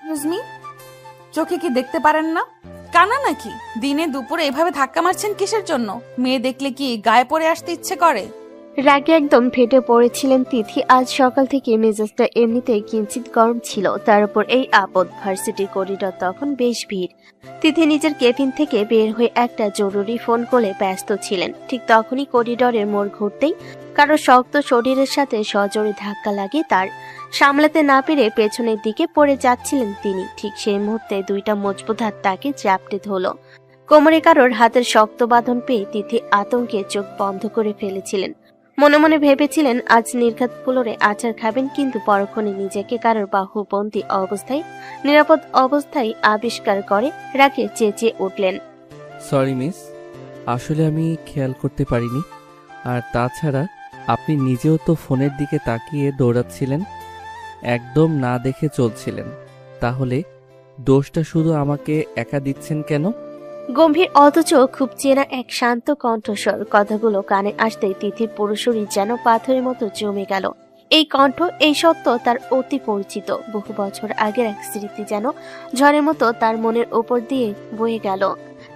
Me, চোখে কি দেখতে পারেন না? কানা নাকি? দিনে দুপুরে এভাবে ধাক্কা মারছেন কিসের জন্য? মেয়ে দেখলে কি গায়ে পড়ে আসতে ইচ্ছে করে? রাগে একদম ফেটে পড়েছিলেন তিথি। আজ সকাল থেকে মেজাজটা এমনিতেই কিঞ্চিত গরম ছিল, তার উপর এই আপদ। ভার্সিটি করিডর তখন বেশ ভিড়। তিথি নিজের কেবিন থেকে বের হয়ে একটা জরুরি ফোন কলে ব্যস্ত ছিলেন। ঠিক তখনই করিডরের মোড় ঘুরতেই কারো শক্ত শরীরের সাথে সজোরে ধাক্কা লাগে তার। সামলাতে না পেরে পেছনের দিকে পড়ে যাচ্ছিলেন তিনি। ঠিক সেই মুহূর্তে দুইটা মজবুত হাত তাকে চাপটে ধরল। কোমরে কারোর হাতের শক্ত বাঁধন পেয়ে তিথি আতঙ্কে চোখ বন্ধ করে ফেলেছিলেন। মনে মনে ভেবেছিলেন আজ নির্ঘাত পুলরে আচার খাবেন, কিন্তু পরক্ষণে নিজেকে কারোর বাহুবন্দী অবস্থায়, নিরাপদ অবস্থায় আবিষ্কার করে রাগে চেঁচিয়ে উঠলেন। সরি মিস, আসলে আমি খেয়াল করতে পারিনি। আর তাছাড়া আপনি নিজেও তো ফোনের দিকে তাকিয়ে দৌড়াচ্ছিলেন, একদম না দেখে চলছিলেন। তাহলে দোষটা শুধু আমাকে একা দিচ্ছেন কেন? গম্ভীর অথচ খুব চেনা এক শান্ত কণ্ঠস্বর। কথাগুলো কানে আসতেই তিথির পুরো শরীর যেন পাথরের মতো জমে গেল। এই কণ্ঠ, এই সত্য তার অতি পরিচিত। বহু বছর আগের এক স্মৃতি যেন ঝড়ের মতো তার মনের ওপর দিয়ে বয়ে গেল।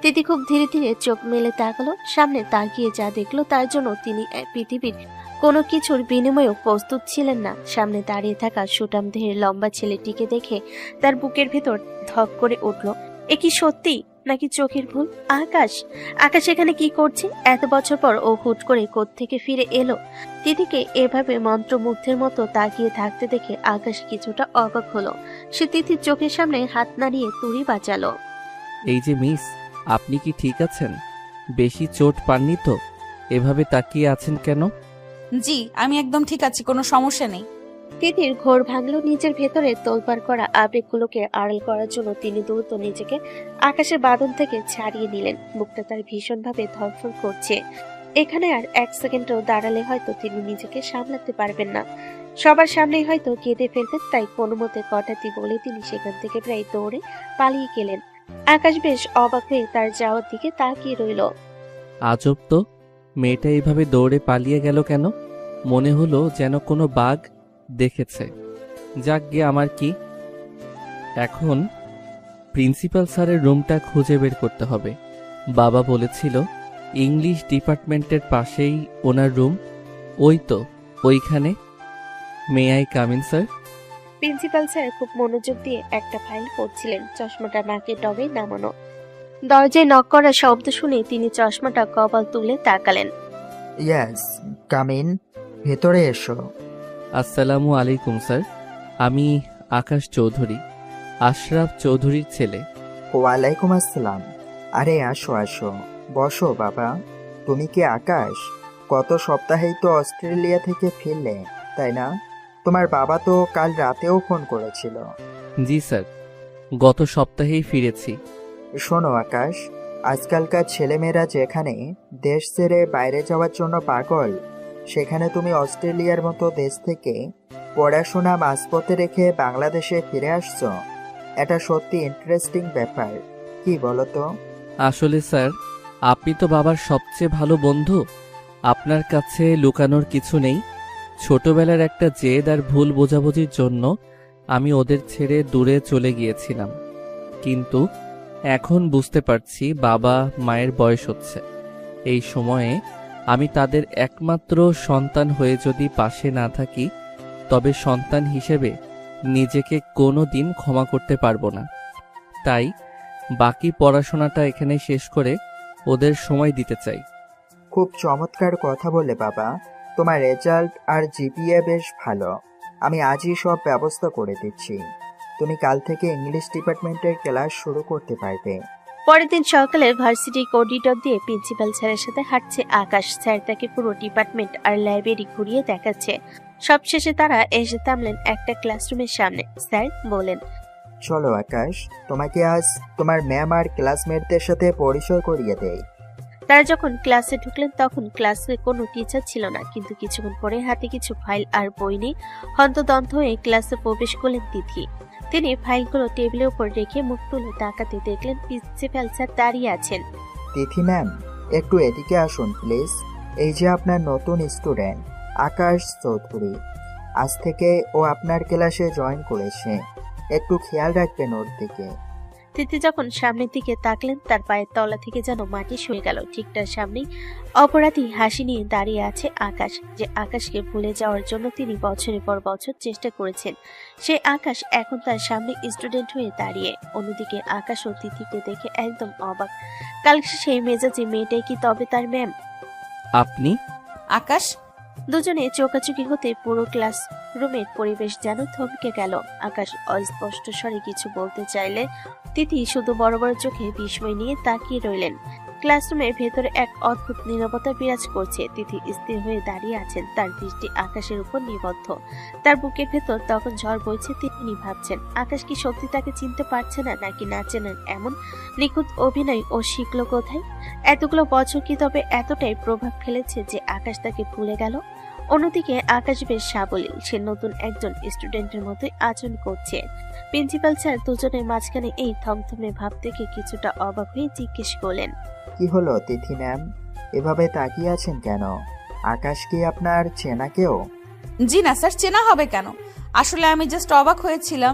তিথি খুব ধীরে ধীরে চোখ মেলে তাকালো। সামনে তাকিয়ে যা দেখলো তার জন্য তিনি পৃথিবীর কোনো কিছুর বিনিময়েও প্রস্তুত ছিলেন না। সামনে দাঁড়িয়ে থাকা সুঠাম দেহের লম্বা ছেলেটিকে দেখে তার বুকের ভেতর ধক করে উঠল। এ কি সত্যি নাকি চোখের ভুল? আকাশ, আকাশ এখানে কি করছে? এত বছর পর ও হুট করে কোত্থেকে ফিরে এলো? তিথিকে এভাবে মন্ত্রমুগ্ধের মতো তাকিয়ে থাকতে দেখে আকাশ কিছুটা অবাক হলো। সে তিথির চোখের সামনে হাত নাড়িয়ে তুড়ি বাঁচালো। এই যে মিস, আপনি কি ঠিক আছেন? বেশি চোট পাননি তো? এভাবে তাকিয়ে আছেন কেন? জি, আমি একদম ঠিক আছি, কোনো সমস্যা নেই। তিথির ঘোর ভাঙলো। নিজের ভেতরে তোলপাড় করা আবেগগুলোকে আড়াল করার জন্য তিনি দ্রুত নিজেকে আকাশের বাঁধন থেকে ছাড়িয়ে নিলেন। বুকটা তার ভীষণভাবে ধড়ফড় করছে। এখানে আর এক সেকেন্ডও দাঁড়ালে হয়তো তিনি নিজেকে সামলাতে পারবেন না। সবার সামনেই হয়তো কেঁদে ফেলতেন। তাই কোনো মতে কটাতি বলে তিনি সেখান থেকে প্রায় দৌড়ে পালিয়ে গেলেন। আকাশ বেশ অবাক হয়ে তার যাওয়ার দিকে তাকিয়ে রইল। আজব তো, মেয়েটা এইভাবে দৌড়ে পালিয়ে গেল কেন? মনে হলো যেন কোনো বাঘ দেখেছে। যাক গিয়ে আমার কি, এখন প্রিন্সিপাল স্যারের রুমটা খুঁজে বের করতে হবে। বাবা বলেছিল ইংলিশ ডিপার্টমেন্টের পাশেই ওনার রুম। ওই তো, ওইখানে। May I come in sir? Principal sir খুব মনোযোগ দিয়ে একটা ফাইল পড়ছিলেন, চশমাটা নাকের ডগে নামানো। দরজায় নক করার শব্দ শুনে তিনি চশমাটা কপাল তুলে তাকালেন। ইয়েস, কাম ইন, ভেতরে এসো। আসসালামু আলাইকুম স্যার, আমি আকাশ চৌধুরী, আশরাফ চৌধুরীর ছেলে। ওয়ালাইকুম আসসালাম। আরে আসো আসো, বসো বাবা। তুমি কি আকাশ? গত সপ্তাহেই তো অস্ট্রেলিয়া থেকে ফিরলে, তাই না? তোমার বাবা তো কাল রাতেও ফোন করেছিল। জি স্যার, গত সপ্তাহেই ফিরেছি। শোনো আকাশ, আজকালকার ছেলেমেয়েরা যেখানে দেশ ছেড়ে বাইরে যাওয়ার জন্য পাগল, সেখানে তুমি অস্ট্রেলিয়ার মতো দেশ থেকে পড়াশোনা মাঝপথে রেখে বাংলাদেশে ফিরে আসছো। এটা সত্যি ইন্টারেস্টিং ব্যাপার, কি বলো তো? আসলে স্যার, আপনি তো বাবার সবচেয়ে ভালো বন্ধু, আপনার কাছে লুকানোর কিছু নেই। ছোটবেলার একটা জেদ আর ভুল বোঝাবুঝির জন্য আমি ওদের ছেড়ে দূরে চলে গিয়েছিলাম, কিন্তু এখন বুঝতে পারছি বাবা মায়ের বয়স হচ্ছে। এই সময়ে আমি তাদের একমাত্র সন্তান হয়ে যদি পাশে না থাকি, তবে সন্তান হিসেবে নিজেকে কোনো দিন ক্ষমা করতে পারবো না। তাই বাকি পড়াশোনাটা এখানে শেষ করে ওদের সময় দিতে চাই। খুব চমৎকার কথা বলে বাবা। তোমার রেজাল্ট আর জিপিএ বেশ ভালো। আমি আজই সব ব্যবস্থা করে দিচ্ছি। তুমি কাল থেকে ইংলিশ ডিপার্টমেন্টের ক্লাস শুরু করতে পারবে। পরের দিন সকালে ভার্সিটি করিডর দিয়ে প্রিন্সিপাল স্যারের সাথে হাঁটছে আকাশ। স্যার তাকে পুরো ডিপার্টমেন্ট আর লাইব্রেরি ঘুরিয়ে দেখাচ্ছে। সবশেষে তারা এসে থামলেন একটা ক্লাসরুমের সামনে। স্যার বলেন, চলো আকাশ, তোমাকে আজ তোমার ম্যাম আর ক্লাসমেটদের সাথে পরিচয় করিয়ে দেই। তারা যখন ক্লাসে ঢুকলেন তখন ক্লাসে কোনো টিচার ছিল না, কিন্তু কিছুক্ষণ পরে হাতে কিছু ফাইল আর বই নিয়ে হন্তদন্ত হয়ে ক্লাসে প্রবেশ করলেন তিথি। তিনি ফাইলগুলো টেবিলের উপর রেখে মুখ তুলে তাকাতে দেখলেন প্রিন্সিপাল স্যার দাঁড়িয়ে আছেন। তিথি ম্যাম, একটু এদিকে আসুন প্লিজ। এই যে আপনার নতুন স্টুডেন্ট আকাশ চৌধুরী, আজ থেকে ও আপনার ক্লাসে জয়েন করেছে। একটু খেয়াল রাখবেন ওর দিকে। তিথি যখন সামনের দিকে তাকলেন তার পায়ের তলা থেকে যেন মাটি সরে গেল। ঠিক তার সামনেই অপরাধী হাসি নিয়ে দাঁড়িয়ে আছে আকাশ, যে আকাশকে ভুলে যাওয়ার জন্য তিনি বছরের পর বছর চেষ্টা করেছেন। সেই আকাশ এখন তার সামনে স্টুডেন্ট হয়ে দাঁড়িয়ে। অন্যদিকে আকাশ ও তিথিকে দেখে একদম অবাক। কাল সেই মেজাজে মেয়েটাই কি তবে তার ম্যাম? আপনি? আকাশ, দুজনে চোকাচুকি হতে পুরো ক্লাস রুমের পরিবেশ যেন থমকে গেল। আকাশ অস্পষ্ট স্বরে কিছু বলতে চাইলে তিথি শুধু বড় বড় চোখে বিস্ময় নিয়ে তাকিয়ে রইলেন। ক্লাসরুমের ভেতরে এক অদ্ভুত নীরবতা বিরাজ করছে। তিথি স্থির হয়ে দাঁড়িয়ে আছেন, তার দৃষ্টি আকাশের উপর নিবদ্ধ। তার বুকের ভেতর তখন ঝড় বইছে। তিনি ভাবছেন আকাশ কি সত্যি তাকে চিনতে পারছে না, নাকি না চেনেন এমন নিখুঁত অভিনয় ও শিখলো কোথায়? এতগুলো বছর কি তবে এতটাই প্রভাব ফেলেছে যে আকাশ তাকে ভুলে গেল? অন্যদিকে আকাশ বেশ সাবলীল, সে নতুন একজন স্টুডেন্টের মতোই আচরণ করছে। প্রিন্সিপাল স্যার দুজনের মাঝখানে এই থমথমে ভাব দেখে কিছুটা অবাক হয়ে জিজ্ঞেস করলেন, কি হলো তিথি ম্যাম, এভাবে তাকিয়ে আছেন কেন? আকাশ কি আপনার চেনা কেউ? জি না স্যার, চেনা হবে কেন? আসলে আমি জাস্ট অবাক হয়েছিলাম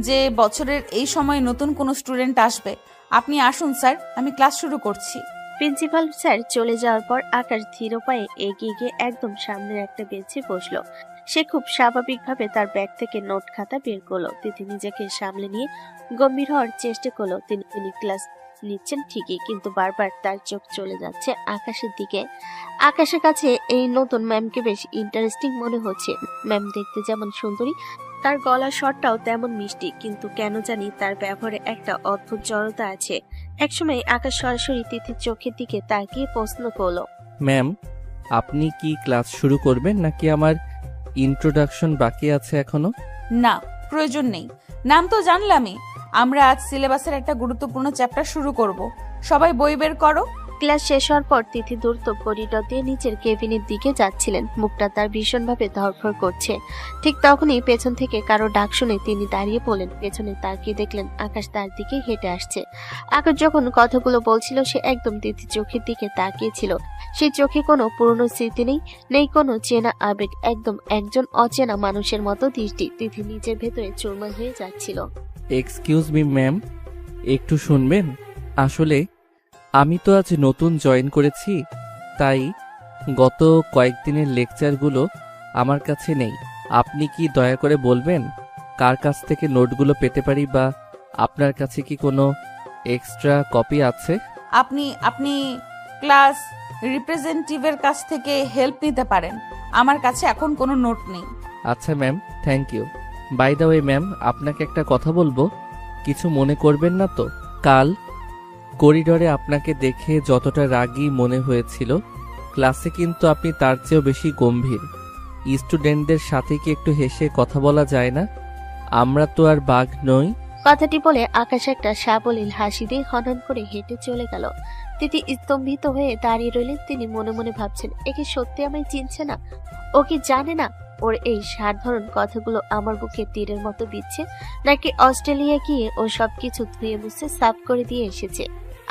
যে বছরের এই সময় নতুন কোনো স্টুডেন্ট আসবে। আপনি আসুন স্যার, আমি ক্লাস শুরু করছি। প্রিন্সিপাল স্যার চলে যাওয়ার পর আকাশ ধীর পায়ে এগিয়ে গিয়ে একদম সামনের একটা বেঞ্চে বসলো। সে খুব স্বাভাবিকভাবে তার ব্যাগ থেকে নোট খাতা বের করলো। তিথি নিজেকে সামলে নিয়ে গম্ভীর হওয়ার চেষ্টা করলো। তিনি ক্লাস নিচ্ছেন ঠিকই, কিন্তু বারবার তার চোখ চলে যাচ্ছে আকাশের দিকে। আকাশের কাছে এই নতুন ম্যামকে বেশ ইন্টারেস্টিং মনে হচ্ছে। ম্যাম দেখতে যেমন সুন্দরী, তার গলার স্বরটাও তেমন মিষ্টি, কিন্তু কেন জানি তার ব্যবহারে একটা অদ্ভুত জড়তা আছে। একসময় আকাশ সরাসরি তিথির চোখের দিকে তাকিয়ে প্রশ্ন করলো, ম্যাম, আপনি কি ক্লাস শুরু করবেন নাকি আমার ইন্ট্রোডাকশন বাকি আছে এখনো? না, প্রয়োজন নেই। নাম তো জানলামই। আমরা আজ সিলেবাসের একটা গুরুত্বপূর্ণ চ্যাপ্টার শুরু করব। সবাই বই বের করো। ক্লাস শেষ হওয়ার পর তিথি দ্রুত করিডর দিয়ে নিচের কেবিনের দিকে যাচ্ছিলেন। মুখটা তার ভীষণভাবে ধড়ফড় করছে। ঠিক তখনই পেছন থেকে কারো ডাক শুনে তিনি দাঁড়িয়ে পড়লেন। পেছনে তাকিয়ে দেখলেন আকাশ তার দিকে হেঁটে আসছে। আকাশ যখন কথাগুলো বলছিল সে একদম তিথির চোখের দিকে তাকিয়েছিল। সেই চোখে কোনো পুরনো স্মৃতি নেই, নেই কোনো চেনা আবেগ, একদম একজন অচেনা মানুষের মতো দৃষ্টি। তিথি নিজের ভেতরে চুরমার হয়ে যাচ্ছিল। এক্সকিউজ মি ম্যাম, একটু শুনবেন? আসলে আমি তো আজ নতুন জয়েন করেছি, তাই গত কয়েকদিনের লেকচারগুলো আমার কাছে নেই। আপনি কি দয়া করে বলবেন কার কাছ থেকে নোটগুলো পেতে পারি, বা আপনার কাছে কি কোনো এক্সট্রা কপি আছে? আপনি আপনি ক্লাস রিপ্রেজেন্টেটিভের কাছ থেকে হেল্প নিতে পারেন। আমার কাছে এখন কোনো নোট নেই। আচ্ছা ma'am, thank you. By the way ma'am, আপনাকে একটা কথা বলবো, কিছু মনে করবেন না তো? কাল করিডোরে আপনাকে দেখে যতটা রাগী মনে হয়েছিল, ক্লাসে কিন্তু আপনি তার চেয়েও বেশি গম্ভীর। স্টুডেন্টদের সাথে কি একটু হেসে কথা বলা যায় না? আমরা তো আর বাঘ নই। কথাটি বলে আকাশ একটা সাবলীল হাসি দিয়ে হনন করে হেঁটে চলে গেল। তিথি স্তম্ভিত হয়ে দাঁড়িয়ে রইলেন। তিনি মনে মনে ভাবছেন, একে সত্যি আমায় চিনছে না? ও কি জানে না ওর এই সাধারণ কথাগুলো আমার বুকে তীরের মতো বিচ্ছে, নাকি অস্ট্রেলিয়া গিয়ে ও সবকিছু ধুয়ে মুছে সাফ করে দিয়ে এসেছে?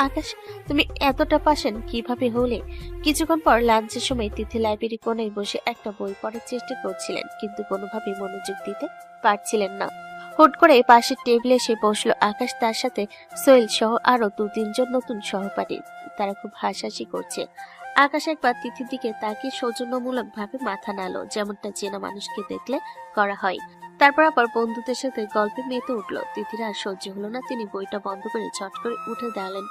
আকাশ, তুমি এতটা পাষাণ কিভাবে হলে? কিছুক্ষণ পর লাঞ্চের সময় তিথি লাইব্রেরি কোণায় বসে একটা বই পড়ার চেষ্টা করছিলেন, কিন্তু কোনোভাবে মনোযোগ দিতে পারছিলেন না। হুট করে পাশের টেবিলে এসে বসলো আকাশ, তার সাথে সোহেল সহ আরো 2-3 জন নতুন সহপাঠী। তারা খুব হাসাহাসি করছে। আকাশ একবার তিথির দিকে তাকিয়ে সৌজন্যমূলক ভাবে মাথা নাড়ল, যেমনটা চেনা মানুষকে দেখলে করা হয়। তারপর আবার বন্ধুদের সাথে গল্পে মেতে উঠলো। তিথির আর সহ্য হলো না। তিনি বইটা বন্ধ করে ঝট করে উঠে দাঁড়ালেন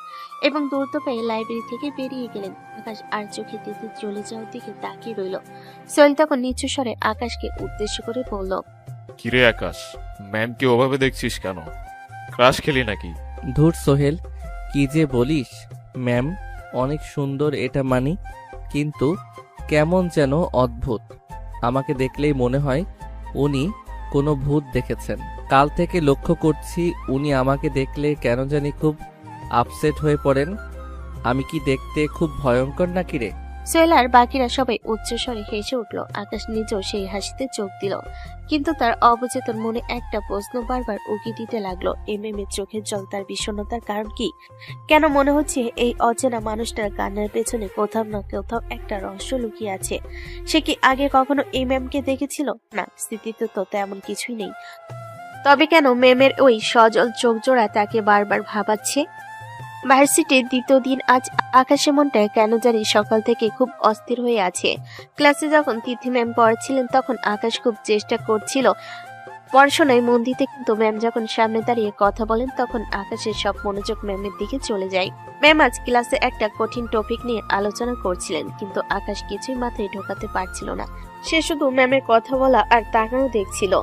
এবং দ্রুত পেয়ে লাইব্রেরি থেকে বেরিয়ে গেলেন। আকাশ আর চোখে তিথির চলে যাওয়ার দিকে তাকিয়ে রইল। সোহেল তখন নিচু স্বরে আকাশকে উদ্দেশ্য করে বলল, কিরে আকাশ, ম্যামকে ওভাবে দেখছিস কেন? ক্রাশ খেলি নাকি? ধুর সোহেল, কি যে বলিস। ম্যাম অনেক সুন্দর এটা মানি, কিন্তু কেমন যেন অদ্ভুত। আমাকে দেখলেই মনে হয় উনি কোনো ভূত দেখেছেন। কাল থেকে লক্ষ্য করছি উনি আমাকে দেখলে কেন জানি খুব আপসেট হয়ে পড়েন। আমি কি দেখতে খুব ভয়ঙ্কর নাকি রে? সোহেল আর বাকিরা সবাই উচ্চস্বরে হেসে উঠল। আকাশ নিজেও সেই হাসিতে চোখ দিল, কিন্তু তার অবচেতন মনে একটা প্রশ্ন বারবার উকি দিতে লাগলো। এমএমের চোখের জল তার বিষণ্ণতার কারণ কি? কেন মনে হচ্ছে এই অচেনা মানুষটার কান্নার পেছনে কোথাও না কোথাও একটা রহস্য লুকিয়ে আছে? সে কি আগে কখনো এমএমকে দেখেছিল? না, স্মৃতিতে তো তেমন কিছুই নেই। তবে কেন ম্যামের ওই সজল চোখ জোড়া তাকে বারবার ভাবাচ্ছে? ভার্সিটির দ্বিতীয় দিন আজ আকাশের মনটা কেন জানি সকাল থেকে খুব অস্থির হয়ে আছে। ক্লাসে যখন তিথি ম্যাম পড়াচ্ছিলেন তখন আকাশ খুব চেষ্টা করছিল পড়াশোনায় মন দিতে, কিন্তু ম্যাম যখন সামনে দাঁড়িয়ে কথা বলেন তখন আকাশের সব মনোযোগ ম্যামের দিকে চলে যায়। ম্যাম আজ ক্লাসে একটা কঠিন টপিক নিয়ে আলোচনা করছিলেন, কিন্তু আকাশ কিছুই মাথায় ঢোকাতে পারছিল না। সে শুধু ম্যামের কথা বলা আর তাকানো দেখছিল।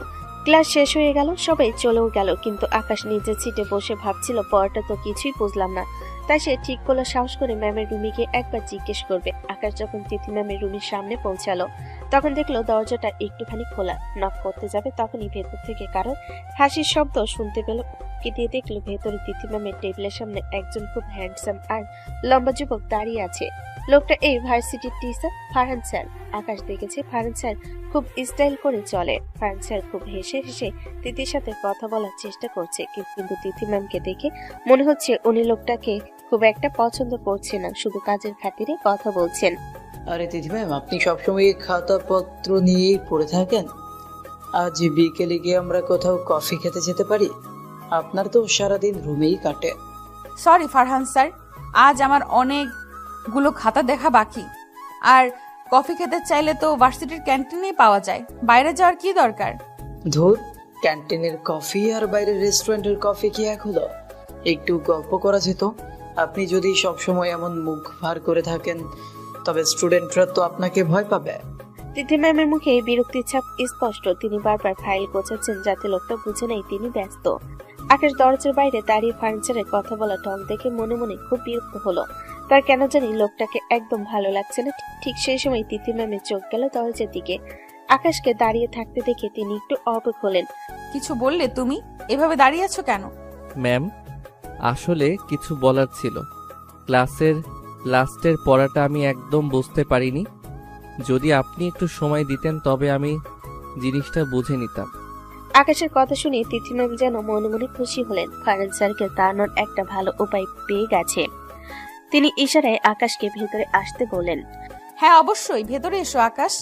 ক্লাস শেষ হয়ে গেল, সবাই চলেও গেল, কিন্তু আকাশ নিজের সিটে বসে ভাবছিল পড়াটা তো কিছুই বুঝলাম না। তাই সে ঠিক করলো সাহস করে ম্যামের রুমে গিয়ে একবার জিজ্ঞেস করবে। আকাশ যখন তিথি ম্যামের রুমের সামনে পৌঁছালো তখন দেখলো দরজাটা একটুখানি খোলা। নক করতে যাবে তখনই ভেতর থেকে কারো হাসির শব্দ শুনতে পেল। উঁকি দিয়ে দেখলো ভেতরে তিথি ম্যামের টেবিলের সামনে একজন খুব হ্যান্ডসাম আর লম্বা যুবক দাঁড়িয়ে আছে। লোকটা এই ভার্সিটির টিচার ফারহান স্যার। আকাশ দেখেছে ফারহান স্যার খুব স্টাইল করে চলে। ফারহান স্যার খুব হেসে হেসে তিথির সাথে কথা বলার চেষ্টা করছে, কিন্তু তিথি ম্যামকে দেখে মনে হচ্ছে উনি লোকটাকে খুব একটা পছন্দ করছে না, শুধু কাজের খাতিরে কথা বলছেন। আরে দিদি ম্যাম, আপনি সবসময় খাতাপত্র নিয়েই পড়ে থাকেন। আজ বিকেলে গিয়ে আমরা কোথাও কফি খেতে যেতে পারি? আপনার তো সারাদিন রুমেই কাটে। সরি ফারহান স্যার, আজ আমার অনেকগুলো খাতা দেখা বাকি। আর কফি খেতে চাইলে তো ভার্সিটির ক্যান্টিনেই পাওয়া যায়, বাইরে যাওয়ার কি দরকার? ধুর, ক্যান্টিনের কফি আর বাইরের রেস্টুরেন্টের কফি কি এক হলো? একটু গল্প করা যেত। আপনি যদি সবসময় এমন মুখ ভার করে থাকেন তবে স্টুডেন্টরা তো আপনাকে ভয় পাবে। তিথি ম্যামের মুখে বিরক্তির ছাপ স্পষ্ট। তিনি বারবার ফাইল গোছাচ্ছেন যাতে লোকটা বুঝে নেয় তিনি ব্যস্ত। আকাশ দরজার বাইরে দাঁড়িয়ে ফার্নিচারের কথা বলা ঢং দেখে মনে মনে খুব বিরক্ত হলো। তার কেন জানি লোকটাকে একদম ভালো লাগছে না। ঠিক সেই সময় তিথি ম্যামের চোখ গেল দরজার দিকে। আকাশকে দাঁড়িয়ে থাকতে দেখে তিনি একটু অবাক হলেন। কিছু বললে তুমি? এভাবে দাঁড়িয়ে আছো কেন? ম্যাম, আসলে কিছু বলার ছিল। ক্লাসের লাস্টের পড়াটা আমি একদম বুঝতে পারিনি। যদি আপনি একটু সময় দিতেন তবে আমি জিনিসটা বুঝে নিতাম। আকাশের কথা শুনে তিথি ম্যাম যেন মনে মনে খুশি হলেন। ফারহান স্যারকে তাড়ানোর একটা ভালো উপায় পেয়ে গেছে। তিনি ইশারায় আকাশকে ভেতরে আসতে বললেন। হ্যাঁ অবশ্যই, ভেতরে এসো আকাশ।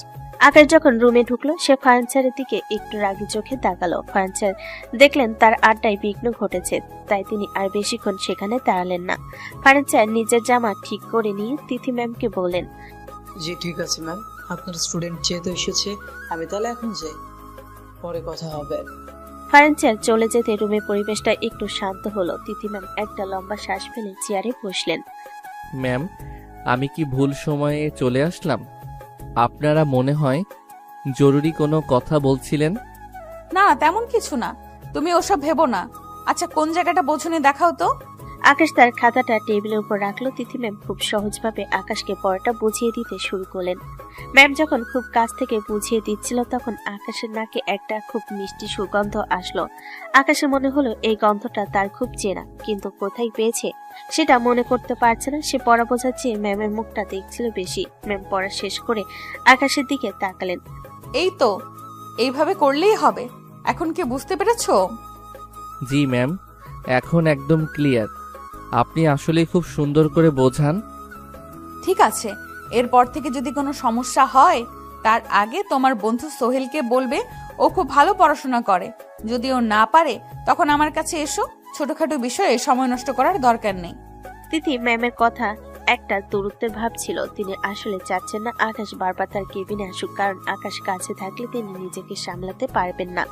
আকাশ যখন রুমে ঢুকলো সে ফারহান স্যারের দিকে একটু রাগী চোখে তাকালো। ফারহান স্যার দেখলেন তার আড্ডায় বিঘ্ন ঘটেছে, তাই তিনি আর বেশিক্ষণ সেখানে দাঁড়ালেন না। ফারহান স্যার নিজের জামা ঠিক করে নিয়ে তিথি ম্যামকে বললেন। জি ঠিক আছে ম্যাম, আপনার স্টুডেন্ট যেহেতু এসেছে আমি তাহলে এখন যাই, পরে কথা হবে। ফারহান স্যার চলে যেতে রুমের পরিবেশটা একটু শান্ত হলো। তিথি ম্যাম একটা লম্বা শ্বাস ফেলে চেয়ারে বসলেন। ম্যাম, আমি কি ভুল সময়ে চলে আসলাম? আপনারা মনে হয় জরুরি কোনো কথা বলছিলেন? না তেমন কিছু না, তুমি ওসব ভেবো না। আচ্ছা কোন জায়গাটা বোঝুনি দেখাও তো। আকাশ তার খাতাটা টেবিলের উপর রাখলো। তিথি ম্যাম খুব সহজভাবে আকাশকে পড়াটা বুঝিয়ে দিতে শুরু করলেন। ম্যাম যখন খুব কাছ থেকে বুঝিয়ে দিচ্ছিল তখন আকাশের নাকে একটা খুব মিষ্টি সুগন্ধ আসলো। আকাশের মনে হলো এই গন্ধটা তার খুব চেনা, কিন্তু কোথায় পেয়েছে সেটা মনে করতে পারছে না। সে পড়া বোঝার চেয়ে ম্যামের মুখটা দেখছিল বেশি। ম্যাম পড়া শেষ করে আকাশের দিকে তাকালেন। এই তো, এইভাবে করলেই হবে। এখন কি বুঝতে পেরেছো? জি ম্যাম, এখন একদম ক্লিয়ার। আপনি আসলে খুব সুন্দর করে বোঝান। ঠিক আছে, এরপর থেকে যদি কোনো সমস্যা হয় তার আগে তোমার বন্ধু সোহেলকে বলবে, ও খুব ভালো পড়াশোনা করে। যদি ও না পারে তখন আমার কাছে এসো, ছোটখাটো বিষয়ে সময় নষ্ট করার দরকার নেই। তিথি ম্যামের কথা একটা দূরত্বের ভাব ছিল। তিনি আসলে চাচ্ছেন না আকাশ বারবার তার কেবিনে আসুক, কারণ আকাশ কাছে থাকলে তিনি নিজেকে সামলাতে পারবেন না।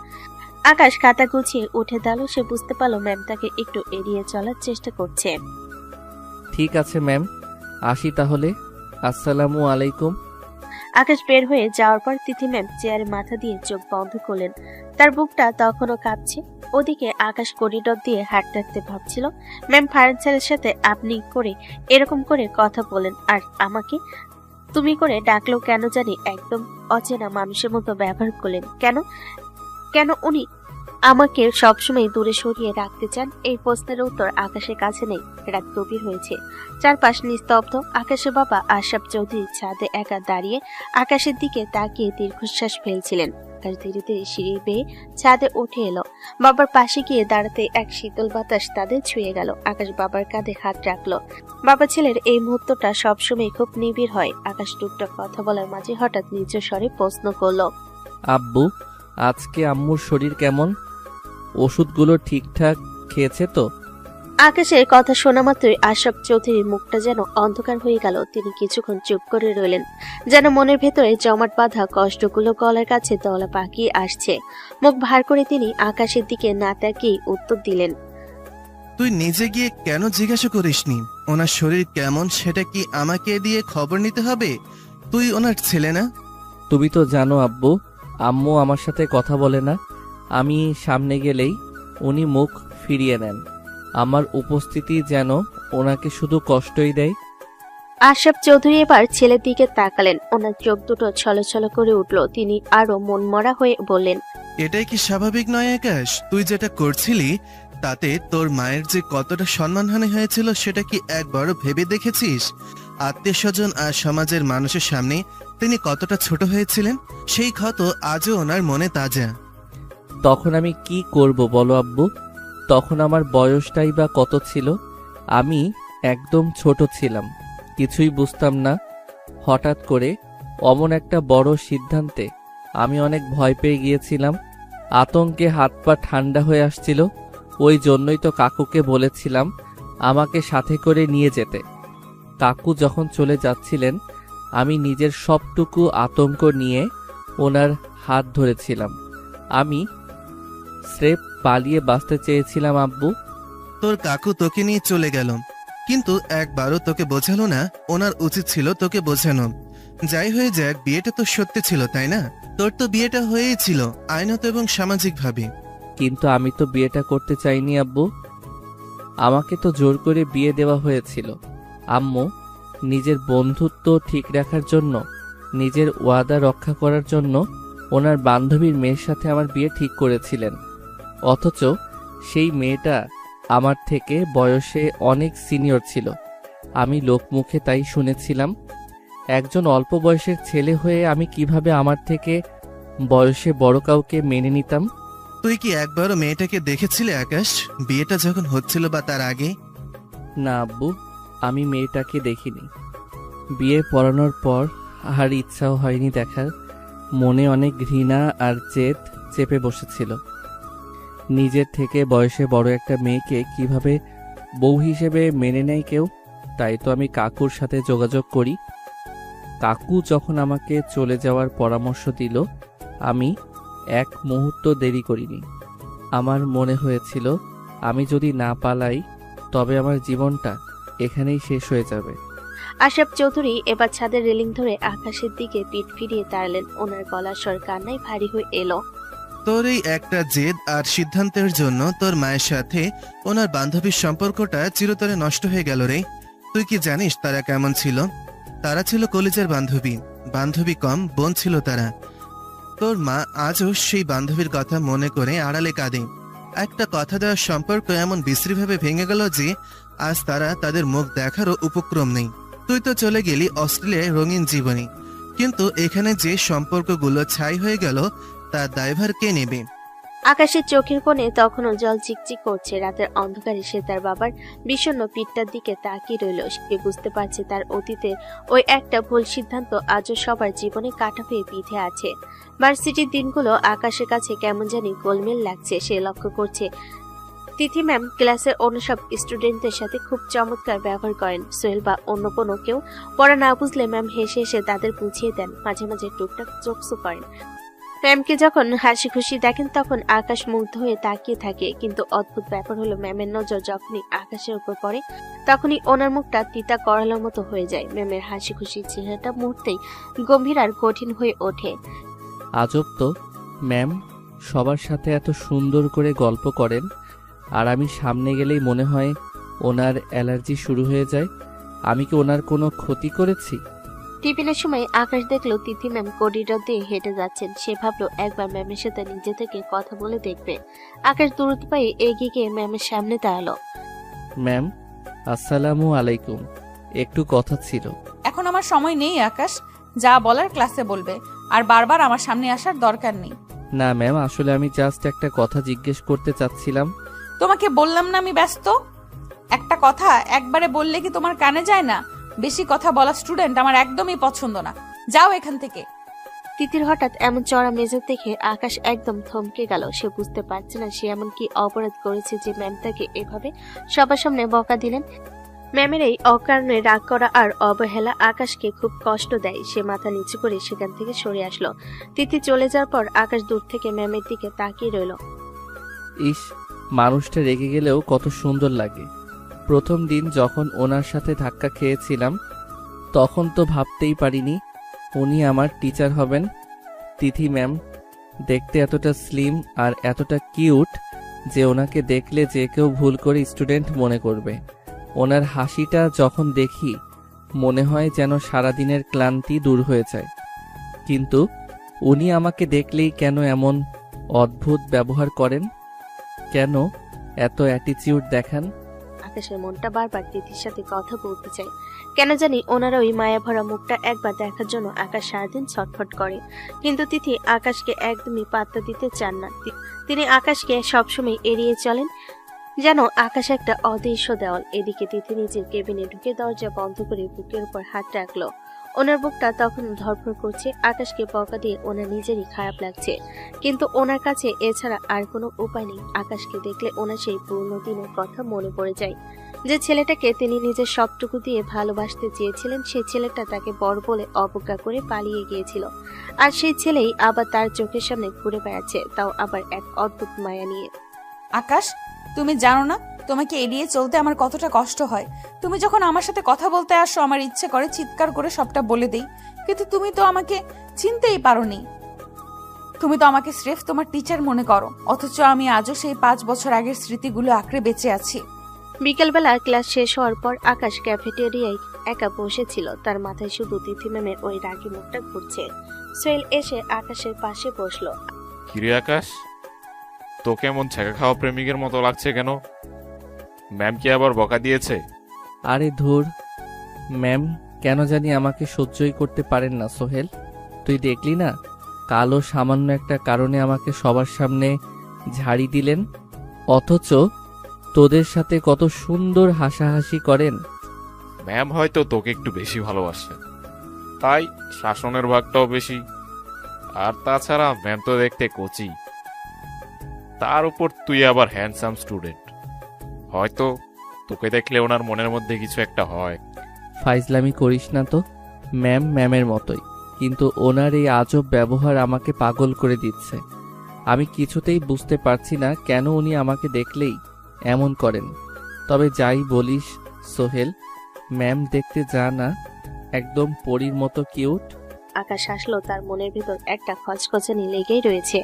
আকাশ খাতা গুছিয়ে উঠে দাঁড়ালো। সে বুঝতে পারলো ম্যাম তাকে একটু এড়িয়ে চলার চেষ্টা করছে। ঠিক আছে ম্যাম, আসি তাহলে। আসসালামু আলাইকুম। আকাশ বের হয়ে যাওয়ার পর তিথি ম্যাম চেয়ারে মাথা দিয়ে চোখ বন্ধ করলেন। তার বুকটা তখনও কাঁপছে। ওদিকে আকাশ করিডোর দিয়ে হাঁটতে হাঁটতে ভাবছিল, ম্যাম ফারহান স্যারের সাথে আপনি করে এরকম করে কথা বলেন, আর আমাকে তুমি করে ডাকলো কেন জানি। একদম অচেনা মানুষের মতো ব্যবহার করলেন কেন? কেন উনি আমাকে সবসময় দূরে সরিয়ে রাখতে চান? এই প্রশ্নের উত্তর আকাশের কাছে নেই। রাত গভীর হয়েছে, চারপাশ নিস্তব্ধ। আকাশের বাবা আশরাফ চৌধুরী ছাদে একা দাঁড়িয়ে আকাশের দিকে তাকিয়ে দীর্ঘশ্বাস ফেলছিলেন। আকাশ ধীরে ধীরে সিঁড়ি বেয়ে ছাদে উঠে এলো। বাবার পাশে গিয়ে দাঁড়াতে এক শীতল বাতাস তাদের ছুঁয়ে গেল। আকাশ বাবার কাঁধে হাত রাখলো। বাবা ছেলের এই মুহূর্তটা সবসময় খুব নিবিড় হয়। আকাশ টুকটাক কথা বলার মাঝে হঠাৎ নিজ স্বরে প্রশ্ন করলো, আব্বু, আজকে আম্মুর শরীর কেমন? ওষুধগুলো ঠিকঠাক খেয়েছে তো? আকাশের কথা শোনা মাত্রই আশরাফ চৌধুরীর মুখটা যেন অন্ধকার হয়ে গেল। তিনি কিছুক্ষণ চুপ করে রইলেন, যেন মনের ভেতরে জমাট বাঁধা কষ্টগুলো গলার কাছে দলা পাকিয়ে আসছে। মুখ ভার করে তিনি আকাশের দিকে না তাকিয়ে উত্তর দিলেন, তুই নিজে গিয়ে কেন জিজ্ঞাসা করিসনি ওনার শরীর কেমন? সেটা কি আমাকে দিয়ে খবর নিতে হবে? তুই ওনার ছেলে না? তুমি তো জানো আব্বু, আম্মু আমার সাথে কথা বলে না। আমি সামনে গেলেই উনি মুখ ফিরিয়ে নেন। আমার উপস্থিতি যেন ওনাকে শুধু কষ্টই দেয়। আশরাফ চৌধুরী এবার ছেলের দিকে তাকালেন। ওনার চোখ দুটো ছলছল করে উঠল। তিনি আরো মনমরা হয়ে বললেন, এটাই কি স্বাভাবিক নয় আকাশ? তুই যেটা করছিলি তাতে তোর মায়ের যে কতটা সম্মানহানি হয়েছিল সেটা কি একবারও ভেবে দেখেছিস? আত্মীয় স্বজন আর সমাজের মানুষের সামনে তিনি কতটা ছোট হয়েছিলেন, সেই ক্ষত আজও ওনার মনে তাজা। তখন আমি কি করব বলো আব্বু? তখন আমার বয়সটাই বা কত ছিল? আমি একদম ছোট ছিলাম, কিছুই বুঝতাম না। হঠাৎ করে অমন একটা বড় সিদ্ধান্তে আমি অনেক ভয় পেয়ে গিয়েছিলাম। আতঙ্কে হাত পা ঠান্ডা হয়ে আসছিল। ওই জন্যই তো কাকুকে বলেছিলাম আমাকে সাথে করে নিয়ে যেতে। কাকু যখন চলে যাচ্ছিলেন আমি নিজের সবটুকু আতঙ্ক নিয়ে ওনার হাত ধরেছিলাম। আমি স্রেফ পালিয়ে বাঁচতে চেয়েছিলাম আব্বু। তোর কাকু তোকে নিয়ে চলে গেল, কিন্তু একবারও তোকে বোঝালো না? ওনার উচিত ছিল তোকে বোঝানো। যাই হয়ে যাক, বিয়েটা তো সত্যি ছিল, তাই না? তোর তো বিয়েটা হয়েই ছিল আইনত এবং সামাজিকভাবে। কিন্তু আমি তো বিয়েটা করতে চাইনি আব্বু। আমাকে তো জোর করে বিয়ে দেওয়া হয়েছিল। আম্মু নিজের বন্ধুত্ব ঠিক রাখার জন্য, নিজের ওয়াদা রক্ষা করার জন্য ওনার বান্ধবীর মেয়ের সাথে আমার বিয়ে ঠিক করেছিলেন। অথচ সেই মেয়েটা আমার থেকে বয়সে অনেক সিনিয়র ছিল। আমি লোকমুখে তাই শুনেছিলাম। একজন অল্প বয়সের ছেলে হয়ে আমি কিভাবে আমার থেকে বয়সে বড় কাউকে মেনে নিতাম? তুই কি একবারও মেয়েটাকে দেখেছিলে আকাশ, বিয়েটা যখন হচ্ছিল বা তার আগে? না আব্বু, আমি মেয়েটাকে দেখিনি। বিয়ে পড়ানোর পর আর ইচ্ছাও হয়নি দেখার। মনে অনেক ঘৃণা আর জেদ চেপে বসেছিল। নিজের থেকে বয়সে বড় একটা মেয়েকে কিভাবে বউ হিসেবে মেনে নেয় কেউ? তাই তো আমি কাকুর সাথে যোগাযোগ করি। কাকু যখন আমাকে চলে যাওয়ার পরামর্শ দিল আমি এক মুহূর্ত দেরি করিনি। আমার মনে হয়েছিল আমি যদি না পালাই তবে আমার জীবনটা এখানেই শেষ হয়ে যাবে। আশরাফ চৌধুরী এবার ছাদের রেলিং ধরে আকাশের দিকে পিঠ ফিরিয়ে দাঁড়ালেন। ওনার গলার স্বর কান্নায় ভারী হয়ে এলো। তোর এই একটা জেদ আর সিদ্ধান্তের জন্য তোর মায়ের সাথে ওনার বান্ধবীর সম্পর্কটা চিরতরে নষ্ট হয়ে গেল রে। তুই কি জানিস তারা কেমন ছিল? তারা ছিল কলেজের বান্ধবী, বান্ধবী কম বোন ছিল তারা। তোর মা আজও সেই বান্ধবীর কথা মনে করে আড়ালে কাঁদে। একটা কথা দেওয়ার সম্পর্ক এমন বিশ্রীভাবে ভেঙে গেল যে আজ তারা তাদের মুখ দেখারও উপক্রম নেই। তুই তো চলে গেলি অস্ট্রেলিয়ায় রঙিন জীবনে, কিন্তু এখানে যে সম্পর্কগুলো ছাই হয়ে গেল তার দায়ভার কে নেবে? আকাশের চোখের কোণে তখনও জল চিকচিক করছে। রাতের অন্ধকারে সে তার বাবার বিষণ্ণ পিঠটার দিকে তাকিয়ে রইল। সে বুঝতে পারছে তার অতীতের ওই একটা ভুল সিদ্ধান্ত আজও সবার জীবনে কাটা হয়ে পিঠে আছে। ভার্সিটির দিনগুলো আকাশের কাছে কেমন জানি গোলমেল লাগছে। সে লক্ষ্য করছে তিথি ম্যাম ক্লাসের অন্য সব স্টুডেন্টদের সাথে খুব চমৎকার ব্যবহার করেন। সোহেল বা অন্য কোনো কেউ পড়া না বুঝলে ম্যাম হেসে হেসে তাদের বুঝিয়ে দেন। মাঝে মাঝে টুকটাক জোকসও করেন। ম্যামকে যখন হাসি খুশি দেখেন তখন আকাশ মুগ্ধ হয়ে তাকিয়ে থাকে। কিন্তু অদ্ভুত ব্যাপার হলো ম্যামের নজর যখনই আকাশের উপর পড়ে তখনই ওনার মুখটা তিতা করালোর মতো হয়ে যায়। ম্যামের হাসি খুশি চেহারাটা মুহূর্তেই গম্ভীর আর কঠিন হয়ে ওঠে। আজব তো, ম্যাম সবার সাথে এত সুন্দর করে গল্প করেন আর আমি সামনে গেলেই মনে হয় ওনার অ্যালার্জি শুরু হয়ে যায়। আমি কি ওনার কোনো ক্ষতি করেছি? টিফিনের সময় আকাশ দেখলো তিথি ম্যাম করিডোর দিয়ে হেঁটে যাচ্ছেন। সে ভাবলো একবার ম্যামের সাথে নিজে থেকে কথা বলে দেখবে। আকাশ দ্রুত পায়ে এগিয়ে গিয়ে ম্যামের সামনে দাঁড়ালো। ম্যাম আসসালামু আলাইকুম, একটু কথা ছিল। এখন আমার সময় নেই আকাশ, যা বলার ক্লাসে বলবে, আর বারবার আমার সামনে আসার দরকার নেই। না ম্যাম, আসলে আমি জাস্ট একটা কথা জিজ্ঞেস করতে চাচ্ছিলাম। তোমাকে বললাম না আমি ব্যস্ত। একটা কথা একবারে বললে কি তোমার কানে যায় না? বেশি কথা বলা স্টুডেন্ট আমার একদমই পছন্দ না। যাও এখান থেকে। তিতির হঠাৎ এমন চড়া মেজাজ দেখে আকাশ একদম থমকে গেল। সে বুঝতে পারছে না সে এমন কি অপরাধ করেছে যে ম্যাম তাকে এভাবে সবার সামনে বকা দিলেন। ম্যামের এই অকারণে রাগ করা আর অবহেলা আকাশকে খুব কষ্ট দেয়। সে মাথা নিচু করে সেখান থেকে সরে আসলো। তিথি চলে যাওয়ার পর আকাশ দূর থেকে ম্যামের দিকে তাকিয়ে রইল। ইস, মানুষটা রেগে গেলেও কত সুন্দর লাগে। প্রথম দিন যখন ওনার সাথে ধাক্কা খেয়েছিলাম তখন তো ভাবতেই পারিনি উনি আমার টিচার হবেন। তিথি ম্যাম দেখতে এতটা স্লিম আর এতটা কিউট যে ওনাকে দেখলে যে কেউ ভুল করে স্টুডেন্ট মনে করবে। ওনার হাসিটা যখন দেখি মনে হয় যেন সারাদিনের ক্লান্তি দূর হয়ে যায়। কিন্তু উনি আমাকে দেখলেই কেন এমন অদ্ভুত ব্যবহার করেন, কেন এত অ্যাটিটিউড দেখান? আকাশের মনটা বারবার তিথির সাথে কথা বলতে চায়। কেন জানি ওনার ওই মায়া ভরা মুখটা একবার দেখার জন্য আকাশ সারাদিন ছটফট করে। কিন্তু তিথি আকাশকে একদমই পাত্তা দিতে চান না। তিনি আকাশকে সবসময় এড়িয়ে চলেন যেন আকাশ একটা অদৃশ্য দেওয়াল। এদিকে তিথি নিজের কেবিনে ঢুকে দরজা বন্ধ করে বুকের উপর হাত রাখলো। ওনার বুকটা তখন ধরফর করছে। আকাশকে বকা দিয়ে ওনার নিজেরই খারাপ লাগছে, কিন্তু ওনার কাছে এছাড়া আর কোনো উপায় নেই। আকাশকে দেখলে ওনার সেই পুরনো দিনের কথা মনে পড়ে যায়। যে ছেলেটাকে তিনি নিজের সবটুকু দিয়ে ভালোবাসতে চেয়েছিলেন, সেই ছেলেটা তাকে বড় বলে অবজ্ঞা করে পালিয়ে গিয়েছিল। আর সেই ছেলেই আবার তার চোখের সামনে ঘুরে বেড়াচ্ছে, তাও আবার এক অদ্ভুত মায়া নিয়ে। আকাশ, তুমি জানো না তোমাকে এড়িয়ে চলতে আমার কতটা কষ্ট হয়। তুমি যখন আমার সাথে কথা বলতে আসো আমার ইচ্ছে করে চিৎকার করে সবটা বলে দেই, কিন্তু তুমি তো আমাকে চিনতেই পারোনি। তুমি তো আমাকে স্রেফ তোমার টিচার মনে করো, অথচ আমি আজও সেই 5 বছর আগের স্মৃতিগুলো আঁকড়ে বেঁচে আছি। বিকেলবেলা ক্লাস শেষ হওয়ার পর আকাশ ক্যাফেটেরিয়ায় একা বসেছিল। তার মাথায় শুধু তিথি ম্যামের ওই রাগী মুখটা ঘুরছে। সোহেল এসে আকাশের পাশে বসলো। কিরে আকাশ, তোকে এমন ছেঁকা খাওয়া প্রেমিকের মতো লাগছে কেন? ম্যাম কি আবার বকা দিয়েছে? আরে ধুর, ম্যাম কেন জানি আমাকে সহ্যই করতে পারেন না। সোহেল, তুই দেখলি না কালো সামান্য একটা কারণে আমাকে সবার সামনে ঝাড়ি দিলেন, অথচ তোদের সাথে কত সুন্দর হাসাহাসি করেন। ম্যাম হয়তো তোকে একটু বেশি ভালোবাসে, তাই শাসনের ভাগটাও বেশি। আর তাছাড়া ম্যাম তো দেখতে কোচি, তার উপর তুই আবার হ্যান্ডসাম স্টুডেন্ট, হয়তো তোকে দেখলে ওনার মনের মধ্যে কিছু একটা হয়। ফাইজলামি করিস না তো, ম্যাম ম্যামের মতোই, কিন্তু ওনার এই আজব ব্যবহার আমাকে পাগল করে দিচ্ছে। আমি কিছুতেই বুঝতে পারছি না কেন উনি আমাকে দেখলেই এমন করেন। তবে যাই বলিস সোহেল, ম্যাম দেখতে যা না একদম পরীর মতো কিউট। আকাশ হাসলো, তার মনের ভিতর একটা খচখচানি লেগেই রয়েছে।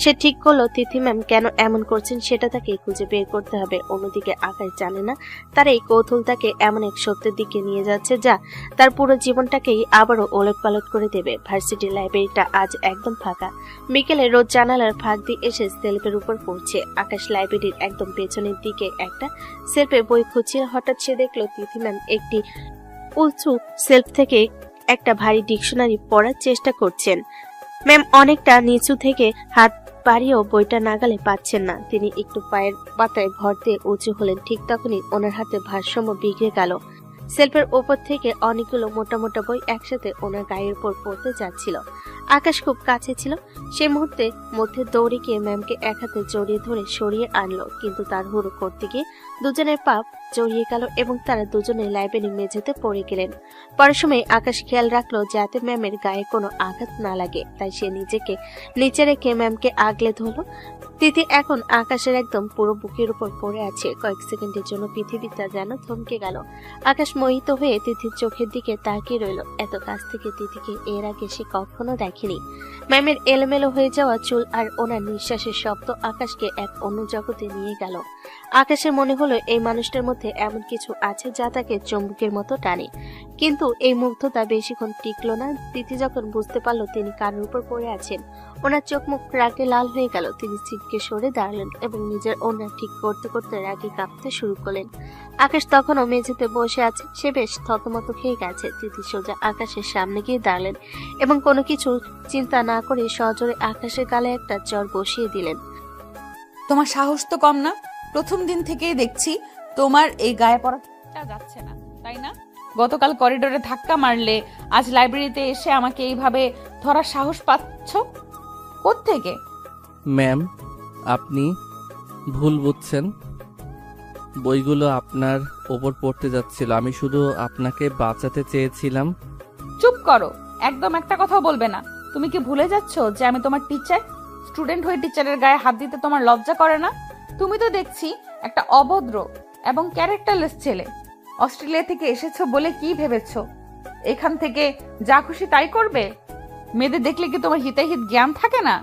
সে ঠিক করলো তিথি ম্যাম কেন এমন করছেন সেটা তাকে খুঁজে বের করতে হবে। অন্যদিকে আকাশ জানে না তার এই কৌতূহল তাকে এমন এক সত্যের দিকে নিয়ে যাচ্ছে যা তার পুরো জীবনটাকেই আবারও ওলটপালট করে দেবে। ভার্সিটি লাইব্রেরিটা আজ একদম ফাঁকা। বিকেলে রোদ জানালার ফাঁক দিয়ে এসে সেলফের উপর পড়ছে। আকাশ লাইব্রেরির একদম পেছনের দিকে একটা সেলফে বই খুঁজছিল। হঠাৎ সে দেখলো তিথি ম্যাম একটি উঁচু সেলফ থেকে একটা ভারী ডিকশনারি পড়ার চেষ্টা করছেন। ম্যাম অনেকটা নিচু থেকে হাত বাড়িয়েও বইটা নাগালে পাচ্ছেন না। তিনি একটু পায়ের পাতায় ভর দিয়ে উঁচু হলেন। ঠিক তখনই ওনার হাতে ভারসাম্য বিগড়ে গেল। সেলফের ওপর থেকে অনেকগুলো মোটা মোটা বই একসাথে ওনার গায়ের উপর পড়তে যাচ্ছিল। আকাশ খুব কাছে ছিল। সে মুহূর্তে মধ্যে দৌড়ে গিয়ে ম্যামকে এক হাতে জড়িয়ে ধরে সরিয়ে আনলো, কিন্তু তার হুড়ো করতে গিয়ে দুজনের পা জড়িয়ে গেল এবং তারা দুজনে লাইব্রেরি মেঝেতে পড়ে গেলেন। পড়ার সময় আকাশ খেয়াল রাখলো যাতে ম্যামের গায়ে কোনো আঘাত না লাগে, তাই সে নিজেকে নিচে রেখে ম্যামকে আগলে ধরলো। তিথি এখন আকাশের একদম পুরো বুকের উপর পড়ে আছে। কয়েক সেকেন্ডের জন্য পৃথিবীটা যেন থমকে গেল। আকাশ মোহিত হয়ে তিথির চোখের দিকে তাকিয়ে রইল। এত কাছ থেকে তিথিকে এর আগে সে কখনো দেখেনি। ম্যামের এলোমেলো হয়ে যাওয়া চুল আর ওনার নিঃশ্বাসের শব্দ আকাশকে এক অন্য জগতে নিয়ে গেল। আকাশের মনে হলো এই মানুষটার মধ্যে এমন কিছু আছে যা তাকে চুম্বকের মতো টানে, কিন্তু এই মুগ্ধতা বেশিক্ষণ টিকলো না। তিথি যখন বুঝতে পারলো তিনি কানের উপর পড়ে আছেন, ওনার চোখ মুখ রাগে লাল হয়ে গেল। তিনি ছিটকে সরে দাঁড়ালেন এবং নিজের ওনার ঠিক করতে করতে রাগে কাঁপতে শুরু করলেন। আকাশ তখনও মেঝেতে বসে আছে। সে বেশ থতমত খেয়ে গেছে। তিথি সোজা আকাশের সামনে গিয়ে দাঁড়ালেন এবং কোনো কিছু চিন্তা না করে সজোরে আকাশের গালে একটা চড় বসিয়ে দিলেন। তোমার সাহস তো কম না। প্রথম দিন থেকেই দেখছি তোমার এই গায়ে পড়াটা যাচ্ছে না, তাই না? গতকাল করিডোরে ধাক্কা মারলে, আজ লাইব্রেরিতে এসে আমাকে এইভাবে ধরার সাহস পাচ্ছ কোত্থেকে? ম্যাম, আপনি ভুল বুঝছেন। বইগুলো আপনার ওপর পড়তে যাচ্ছিল, আমি শুধু আপনাকে বাঁচাতে চেয়েছিলাম। চুপ করো, একদম একটা কথা বলবে না। তুমি কি ভুলে যাচ্ছ যে আমি তোমার টিচার? স্টুডেন্ট হয়ে টিচারের গায়ে হাত দিতে তোমার লজ্জা করে না? তুমি তো দেখছি একটা অভদ্র এবং ক্যারেক্টারলেস ছেলে। অস্ট্রেলিয়া থেকে এসেছো বলে কি ভেবেছো এখান থেকে যা খুশি তাই করবে? মেয়েদের দেখলে কি তোমার হিতাহিত জ্ঞান থাকে না?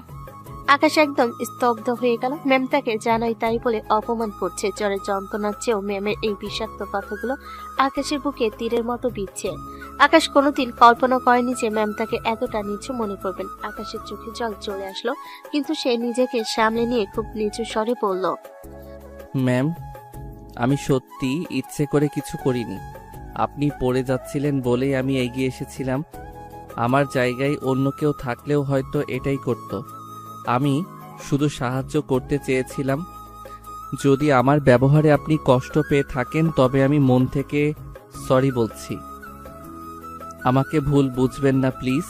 আকাশ একদম স্তব্ধ হয়ে গেল। ম্যাম তাকে জানাই তাই বলে অপমান করছে। জ্বরের যন্ত্রণার চেয়েও ম্যামের এই বিষাক্ত কথাগুলো আকাশের বুকে তীরের মতো বিচ্ছে। আকাশ কোনোদিন কল্পনা করেনি যে ম্যাম তাকে এতটা নিচু মনে করবেন। আকাশের চোখে জল চলে আসলো, কিন্তু সে নিজেকে সামলে নিয়ে খুব নিচু স্বরে বলল, ম্যাম, আমি সত্যি ইচ্ছে করে কিছু করিনি। আপনি পড়ে যাচ্ছিলেন বলেই আমি এগিয়ে এসেছিলাম। আমার জায়গায় অন্য কেউ থাকলেও হয়তো এটাই করত। আমি শুধু সাহায্য করতে চেয়েছিলাম। যদি আমার ব্যবহারে আপনি কষ্ট পেয়ে থাকেন তবে আমি মন থেকে সরি বলছি। আমাকে ভুল বুঝবেন না প্লিজ।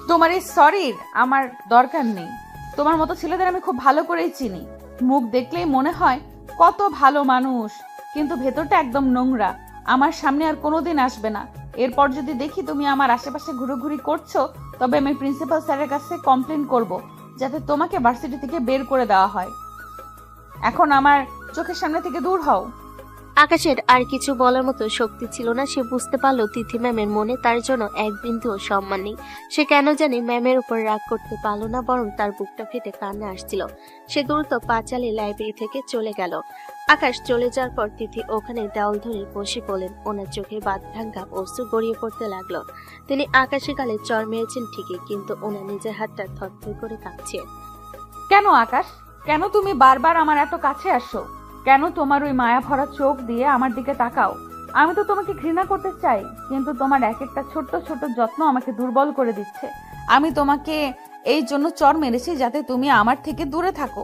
তোমার এই সরির আমার দরকার নেই। তোমার মতো ছেলেদের আমি খুব ভালো করেই চিনি। মুখ দেখলেই মনে হয় কত ভালো মানুষ, কিন্তু ভেতরটা একদম নোংরা। আমার সামনে আর কোনোদিন আসবে না। এরপর যদি দেখি তুমি আমার আশেপাশে ঘুরোঘুরি করছো, তবে আমি প্রিন্সিপাল স্যারের কাছে কমপ্লেন করব, যাতে তোমাকে ভার্সিটি থেকে বের করে দেওয়া হয়। এখন আমার চোখের সামনে থেকে দূর হও। আকাশের আর কিছু বলার মতো শক্তি ছিল না। সে বুঝতে পারলো তিথি ম্যামের মনে তার জন্য এক বিন্দুও সম্মান নেই। সে কেন জানি ম্যামের উপর রাগ করতে পারলো না, বরং তার বুকটা ফেটে কান্না আসছিল। সে দ্রুত পা চালিয়ে লাইব্রেরি থেকে চলে গেল। আকাশ চলে যাওয়ার পর তিথি ওখানে দেওয়াল ধরে বসে পড়লেন। ওনার চোখে বাদ ভাঙ্গা অশ্রু গড়িয়ে পড়তে লাগলো। তিনি আকাশের গালে চড় মেরেছেন ঠিকই, কিন্তু ওনার নিজের হাতটা থরথর করে কাঁপছে। কেন আকাশ, কেন তুমি বারবার আমার এত কাছে আসো? কেন তোমার ওই মায়া ভরা চোখ দিয়ে আমার দিকে তাকাও? আমি তো তোমাকে ঘৃণা করতে চাই, কিন্তু তোমার এক একটা ছোট্ট ছোট্ট যত্ন আমাকে দুর্বল করে দিচ্ছে। আমি তোমাকে এই জন্য চড় মেরেছি যাতে তুমি আমার থেকে দূরে থাকো।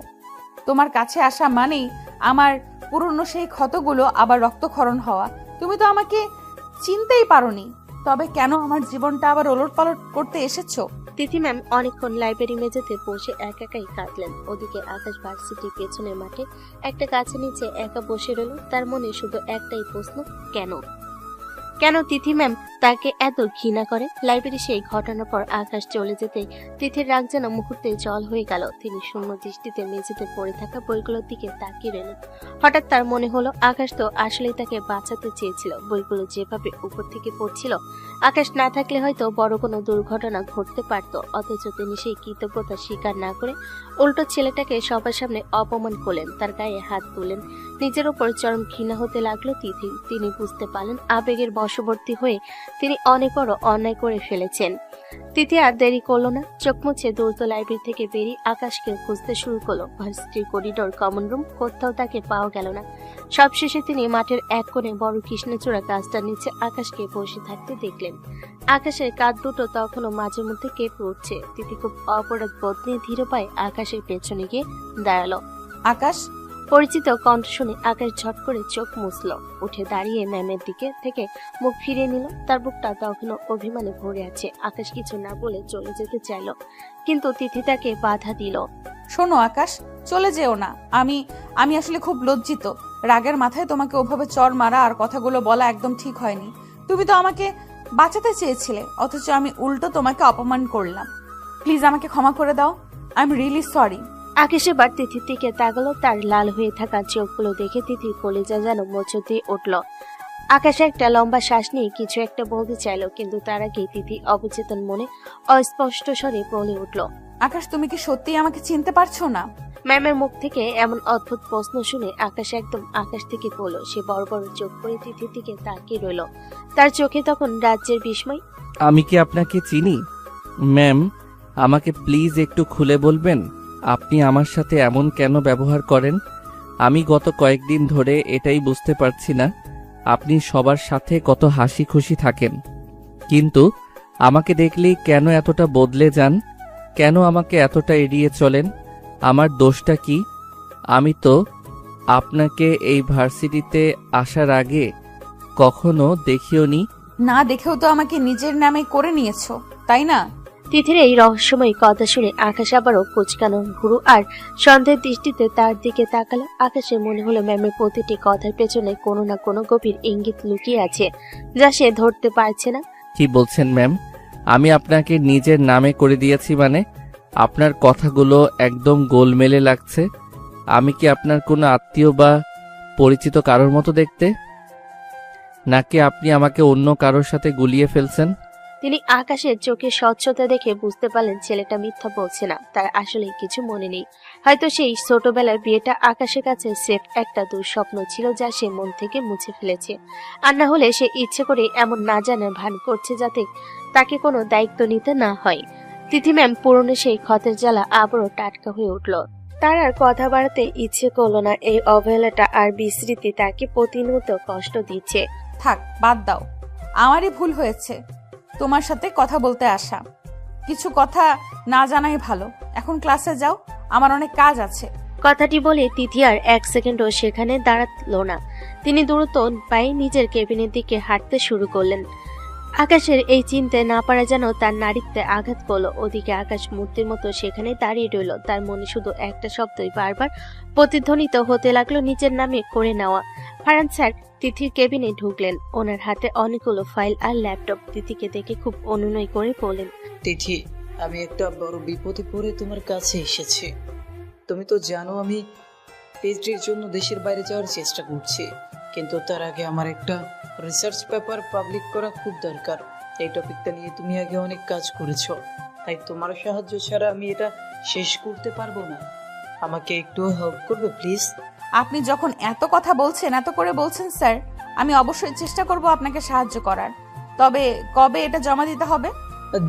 তোমার কাছে আসা মানেই আমার পুরনো সেই ক্ষতগুলো আবার রক্তক্ষরণ হওয়া। তুমি তো আমাকে চিনতেই পারোনি, তবে কেন আমার জীবনটা আবার ওলটপালট করতে এসেছো? তিথি ম্যাম অনেকক্ষণ লাইব্রেরি মেঝেতে বসে একাই কাঁদলেন। ওদিকে আকাশ ভার্সিটির পেছনের মাঠে একটা গাছের নিচে একা বসে রইল। তার মনে শুধু একটাই প্রশ্ন, কেন? কেন তিথি ম্যাম তাকে এত ঘৃণা করে? লাইব্রেরি সেই ঘটনার পর আকাশ চলে যেতে তিথির রাগ যেন মুহূর্তে জল হয়ে গেল। তিনি শূন্য দৃষ্টিতে মেঝেতে পড়ে থাকা বইগুলোর দিকে তাকিয়ে রইলেন। হঠাৎ তার মনে হলো আকাশ তো আসলেই তাকে বাঁচাতে চেয়েছিল। বইগুলো যেভাবে উপর থেকে পড়ছিল, আকাশ না থাকলে হয়তো বড় কোনো দুর্ঘটনা ঘটতে পারত। অথচ তিনি সেই কৃতজ্ঞতা স্বীকার না করে উল্টো ছেলেটাকে সবার সামনে অপমান করলেন, তার গায়ে হাত তুললেন। নিজের উপর চরম ঘৃণা হতে লাগলো তিথি। তিনি বুঝতে পারলেন আবেগের বশবর্তী হয়ে তিনি অনেক বড় অন্যায় করে ফেলেছেন। তিথি আর দেরি করলো না, চোখ মুছে দ্রুত লাইব্রেরি থেকে বেরিয়ে আকাশকে খুঁজতে শুরু করলো। ভার্সিটির করিডোর, কমন রুম, কোথাও তাকে পাওয়া গেল না। সবশেষে তিনি মাঠের এক কোণে বড় কৃষ্ণচূড়া গাছটার নিচে আকাশকে বসে থাকতে দেখলেন। আকাশের কাঁধ দুটো তখনও মাঝে মধ্যে কেঁপে উঠছে। তিথি খুব অপরাধ বোধ নিয়ে ধীর পায়ে আকাশের পেছনে গিয়ে দাঁড়ালো। আকাশ, পরিচিত কণ্ঠ শুনে আকাশ ঝট করে চোখ মুছল। উঠে দাঁড়িয়ে ম্যামের দিকে থেকে মুখ ফিরিয়ে নিল। তার বুকটা তখনও অভিমানে ভরে আছে। আকাশ কিছু না বলে চলে যেতে চাইল, কিন্তু তিথি তাকে বাধা দিল। শোনো আকাশ, চলে যেও না। আমি আসলে খুব লজ্জিত। রাগের মাথায় তোমাকে ওভাবে চড় মারা আর কথাগুলো বলা একদম ঠিক হয়নি। তুমি তো আমাকে বাঁচাতে চেয়েছিলে, অথচ আমি উল্টো তোমাকে অপমান করলাম। প্লিজ আমাকে ক্ষমা করে দাও। I am really sorry. Akash এবার তিথির দিকে তাকালো। তার লাল হয়ে থাকা চোখগুলো দেখে তিথির কলিজা যেন মোচড় দিয়ে উঠল। আকাশ একটা লম্বা শ্বাস নিয়ে কিছু একটা বলতে চাইল, কিন্তু তার আগে তিথি অবচেতন মনে অস্পষ্ট স্বরে বলে উঠল, আকাশ, তুমি কি সত্যিই আমাকে চিনতে পারছো না? ম্যামের মুখ থেকে এমন অদ্ভুত প্রশ্ন শুনে আকাশ একদম আকাশ থেকে পড়ল। সে বড় বড় চোখ করে তিথির দিকে তাকিয়ে রইল। তার চোখে তখন রাজ্যের বিস্ময়। আমি কি আপনাকে চিনি? ম্যাম, আমাকে প্লিজ একটু খুলে বলবেন আপনি আমার সাথে এমন কেন ব্যবহার করেন? আমি গত কয়েকদিন ধরে এটাই বুঝতে পারছি না। আপনি সবার সাথে কত হাসি খুশি থাকেন, কিন্তু আমাকে দেখলেই কেন এতটা বদলে যান? কেন আমাকে এতটা এড়িয়ে চলেন? আমার দোষটা কি? আমি তো আপনাকে এই ভার্সিটিতে আসার আগে কখনো দেখিওনি। না দেখেও তো আমাকে নিজের নামে করে নিয়েছো, তাই না? তিথির এই রহস্যময় কথা শুনে আকাশ আবারও কুচকানো ভুরু আর সন্দেহের দৃষ্টিতে তার দিকে তাকালো। আকাশের মনে হলো ম্যামের প্রতিটি কথার পেছনে কোনো না কোনো গভীর ইঙ্গিত লুকিয়ে আছে, যা সে ধরতে পারছে না। কি বলছেন ম্যাম? আমি আপনাকে নিজের নামে করে দিয়েছি মানে? আপনার কথাগুলো একদম গোলমেলে লাগছে। আমি কি আপনার কোনো আত্মীয় বা পরিচিত কারোর মতো দেখতে, নাকি আপনি আমাকে অন্য কারোর সাথে গুলিয়ে ফেলছেন? তিনি আকাশের চোখে স্বচ্ছতা দেখে বুঝতে পারলেন ছেলেটা মিথ্যা বলছে না, তার আসলে কিছু মনে নেই। হয়তো সেই ছোটবেলার বিয়েটা আকাশের কাছে সেফ একটা দুঃস্বপ্ন ছিল, যা সে মন থেকে মুছে ফেলেছে। আর না হলে সে ইচ্ছে করে এমন না জানার ভান করছে যাতে তাকে কোনো দায়িত্ব নিতে না হয়। তিথি ম্যাম পুরনো সেই ক্ষতের জ্বালা আবারও টাটকা হয়ে উঠল। তার আর কথা বাড়াতে ইচ্ছে করলো না। এই অবহেলাটা আর বিস্মৃতি তাকে প্রতিনিয়ত কষ্ট দিচ্ছে। থাক, বাদ দাও, আমারই ভুল হয়েছে তোমার সাথে কথা বলতে আসা। কিছু কথা না জানাই ভালো। এখন ক্লাসে যাও, আমার অনেক কাজ আছে। কথাটি বলে তিথি আর এক সেকেন্ডও সেখানে দাঁড়ালো না। তিনি দ্রুত পায়ে নিজের কেবিনের দিকে হাঁটতে শুরু করলেন। আকাশের এই চিনতে না পারা যেন তার নারীত্বে আঘাত করলো। ওদিকে আকাশ মূর্তির মতো সেখানে দাঁড়িয়ে রইল। তার মনে শুধু একটা শব্দই বারবার প্রতিধ্বনিত হতে লাগলো, নিজের নামে করে নেওয়া। ফারহান স্যার তিথির কেবিনে ঢুকলেন। ওনার হাতে অনেকগুলো ফাইল আর ল্যাপটপ। তিথিকে দেখে খুব অনুনয় করে বললেন, তিথি, আমি একটা বড় বিপদে পড়ে তোমার কাছে এসেছি। তুমি তো জানো আমি পিএইচডির জন্য দেশের বাইরে যাওয়ার চেষ্টা করছি, কিন্তু তার আগে আমার একটা রিসার্চ পেপার পাবলিক করা খুব দরকার। এই টপিকটা নিয়ে তুমি আগে অনেক কাজ করেছো, তাই তোমার সাহায্য ছাড়া আমি এটা শেষ করতে পারবো না। আমাকে একটু হেল্প করবে প্লিজ? আপনি যখন এত কথা বলছেন, এত করে বলছেন স্যার, আমি অবশ্যই চেষ্টা করব আপনাকে সাহায্য করার। তবে কবে এটা জমা দিতে হবে?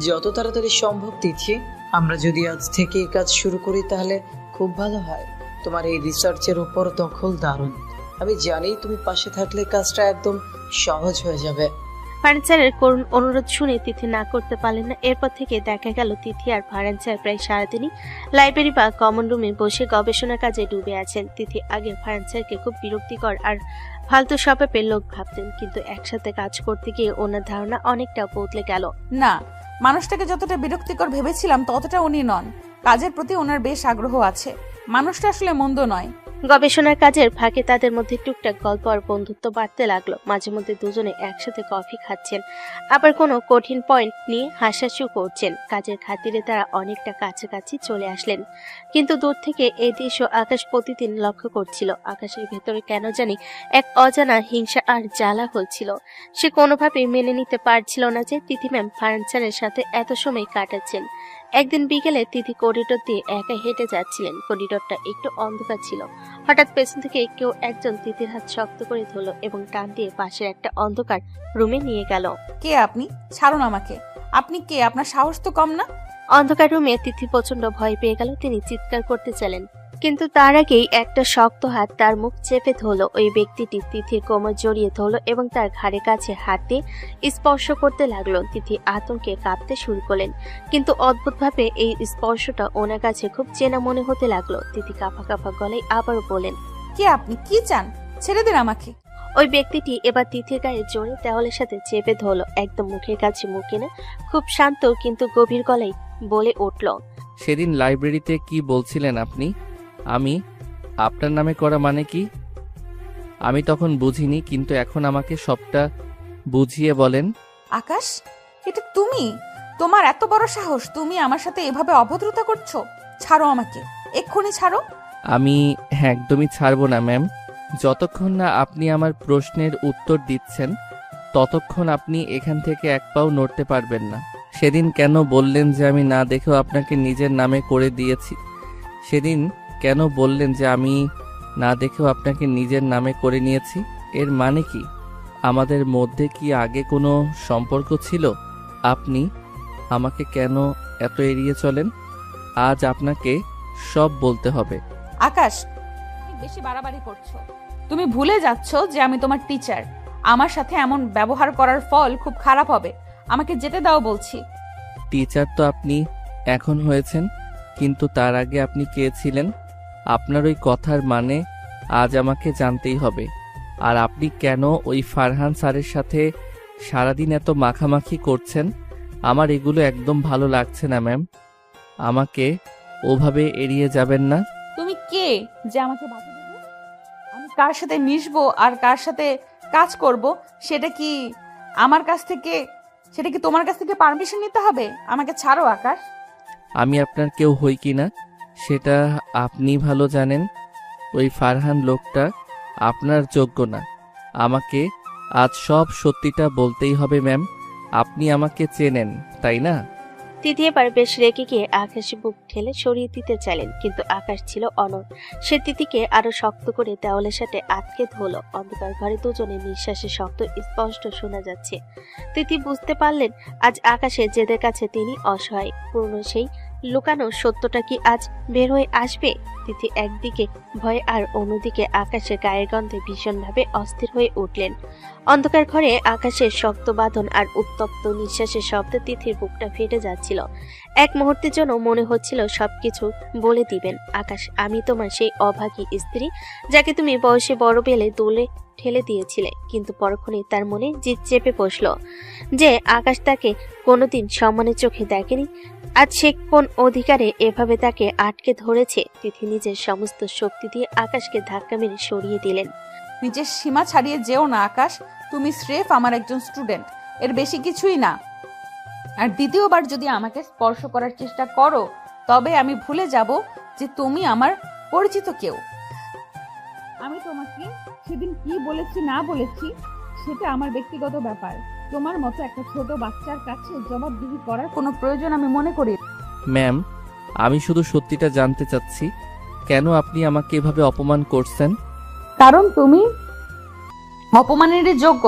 যত তাড়াতাড়ি সম্ভব তিথি। আমরা যদি আজ থেকে এই কাজ শুরু করি তাহলে খুব ভালো হয়। তোমার এই রিসার্চের উপর দখল দারুণ। আমি জানি তুমি পাশে থাকলে কাজটা একদম সহজ হয়ে যাবে। ফারহান স্যারের করুণ অনুরোধ শুনে তিথি না করতে পারলেন না। এরপর থেকে দেখা গেল তিথি আর ফারহান স্যার প্রায় সারাদিনই লাইব্রেরি বা কমন রুমে বসে গবেষণা কাজে ডুবে আছেন। তিথি আগে ফারহান স্যারকে খুব বিরক্তিকর আর ফালতু স্বভাবের লোক ভাবতেন, কিন্তু একসাথে কাজ করতে গিয়ে ওনার ধারণা অনেকটা বদলে গেল। না, মানুষটাকে যতটা বিরক্তিকর ভেবেছিলাম ততটা উনি নন। কাজের প্রতি ওনার বেশ আগ্রহ আছে। মানুষটা আসলে মন্দ নয়। গবেষণার কাজের ফাঁকে তাদের মধ্যে টুকটাক গল্প আর বন্ধুত্ব বাড়তে লাগলো। মাঝে মধ্যে দুজনে একসাথে কফি খাচ্ছেন, আবার কোনো কঠিন পয়েন্ট নিয়ে হাসাহাসিও করছেন। কাজের খাতিরে তারা অনেকটা কাছাকাছি চলে আসলেন, কিন্তু দূর থেকে এই দৃশ্য আকাশ প্রতিদিন লক্ষ্য করছিল। আকাশের ভেতরে কেন জানি এক অজানা হিংসা আর জ্বালা হচ্ছিল। সে কোনোভাবেই মেনে নিতে পারছিল না যে তিথি ম্যাম ফারহান স্যারের সাথে এত সময় কাটাচ্ছেন। একদিন বিকেলে তিথি করিডোর দিয়ে একা হেঁটে যাচ্ছিলেন। করিডোরটা একটু অন্ধকার ছিল। হঠাৎ পেছন থেকে কেউ একজন তিথির হাত শক্ত করে ধরল এবং টান দিয়ে পাশের একটা অন্ধকার রুমে নিয়ে গেল। কে আপনি? ছাড়ুন আমাকে। আপনি কে? আপনার সাহস তো কম না। অন্ধকার রুমে তিথি প্রচন্ড ভয় পেয়ে গেল। তিনি চিৎকার করতে চাইলেন, কিন্তু তার আগেই একটা শক্ত হাত তার মুখ চেপে ধরলো। ওই ব্যক্তিটি তিথির কোমর জড়িয়ে ধরলো এবং তার ঘাড়ের কাছে হাত দিয়ে স্পর্শ করতে লাগলো। তিথি আতঙ্কে কাঁপতে শুরু করলেন, কিন্তু অদ্ভুতভাবে এই স্পর্শটা ওনার কাছে খুব চেনা মনে হতে লাগলো। তিথি কাঁপা কাঁপা গলায় আবারও বলেন, কে আপনি? কি চান? ছেড়ে দিন আমাকে। ওই ব্যক্তিটি এবার তিথির গায়ে জোরে দেওয়ালের সাথে চেপে ধরলো, একদম মুখের কাছে মুখ এনে খুব শান্ত কিন্তু গভীর গলায় বলে উঠল, সেদিন লাইব্রেরিতে কি বলছিলেন আপনি? আমি আপনার নামে করা মানে কি? আমি তখন বুঝিনি, কিন্তু এখন আমাকে সবটা বুঝিয়ে বলেন। আকাশ, এটা তুমি? তোমার এত বড় সাহস, তুমি আমার সাথে এভাবে অভদ্রতা করছো? ছাড়ো আমাকে, এক্ষুনি ছাড়ো। আমি একদমই ছাড়বো না ম্যাম। যতক্ষণ না আপনি আমার প্রশ্নের উত্তর দিচ্ছেন ততক্ষণ আপনি এখান থেকে এক পাও নড়তে পারবেন না। সেদিন কেন বললেন যে আমি না দেখেও আপনাকে নিজের নামে করে দিয়েছি? সেদিন কেন বললেন যে আমি না দেখেও আপনাকে নিজের নামে করে নিয়েছি? এর মানে কি? আমাদের মধ্যে কি আগে কোনো সম্পর্ক ছিল? আপনি আমাকে কেন এত এড়িয়ে চলেন? আজ আপনাকে সব বলতে হবে। আকাশ, তুমি বেশি বাড়াবাড়ি করছো। তুমি ভুলে যাচ্ছ যে আমি তোমার টিচার। আমার সাথে এমন ব্যবহার করার ফল খুব খারাপ হবে। আমাকে যেতে দাও বলছি। টিচার তো আপনি এখন হয়েছেন, কিন্তু তার আগে আপনি কে ছিলেন? আপনার ওই কথার মানে আজ আমাকে জানতেই হবে। আর আপনি কেন ওই ফারহান স্যারের সাথে সারাদিন এত মাখামাখি করছেন? আমার এগুলো একদম ভালো লাগছে না ম্যাম। আমাকে ওভাবে এড়িয়ে যাবেন না। তুমি কে যে আমাকে বাধা দেবে? আমি কার সাথে মিশবো আর কার সাথে কাজ করব সেটা কি তোমার কাছ থেকে পারমিশন নিতে হবে? আমাকে ছাড়ো আকাশ। আমি আপনার কেউ হই কি না সেটা আপনি ভালো জানেন। ওই ফারহান লোকটা আপনার যোগ্য না। আমাকে আজ সব সত্যিটা বলতেই হবে ম্যাম। আপনি আমাকে চেনেন তাই না? তিথি এবার বেশ রেগে গিয়ে আকাশে বুক ঠেলে সরিয়ে দিতে চাইলেন, কিন্তু আকাশ ছিল অনড়। সে তিথিকে আরো শক্ত করে দেওয়ালের সাথে আটকে ধরল। অন্ধকার ঘরে দুজনের নিঃশ্বাসের শব্দ স্পষ্ট শোনা যাচ্ছে। তিথি বুঝতে পারলেন আজ আকাশের জেদের কাছে তিনি অসহায়। পুরনো সেই লুকানো সত্যটা কি আজ বের হয়ে আসবে? তিথি একদিকে ভয় আর অন্যদিকে আকাশের গায়ের গন্ধে ভীষণভাবে অস্থির হয়ে উঠলেন। অন্ধকার ঘরে আকাশের শক্ত বাঁধন আর উত্তপ্ত নিঃশ্বাসের শব্দে তিথির বুকটা ফেটে যাচ্ছিল। এক মুহূর্তের জন্য মনে হচ্ছিল সবকিছু বলে দিবেন। আকাশ, আমি তোমার সেই অভাগী স্ত্রী যাকে তুমি বয়সে বড় বেলে দোলে ঠেলে দিয়েছিলে। কিন্তু পরক্ষণে তার মনে জিদ চেপে বসলো যে আকাশ তাকে কোনোদিন সম্মানের চোখে দেখেনি। আজ সে কোন অধিকারে এভাবে তাকে আটকে ধরেছে? তিথি নিজের সমস্ত শক্তি দিয়ে আকাশকে ধাক্কা মেরে সরিয়ে দিলেন। নিজের সীমা ছাড়িয়ে যেও না আকাশ। তুমি স্রেফ আমার একজন স্টুডেন্ট, এর বেশি কিছুই না। আর দ্বিতীয়বার যদি আমাকে স্পর্শ করার চেষ্টা করো তবে আমি ভুলে যাব যে তুমি আমার পরিচিত কেউ। আমি তোমাকে সেদিন কি বলেছি না বলেছি সেটা আমার ব্যক্তিগত ব্যাপার। তোমার মতো একটা ছোট বাচ্চার কাছে জবাবদিহি করার কোনো প্রয়োজন আমি মনে করি না। ম্যাম, আমি শুধু সত্যিটা জানতে চাচ্ছি, কেন আপনি আমাকে এভাবে অপমান করছেন? কারণ তুমি অপমানেরই যোগ্য।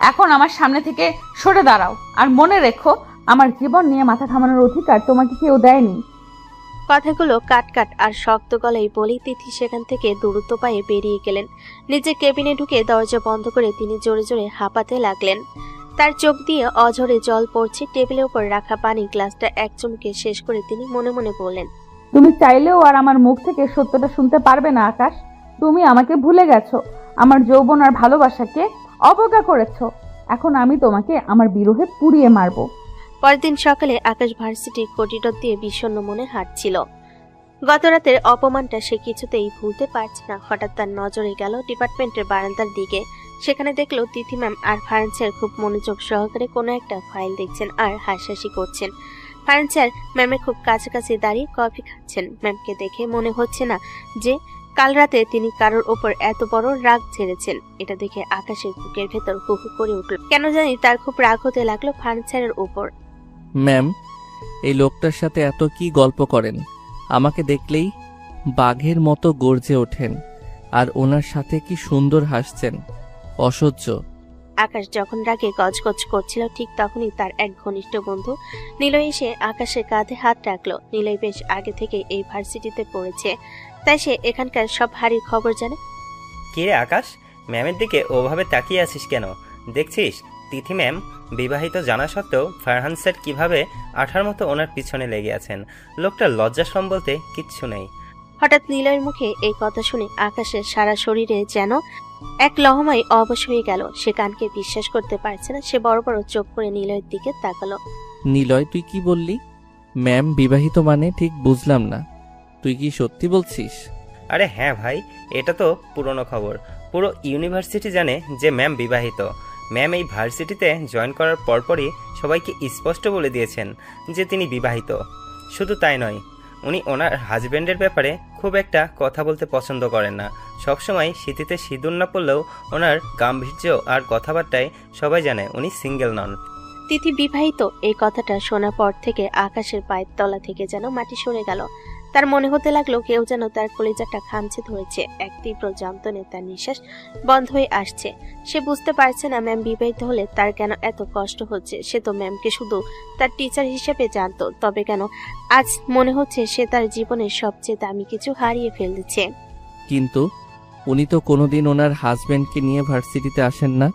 এখন আমার সামনে থেকে সরে দাঁড়াও, আর মনে রেখো আমার জীবন নিয়ে মাথা ঘামানোর অধিকার তোমাকে কেউ দেয়নি। কথাগুলো কাট আর শক্ত গলায় বলেই তিথি সেখান থেকে দ্রুত পায়ে বেরিয়ে গেলেন। নিজের কেবিনে ঢুকে দরজা বন্ধ করে তিনি জোরে জোরে হাঁপাতে লাগলেন। তার চোখ দিয়ে অঝরে জল পড়ছে। টেবিলের উপর রাখা পানি গ্লাসটা এক চুমুকে শেষ করে তিনি মনে মনে বললেন, তুমি চাইলেও আর আমার মুখ থেকে সত্যটা শুনতে পারবে না আকাশ। তুমি আমাকে ভুলে গেছো, আমার যৌবন আর ভালোবাসাকে অবজ্ঞা করেছো। এখন আমি তোমাকে আমার বিরহে পুড়িয়ে মারবো। পরদিন সকালে আকাশ ভার্সিটির করিডোর দিয়ে বিষণ্ণ মনে হাঁটছিল। গত রাতের অপমানটা সে কিছুতেই ভুলতে পারছে না। হঠাৎ তার নজরে গেল ডিপার্টমেন্টের বারান্দার দিকে। সেখানে দেখলো তিথি ম্যাম আর ফারহান স্যার খুব মনোযোগ সহকারে কোনো একটা ফাইল দেখছেন আর হাসাহাসি করছেন। ফারহান স্যার ম্যামের খুব কাছাকাছি দাঁড়িয়ে কফি খাচ্ছেন। ম্যামকে দেখে মনে হচ্ছে না যে কাল রাতে তিনি কারোর ওপর এত বড় রাগ ছেড়েছেন। এটা দেখে আকাশের বুকের ভেতর হু হু করে উঠল। কেন জানি তার খুব রাগ হতে লাগলো ফারহান স্যারের উপর। ম্যাম, এই লোকটার সাথে এত কি গল্প করেন? আমাকে দেখলেই বাঘের মতো গর্জে ওঠেন, আর ওনার সাথে কি সুন্দর হাসছেন। অসহ্য। আকাশ যখন রাগে গজগজ করছিল ঠিক তখনই তার এক ঘনিষ্ঠ বন্ধু নিলয় এসে আকাশের কাঁধে হাত রাখলো। নিলয় বেশ আগে থেকে এই ভার্সিটিতে পড়েছে, তাই সে এখানকার সব হাড়ির খবর জানে। কিরে আকাশ, ম্যামের দিকে ওভাবে তাকিয়ে আছিস কেন? দেখছিস তিথি ম্যাম বিবাহিত জানা সত্ত্বেও ফারহান স্যার কিভাবে আঠার মতো ওনার পিছনে লেগে আছেন। লোকটার লজ্জাশরম বলতে কিচ্ছু নেই। হঠাৎ নিলয়ের মুখে এই কথা শুনে আকাশের সারা শরীরে যেন এক লহমায় অবশ হয়ে গেল। সে কানকে বিশ্বাস করতে পারছে না। সে বড় বড় চোখ করে নিলয়ের দিকে তাকালো। নিলয়, তুই কি বললি? ম্যাম বিবাহিত মানে ঠিক বুঝলাম না। তুই কি সত্যি বলছিস? আরে হ্যাঁ ভাই, এটা তো পুরনো খবর। পুরো ইউনিভার্সিটি জানে যে ম্যাম বিবাহিত। ম্যাম এই ভার্সিটিতে জয়েন করার পরপরই সবাইকে স্পষ্ট বলে দিয়েছেন যে তিনি বিবাহিত। শুধু তাই নয়, উনি ওনার হাজব্যান্ডের ব্যাপারে খুব একটা কথা বলতে পছন্দ করেন না। সবসময় সিঁথিতে সিঁদুর না পড়লেও ওনার গাম্ভীর্য আর কথাবার্তায় সবাই জানে উনি সিঙ্গেল নন। তিথি বিবাহিত এই কথাটা শোনার পর থেকে আকাশের পায়ের তলা থেকে যেন মাটি সরে গেল। তার মনে হতে লাগলো কেউ যেন তার কলিজাটা খামচে ধরেছে। এক তীব্র যন্ত্রণে তার নিঃশ্বাস বন্ধ হয়ে আসছে। সে বুঝতে পারছে না ম্যাম বিবাহিত হলে তার কেন এত কষ্ট হচ্ছে। সে তো ম্যামকে শুধু তার টিচার হিসেবে জানতো, তবে কেন আজ মনে হচ্ছে সে তার জীবনের সবচেয়ে দামি কিছু হারিয়ে ফেলেছে। কিন্তু উনি তো কোনোদিন ওনার হাজব্যান্ডকে নিয়ে ভার্সিটিতে আসেন না,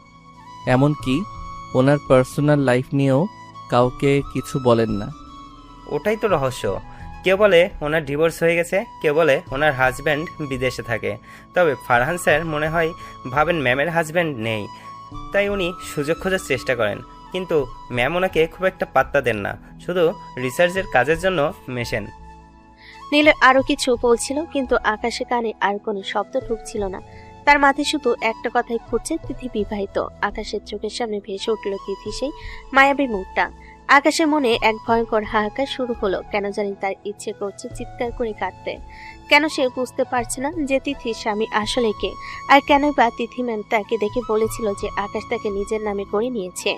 এমনকি ওনার পার্সোনাল লাইফ নিয়েও কাউকে কিছু বলেন না। ওটাই তো রহস্য। কেউ বলে ওনার ডিভোর্স হয়ে গেছে, কেউ বলে ওনার হাজব্যান্ড বিদেশে থাকে। তবে ফারহান স্যার মনে হয় ভাবেন ম্যামের হাজব্যান্ড নেই, তাই উনি সুযোগ খোঁজার চেষ্টা করেন। কিন্তু ম্যাম ওনাকে খুব একটা পাত্তা দেন না, শুধু রিসার্চের কাজের জন্য মেশেন। নীল আরো কিছু বলছিল, কিন্তু আকাশে কানে আর কোনো শব্দ ঢুকছিল না। তার মাথায় শুধু একটা কথাই ঘুরছে, তিথি বিবাহিত। আকাশের চোখের সামনে ভেসে উঠল তিথি সেই মায়াবী মুখটা। আকাশের মনে এক ভয়ঙ্কর হাহাকার শুরু হলো। কেন জানি তার ইচ্ছে করছে চিৎকার করে কাঁদতে। কেন সে বুঝতে পারছে না যে তিথির স্বামী আসলে কে, আর কেনই বা তিথি ম্যাম তাকে দেখে বলেছিল যে আকাশ তাকে নিজের নামে করে নিয়েছে।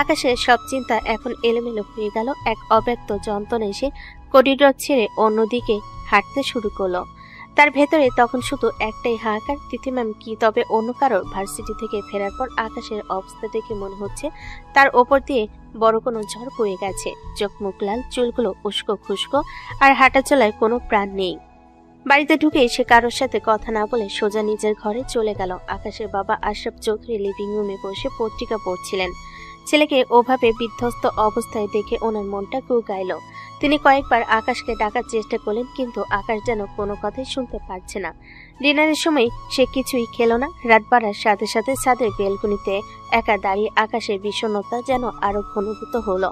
আকাশের সব চিন্তা এখন এলোমেলো হয়ে গেল। এক অব্যক্ত যন্ত্রণা এসে করিডোর ছেড়ে অন্যদিকে হাঁটতে শুরু করলো। তার ভেতরে তখন শুধু একটাই হাহাকার, তিথি ম্যাম কি তবে অন্য কারোর? ভার্সিটি থেকে ফেরার পর আকাশের অবস্থা দেখে মনে হচ্ছে তার ওপর দিয়ে বড় কোনো ঝড় বয়ে গেছে। চোখ মুখ লাল, চুলগুলো উস্কো খুস্কো, আর হাঁটা চলায় কোনো প্রাণ নেই। বাড়িতে ঢুকে সে কারোর সাথে কথা না বলে সোজা নিজের ঘরে চলে গেল। আকাশের বাবা আশরাফ চৌধুরী লিভিং রুমে বসে পত্রিকা পড়ছিলেন। ছেলেকে ওভাবে বিধ্বস্ত অবস্থায় দেখে ওনার মনটা কুঁকাইল। তিনি কয়েকবার আকাশকে ডাকার চেষ্টা করলেন, কিন্তু আকাশ যেন কোনো কথাই শুনতে পারছে না। ডিনারের সময় সে কিছুই খেলো না। রাত বাড়ার সাথে সাথে ছাদের বেলকুনিতে একা দাঁড়িয়ে আকাশের বিষণ্ণতা যেন আরো ঘনীভূত হলো।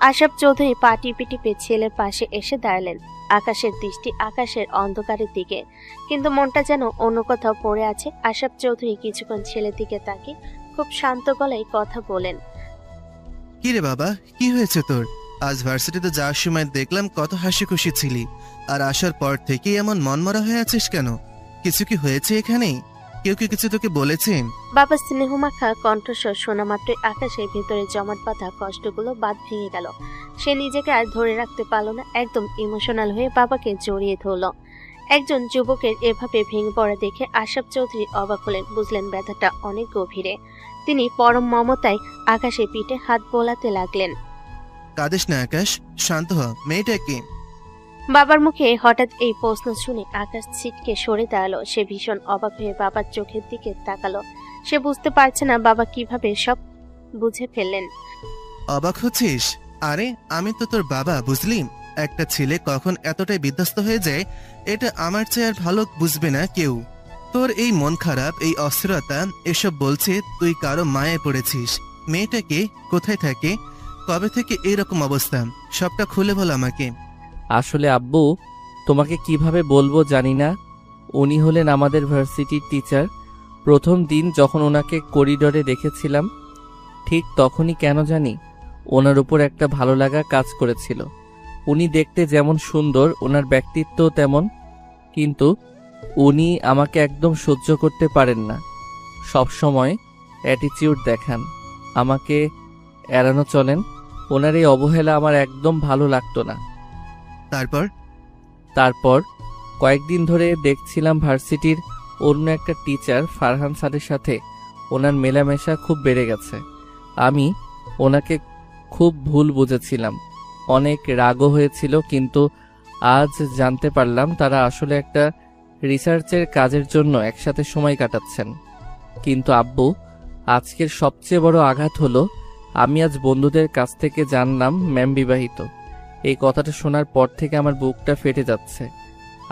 আশরাফ চৌধুরী পা টিপে টিপে ছেলের পাশে এসে দাঁড়ালেন। আকাশের দৃষ্টি আকাশের অন্ধকারের দিকে, কিন্তু মনটা যেন অন্য কোথাও পড়ে আছে। আশরাফ চৌধুরী কিছুক্ষণ ছেলের দিকে তাকিয়ে খুব শান্ত গলায় কথা বলেন। কি রে বাবা, কি হয়েছে তোর? আজ ভার্সিটিতে যাওয়ার সময় দেখলাম কত হাসি খুশি ছিলি, আর আসার পর থেকেই এমন মনমরা হয়ে আছিস কেন? কিছু কি হয়েছে এখানে? কেউ কি কিছু তোকে বলেছেন? বাবা স্নেহমাখা কণ্ঠস্বর শোনা মাত্রই আকাশের ভেতরে জমাট বাঁধা কষ্টগুলো বাদ ভেঙে গেল। সে নিজেকে আর ধরে রাখতে পারল না, একদম ইমোশনাল হয়ে বাবাকে জড়িয়ে ধরল। একজন যুবকের এভাবে ভেঙে পড়া দেখে আশরাফ চৌধুরী অবাক হলেন, বুঝলেন ব্যথাটা অনেক গভীরে। তিনি পরম মমতায় আকাশের পিঠে হাত বোলাতে লাগলেন। কাঁদিস না আকাশ, শান্ত হ। মেয়েটা কি? বাবার মুখে হঠাৎ এই প্রশ্ন শুনে আকাশ ছিটকে সরে দাঁড়ালো। সে ভীষণ অবাক হয়ে বাবার চোখের দিকে তাকালো। সে বুঝতে পারছে না বাবা কিভাবে সব বুঝে ফেললেন। অবাক হচ্ছিস? আরে আমি তো তোর বাবা, বুঝলি? একটা ছেলে কখন এতটাই বিধ্বস্ত হয়ে যায় এটা আমার চেয়ে আর ভালো বুঝবে না কেউ। তোর এই মন খারাপ, এই অস্থিরতা, এসব বলছে তুই কারো মায়ায় পড়েছিস। মেয়েটা কে? কোথায় থাকে? কবে থেকে এইরকম অবস্থা? সবটা খুলে বল আমাকে। আসলে আব্বু, তোমাকে কিভাবে বলবো জানি না। উনি হলেন আমাদের ভার্সিটির টিচার। প্রথম দিন যখন ওনাকে করিডোরে দেখেছিলাম, ঠিক তখনই কেন জানি ওনার উপর একটা ভালো লাগা কাজ করেছিল। উনি দেখতে যেমন সুন্দর, ওনার ব্যক্তিত্বও তেমন। কিন্তু উনি আমাকে একদম সহ্য করতে পারেন না। সবসময় অ্যাটিটিউড দেখান, আমাকে এড়ানো চলেন। ওনার এই অবহেলা আমার একদম ভালো লাগতো না। তারপর কয়েকদিন ধরে দেখছিলাম ভার্সিটির অন্য একটা টিচার ফারহান স্যারের সাথে ওনার মেলামেশা খুব বেড়ে গেছে। আমি ওনাকে খুব ভুল বুঝেছিলাম, অনেক রাগও হয়েছিল। কিন্তু আজ জানতে পারলাম তারা আসলে একটা রিসার্চের কাজের জন্য একসাথে সময় কাটাচ্ছেন। কিন্তু আব্বু, আজকের সবচেয়ে বড় আঘাত হলো আমি আজ বন্ধুদের কাছ থেকে জানলাম ম্যাম বিবাহিত। এই কথাটা শোনার পর থেকে আমার বুকটা ফেটে যাচ্ছে।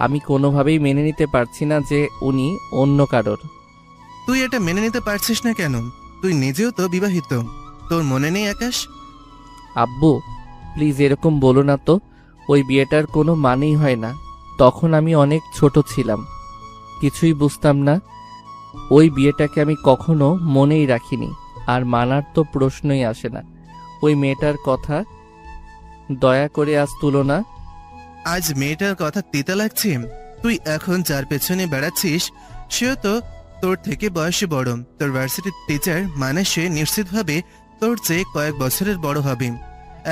আমি কোনোভাবেই মেনে নিতে পারছি না যে উনি অন্য কারোর। তুই এটা মেনে নিতে পারছিস না কেন? তুই নিজেও তো বিবাহিত, তোর মনে নেই আকাশ? আব্বু প্লিজ এরকম বলো না তো। ওই বিয়েটার কোনো মানেই হয় না। তখন আমি অনেক ছোট ছিলাম, কিছুই বুঝতাম না। ওই বিয়েটাকে আমি কখনো মনেই রাখিনি, আর মানার তো প্রশ্নই আসে না। ওই মেয়েটার কথা দয়া করে আজ তুলো না। আজ মেয়েটার কথা তিতা লাগছে? তুই এখন যার পেছনে বেড়াচ্ছিস সেও তো তোর থেকে বয়সে বড়। তোর ভার্সিটির টিচার মানে সে নিশ্চিতভাবে তোর চেয়ে কয়েক বছরের বড় হবে।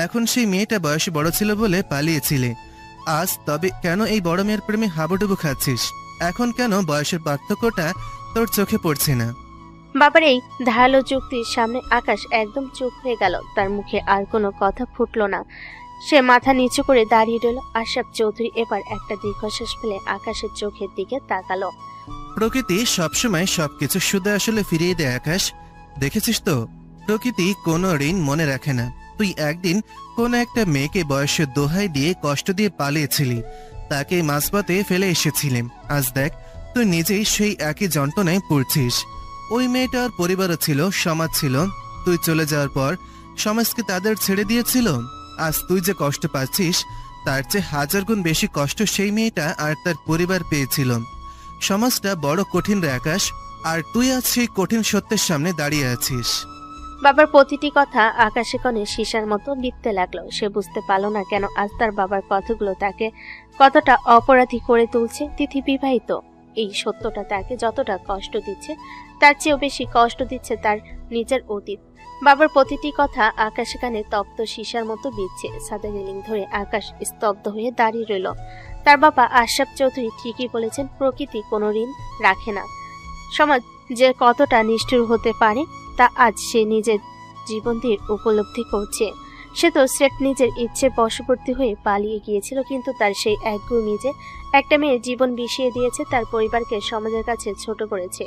এখন সেই মেয়েটা বয়সে বড় ছিল বলে পালিয়েছিলে। আজ তবে কেন এই বড় মেয়ের প্রেমে হাবুডুবু খাচ্ছিস? এখন কেন বয়সের পার্থক্যটা তোর চোখে পড়ছে না? বাবার এই ধারালো যুক্তির সামনে আকাশ একদম চুপ হয়ে গেল। তার মুখে আর কোনো কথা ফুটলো না। সে মাথা নিচু করে দাঁড়িয়ে রইল। আশরাফ চৌধুরী এবার একটা দীর্ঘশ্বাস ফেলে আকাশের চোখের দিকে তাকালো। প্রকৃতি সবসময় সবকিছু শুধু আসলে ফিরিয়ে দেয় আকাশ। দেখেছিস তো, প্রকৃতি কোনো ঋণ মনে রাখে না। তুই একদিন কোন একটা মেয়েকে বয়সের দোহাই দিয়ে কষ্ট দিয়ে পালিয়েছিলি, তাকে মাঝপথে ফেলে এসেছিলেন। আজ দেখ তুই নিজেই সেই একই যন্ত্রণায় পড়ছিস। ওই মেয়েটার পরিবারও ছিল, সমাজ ছিল। তুই চলে যাওয়ার পর সমাজকে তাদের ছেড়ে দিয়েছিল। আজ তুই যে কষ্ট পাচ্ছিস তার চেয়ে 1000 গুণ বেশি কষ্ট সেই মেয়েটা আর তার পরিবার পেয়েছিল। সমাজটা বড় কঠিন রে আকাশ, আর তুই আজ সেই কঠিন সত্যের সামনে দাঁড়িয়ে আছিস। বাবার প্রতিটি কথা আকাশে কনে সীসার মতো বিঁধতে লাগলো। সে বুঝতে পারল না কেন আজ তার বাবার কথাগুলো তাকে কতটা অপরাধী করে তুলছে। তিথি বিবাহিত, এই সত্যটা তাকে যতটা কষ্ট দিচ্ছে তার চেয়েও বেশি কষ্ট দিচ্ছে তার নিজের অতীত। বাবার প্রতিটি কথা আকাশে কানে তপ্ত সীসার মতো বিচ্ছে। ছাদের রেলিং ধরে আকাশ স্তব্ধ হয়ে দাঁড়িয়ে রইল। তার বাবা আশরাফ চৌধুরী ঠিকই বলেছেন, প্রকৃতি কোনো ঋণ রাখে না। সমাজ যে কতটা নিষ্ঠুর হতে পারে তা আজ সে নিজের জীবন দিয়ে উপলব্ধি করছে। সে তো স্রেফ নিজের ইচ্ছে বশবর্তী হয়ে পালিয়ে গিয়েছিল, কিন্তু তার সেই একগুঁয়ে যে একটা মেয়ের জীবন বিষিয়ে দিয়েছে, তার পরিবারকে সমাজের কাছে ছোট করেছে,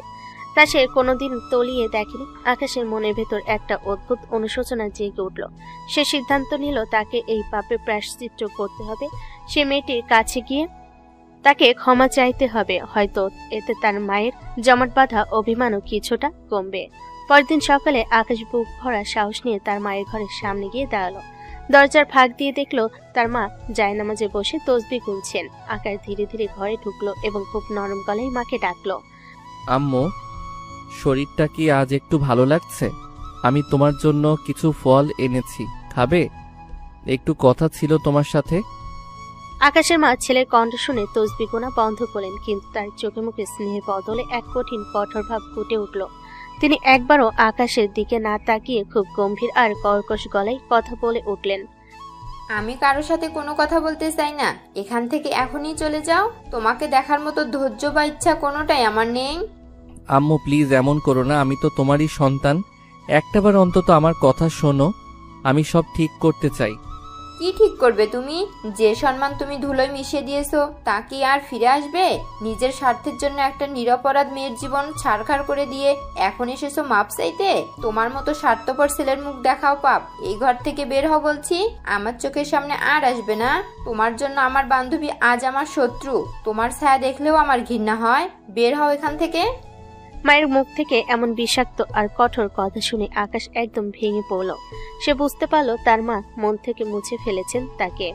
তা সে কোনোদিন তলিয়ে দেখেনি। আকাশের মনের ভেতর একটা অদ্ভুত অনুশোচনা জেগে উঠল। সে সিদ্ধান্ত নিল তাকে এই পাপে প্রায়শ্চিত্ত করতে হবে। সে মেয়েটির কাছে গিয়ে তাকে ক্ষমা চাইতে হবে। হয়তো এতে তার মায়ের জমাট বাঁধা অভিমানও কিছুটা কমবে। পরদিন সকালে আকাশ বুক ভরা সাহস নিয়ে তার মায়ের ঘরের সামনে গিয়ে দাঁড়ালো। দরজার ফাঁক দিয়ে দেখলো তার মা জায়নামাজে বসে তসবিহ গুনছেন। আকাশ ধীরে ধীরে ঘরে ঢুকলো এবং খুব নরম গলায় মাকে ডাকলো। আম্মু, শরীরটা কি আজ একটু ভালো লাগছে? আমি তোমার জন্য কিছু ফল এনেছি, খাবে? একটু কথা ছিল তোমার সাথে। আকাশের মা ছেলের কণ্ঠ শুনে তসবিহ গোনা বন্ধ করলেন, কিন্তু তার চোখে মুখে স্নেহের বদলে এক কঠিন কঠোর ভাব ফুটে উঠল। তিনি একবারও আকাশের দিকে না তাকিয়ে খুব গম্ভীর আর কর্কশ গলায় কথা বলে উঠলেন। আমি কারোর সাথে কোনো কথা বলতে চাই না। এখান থেকে এখনই চলে যাও। তোমাকে দেখার মতো ধৈর্য বা ইচ্ছা কোনোটাই আমার নেই। আম্মু প্লিজ এমন করো না, আমি তো তোমারই সন্তান। একটাবার অন্তত আমার কথা শোনো, আমি সব ঠিক করতে চাই। কি ঠিক করবে তুমি? যে সম্মান তুমি ধুলোয় মিশিয়ে দিয়েছো তা কি আর ফিরে আসবে? নিজের স্বার্থের জন্য একটা নিরপরাধ মেয়ের জীবন ছারখার করে দিয়ে এখন এসেছো মাপ চাইতে? তোমার মতো স্বার্থপর ছেলের মুখ দেখাও পাপ। এই ঘর থেকে বের হও বলছি। আমার চোখের সামনে আর আসবে না। তোমার জন্য আমার বান্ধবী আজ আমার শত্রু। তোমার ছায়া দেখলেও আমার ঘৃণা হয়। বের হও এখান থেকে। মায়ের মুখ থেকে এমন বিষাক্ত আর কঠোর কথা শুনে আকাশ একদম ভেঙে পড়ল। সে বুঝতে পারল তার মা মন থেকে মুছে ফেলেছেন তাকে।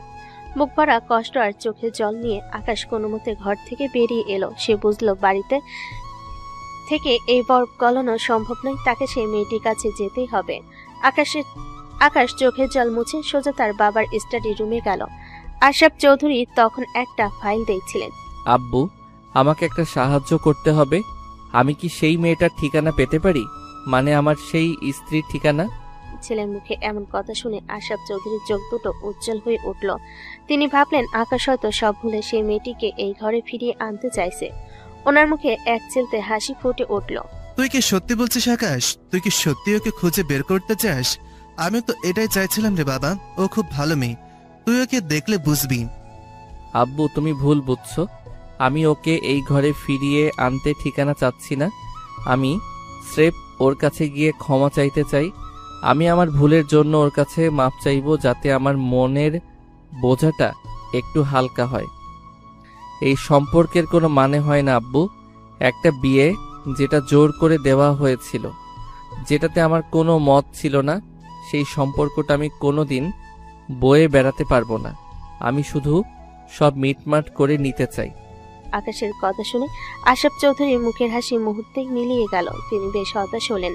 মুখ ভরা কষ্ট আর চোখে জল নিয়ে আকাশ কোনো মতে ঘর থেকে বেরিয়ে এলো। সে বুঝলো বাড়িতে থেকে এই বরফ গলানো সম্ভব নয়, তাকে সেই মেয়েটির কাছে যেতেই হবে। আকাশ চোখের জল মুছে সোজা তার বাবার স্টাডি রুমে গেল। আশরাফ চৌধুরী তখন একটা ফাইল দেখছিলেন। আব্বু, আমাকে একটা সাহায্য করতে হবে। আমি কি সেই মেয়েটার ঠিকানা পেতে পারি? মানে আমার সেই স্ত্রীর ঠিকানা। ছেলের মুখে এমন কথা শুনে আশরাফ চৌধুরীর চোখ দুটো উজ্জ্বল হয়ে উঠল। তিনি ভাবলেন আকাশ হয়তো সব ভুলে সেই মেয়েটিকে এই ঘরে ফিরিয়ে আনতে চাইছে। ওনার মুখে এক চিলতে হাসি ফুটে উঠল। তুই কি সত্যি বলছিস আকাশ? তুই কি সত্যি ওকে খুঁজে বের করতে চাস? আমি তো এটাই চাইছিলাম রে বাবা। ও খুব ভালো মেয়ে, তুই ওকে দেখলে বুঝবি। আব্বু, তুমি ভুল বুঝছো। আমি ওকে এই ঘরে ফিরিয়ে আনতে ঠিকানা চাচ্ছি না। আমি স্রেফ ওর কাছে গিয়ে ক্ষমা চাইতে চাই। আমি আমার ভুলের জন্য ওর কাছে মাপ চাইবো, যাতে আমার মনের বোঝাটা একটু হালকা হয়। এই সম্পর্কের কোনো মানে হয় না আব্বু। একটা বিয়ে যেটা জোর করে দেওয়া হয়েছিল, যেটাতে আমার কোনো মত ছিল না, সেই সম্পর্কটা আমি কোনোদিন বয়ে বেড়াতে পারবো না। আমি শুধু সব মিটমাট করে নিতে চাই। আকাশের কথা শুনে আশরাফ চৌধুরীর মুখের হাসি মুহূর্তেই মিলিয়ে গেল। তিনি বেশ হতাশ হলেন।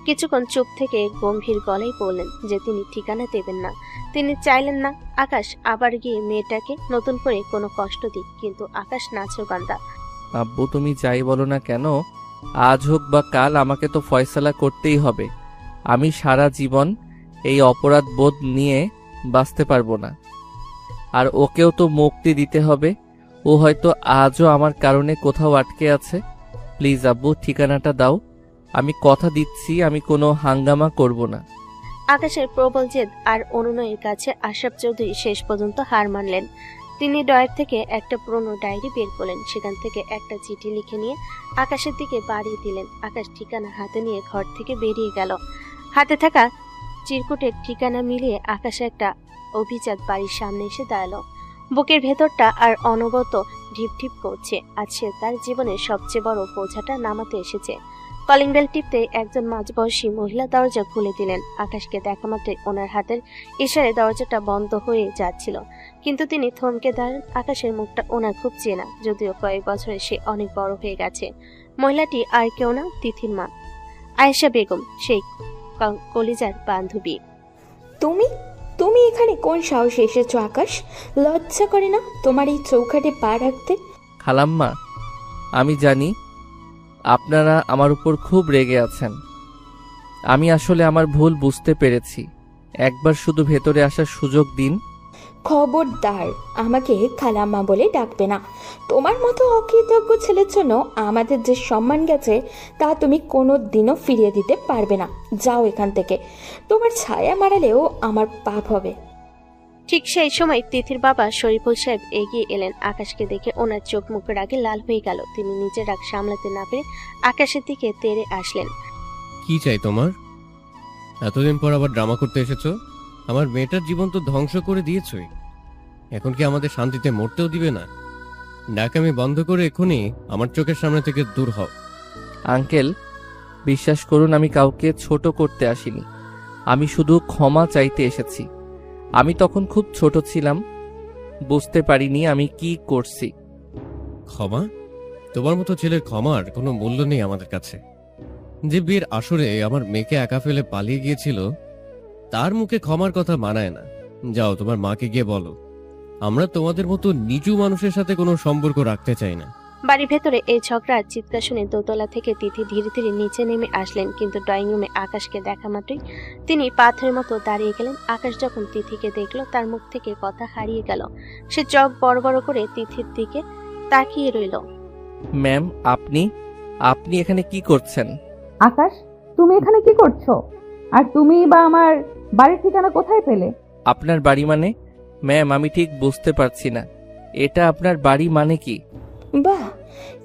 কিছুক্ষণ চুপ থেকে গম্ভীর গলায় বললেন যে তিনি ঠিকানা দেবেন না। তিনি চাইলেন না আকাশ আবার গিয়ে মেয়েটাকে নতুন করে কোনো কষ্ট দিক, কিন্তু আকাশ নাছোড়বান্দা। আব্বু, তুমি যাই বলো না কেন, আজ হোক বা কাল আমাকে তো ফয়সালা করতেই হবে। আমি সারা জীবন এই অপরাধ বোধ নিয়ে বাঁচতে পারবো না। আর ওকেও তো মুক্তি দিতে হবে। ও হয়তো আজও আমার কারণে কোথাও আটকে আছে। প্লিজ আব্বু, ঠিকানাটা দাও। আমি কথা দিচ্ছি আমি কোনো হাঙ্গামা করব না। আকাশের প্রবল জেদ আর অনুনয়ের কাছে আশরাফ চৌধুরী শেষ পর্যন্ত হার মানলেন। তিনি ড্রয়ার থেকে একটা পুরনো ডায়েরি বের করলেন। সেখান থেকে একটা চিঠি লিখে নিয়ে আকাশের দিকে বাড়িয়ে দিলেন। আকাশ ঠিকানা হাতে নিয়ে ঘর থেকে বেরিয়ে গেল। হাতে থাকা চিরকুটের ঠিকানা মিলিয়ে আকাশে একটা অভিজাত বাড়ির সামনে এসে দাঁড়ালো। বুকের ভেতরটা আর অনবরত ঢিপ ঢিপ করছে। আজ সে তার জীবনের সবচেয়ে বড় বোঝাটা নামাতে এসেছে। কলিং বেল টিপতে একজন মাঝবয়সী মহিলা দরজা খুলে দিলেন। আকাশকে দেখা মাত্রই ওনার হাতের ইশারায় দরজাটা বন্ধ হয়ে যাচ্ছিল, কিন্তু তিনি থমকে দাঁড়ান। আকাশের মুখটা ওনার খুব চেনা, যদিও কয়েক বছরে সে অনেক বড় হয়ে গেছে। মহিলাটি আর কেউ না, তিথির মা আয়েশা বেগম, সেই কলিজার বান্ধবী। তুমি তুমি এখানে কোন সাহসে এসেছো আকাশ? লজ্জা করে না তোমার এই চৌকাঠে পা রাখতে? খালাম্মা, আমি জানি আপনারা আমার উপর খুব রেগে আছেন। আমি আসলে আমার ভুল বুঝতে পেরেছি। একবার শুধু ভেতরে আসার সুযোগ দিন। খবরদার, আমাকে খালাম্মা বলে ডাকবে না। তোমার মতো অকৃতজ্ঞ ছেলের জন্য আমাদের যে সম্মান গেছে তা তুমি কোনো দিনও ফিরিয়ে দিতে পারবে না। যাও এখান থেকে, তোমার ছায়া মারালেও আমার পাপ হবে। ঠিক সেই সময় তিথির বাবা শরীফুল সাহেব এগিয়ে এলেন। আকাশকে দেখে ওনার চোখ মুখ রাগে লাল হয়ে গেল। তিনি নিজের রাগ সামলাতে না পেরে আকাশের দিকে তেড়ে আসলেন। কি চাই তোমার? এতদিন পর আবার ড্রামা করতে এসেছো? আমার মেয়েটার জীবন তো ধ্বংস করে দিয়েছই, এখন কি আমাদের শান্তিতে মরতেও দিবে না? ডাকামি বন্ধ করে এখনই আমার চোখের সামনে থেকে দূর হও। আঙ্কেল, বিশ্বাস করুন, আমি কাউকে ছোট করতে আসিনি। আমি শুধু ক্ষমা চাইতে এসেছি। আমি তখন খুব ছোট ছিলাম, বুঝতে পারিনি আমি কি করছি। ক্ষমা? তোমার মতো ছেলের ক্ষমার কোনো মূল্য নেই আমাদের কাছে। যে বিয়ের আসরে আমার মেয়েকে একা ফেলে পালিয়ে গিয়েছিল, তার মুখে ক্ষমার কথা মানায় না। যাও, তোমার মাকে গিয়ে বলো আমরা তোমাদের মতো নিচু মানুষের সাথে কোনো সম্পর্ক রাখতে চাই না। বাড়ির ভেতরে এই ঝগড়ার চিৎকার শুনে দোতলা থেকে তিথি ধীরে ধীরে নিচে নেমে আসলেন, কিন্তু ড্রয়িং রুমে আকাশকে দেখা মাত্রই তিনি পাথরের মতো দাঁড়িয়ে গেলেন। আকাশ যখন তিথিকে দেখলো, তার মুখ থেকে কথা হারিয়ে গেল। সে চোখ বড় বড় করে তিথির দিকে তাকিয়ে রইল। ম্যাম, আপনি এখানে কি করছেন? আকাশ, তুমি এখানে কি করছো? আর তুমি বা আমার বাড়ির ঠিকানা কোথায় পেলে? আপনার বাড়ি মানে? ম্যাম, আমি ঠিক বুঝতে পারছি না, এটা আপনার বাড়ি মানে কি? বাহ,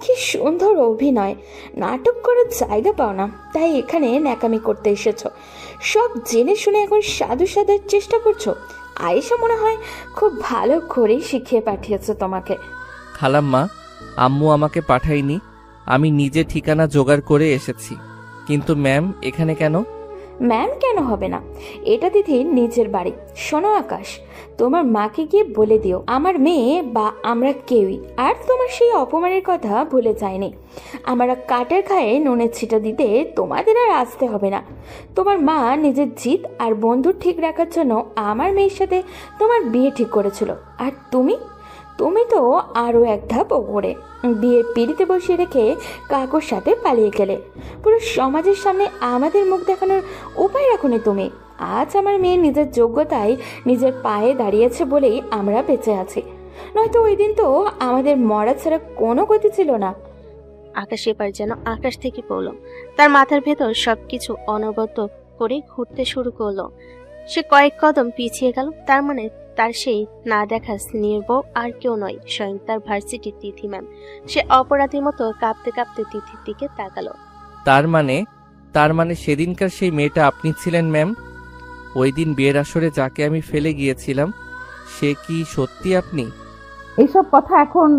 কি সুন্দর অভিনয়! নাটক করার জায়গা পাও না, তাই এখানে ন্যাকামি করতে এসেছো। সব জেনে শুনে এখন সাধু সাধার চেষ্টা করছো। আয়েশা মনে হয় খুব ভালো করেই শিখিয়ে পাঠিয়েছে তোমাকে। খালাম্মা, আম্মু আমাকে পাঠায়নি, আমি নিজে ঠিকানা জোগাড় করে এসেছি। কিন্তু ম্যাম, এখানে কেন? ম্যাম কেন হবে না? এটা দিদির নিজের বাড়ি। শোনো আকাশ, তোমার মাকে গিয়ে বলে দিও আমার মেয়ে বা আমরা কেউই আর তোমার সেই অপমানের কথা ভুলে যায়নি। আমরা কাঠের খায়ে নুনের ছিটা দিতে তোমাদের আর আসতে হবে না। তোমার মা নিজের জিদ আর বন্ধু ঠিক রাখার জন্য আমার মেয়ের সাথে তোমার বিয়ে ঠিক করেছিল, আর তুমি তো আরও এক ধাপ ওপরে। বিয়ের পিড়িতে বসিয়ে রেখে কাকুর সাথে পালিয়ে গেলে। পুরো সমাজের সামনে আমাদের মুখ দেখানোর উপায় রাখুনি তুমি। আজ আমার মেয়ে নিজের যোগ্যতায় নিজের পায়ে দাঁড়িয়েছে বলেই আমরা বেঁচে আছি, নয়তো ওই দিন তো আমাদের মরা ছাড়া কোনো গতি ছিল না। আকাশ এবার যেন আকাশ থেকে পড়ল। তার মাথার ভেতর সবকিছু অনবরত করে ঘুরতে শুরু করলো। সে কয়েক কদম পিছিয়ে গেল। তার মানে তার সেই না দেখা স্নেহের বউ আর কেউ নয়, স্বয়ং তার ভার্সিটির তিথি ম্যাম। সে অপরাধীর মতো কাঁপতে কাঁপতে তিথির দিকে তাকালো। তার মানে সেদিনকার সেই মেয়েটা আপনি ছিলেন ম্যাম? ওই দিন বিয়ের আসরে যাকে আমি ফেলে গিয়েছিলাম, সে কি সত্যি আপনি? এইসব কথা এখন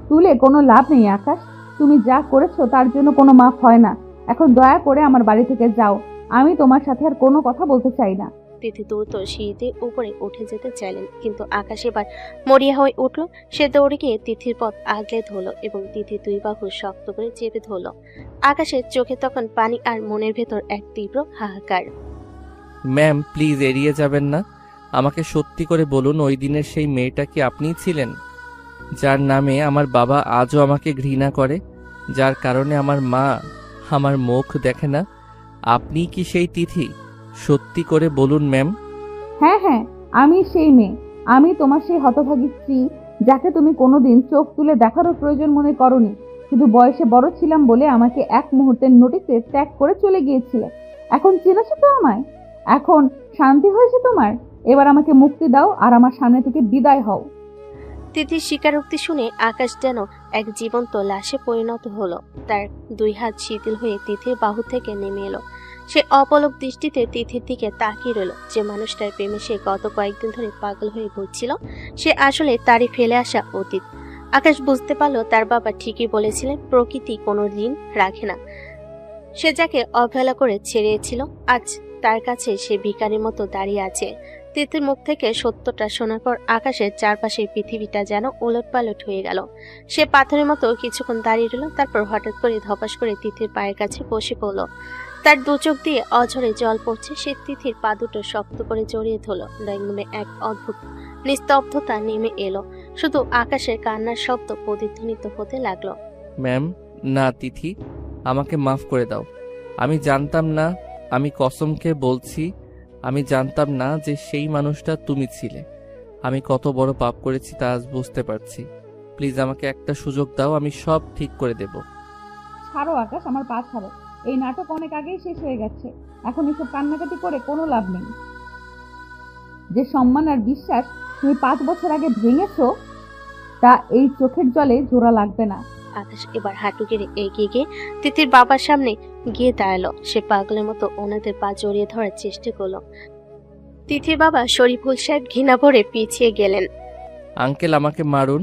তুলে কোনো লাভ নেই আকাশ। তুমি যা করেছো তার জন্য কোনো মাফ হয় না। এখন দয়া করে আমার বাড়ি থেকে যাও, আমি তোমার সাথে আর কোনো কথা বলতে চাই না। তিথি দ্রুত সিঁড়িতে উপরে উঠে যেতে চাইলেন, কিন্তু আকাশ এবার মরিয়া হয়ে উঠল। সে দৌড়ে গিয়ে তিথির পথ আগলে ধরল এবং তিথি দুই বাহু শক্ত করে চেপে ধরল। আকাশের চোখে তখন পানি আর মনের ভেতর এক তীব্র হাহাকার। ম্যাম, প্লিজ এড়িয়ে যাবেন না। আমাকে সত্যি করে বলুন, ওই দিনের সেই মেয়েটা কি আপনিই ছিলেন, যার নামে আমার বাবা আজও আমাকে ঘৃণা করে, যার কারণে আমার মা আমার মুখ দেখে না? আপনি কি সেই তিথি? সত্যি করে বলুন ম্যাম। হ্যাঁ, আমি সেই মেয়ে। আমি তোমার সেই হতভাগী স্ত্রী, যাকে তুমি কোনোদিন চোখ তুলে দেখারও প্রয়োজন মনে করনি। শুধু বয়সে বড় ছিলাম বলে আমাকে এক মুহূর্তের নোটিসে ত্যাগ করে চলে গিয়েছিলে। এখন চিনেছো তো আমায়? এখন শান্তি হয়েছে তোমার? এবার আমাকে মুক্তি দাও আর আমার সামনে থেকে বিদায় হও। তিথির স্বীকারোক্তি শুনে আকাশ যেন এক জীবন্ত লাশে পরিণত হলো। তার দুই হাত শিথিল হয়ে তিথির বাহু থেকে নেমে এলো। সে অপলক দৃষ্টিতে তিথির দিকে তাকিয়ে রইল। যে মানুষটার প্রেমে সে গত কয়েকদিন ধরে পাগল হয়ে ঘুরছিল, সে আসলে তারই ফেলে আসা অতীত। আকাশ বুঝতে পারল তার বাবা ঠিকই বলেছিলেন, প্রকৃতি কোনো ঋণ রাখে না। সে যাকে অবহেলা করে ছেড়েছিল, আজ তার কাছে সে ভিখারির মতো দাঁড়িয়ে আছে। তিথির মুখ থেকে সত্যটা শোনার পর আকাশের চারপাশের পৃথিবীটা যেন ওলটপালট হয়ে গেল। সে পাথরের মতো কিছুক্ষণ দাঁড়িয়ে রইল, তারপর হঠাৎ করে ধপাস করে তিথির পায়ের কাছে বসে পড়ল। তার দু চোখ দিয়ে অঝরে জল পড়ছে। সে তিথির পা দুটো শক্ত করে জড়িয়ে ধরল। ড্রয়িং রুমে এক অদ্ভুত নিস্তব্ধতা নেমে এলো, শুধু আকাশের কান্নার শব্দ প্রতিধ্বনিত হতে লাগলো। ম্যাম, না তিথি, আমাকে মাফ করে দাও। আমি জানতাম না, আমি কসমকে বলছি, আমি জানতাম না যে সেই মানুষটা তুমি ছিলে। আমি কত বড় পাপ করেছি তা আজ বুঝতে পারছি। প্লিজ আমাকে একটা সুযোগ দাও, আমি সব ঠিক করে দেব। ছাড়ো আকাশ, আমার পা ছাড়ো। এই নাটক অনেক আগেই শেষ হয়ে গেছে। এখন এসব কান্নাকাটি করে কোনো লাভ নেই। যে সম্মান আর বিশ্বাস তুমি 5 বছর আগে ভেঙেছো, তা এই চোখের জলে জোড়া লাগবে না। আকাশ এবার হাঁটু গেড়ে এগিয়ে গিয়ে তিথির বাবার সামনে গিয়ে দাঁড়ালো। সে পাগলের মতো ওনাদের পা জড়িয়ে ধরার চেষ্টা করলো। তিথির বাবা শরীফুল সাহেব ঘৃণা ভরে পিছিয়ে গেলেন। আঙ্কেল, আমাকে মারুন,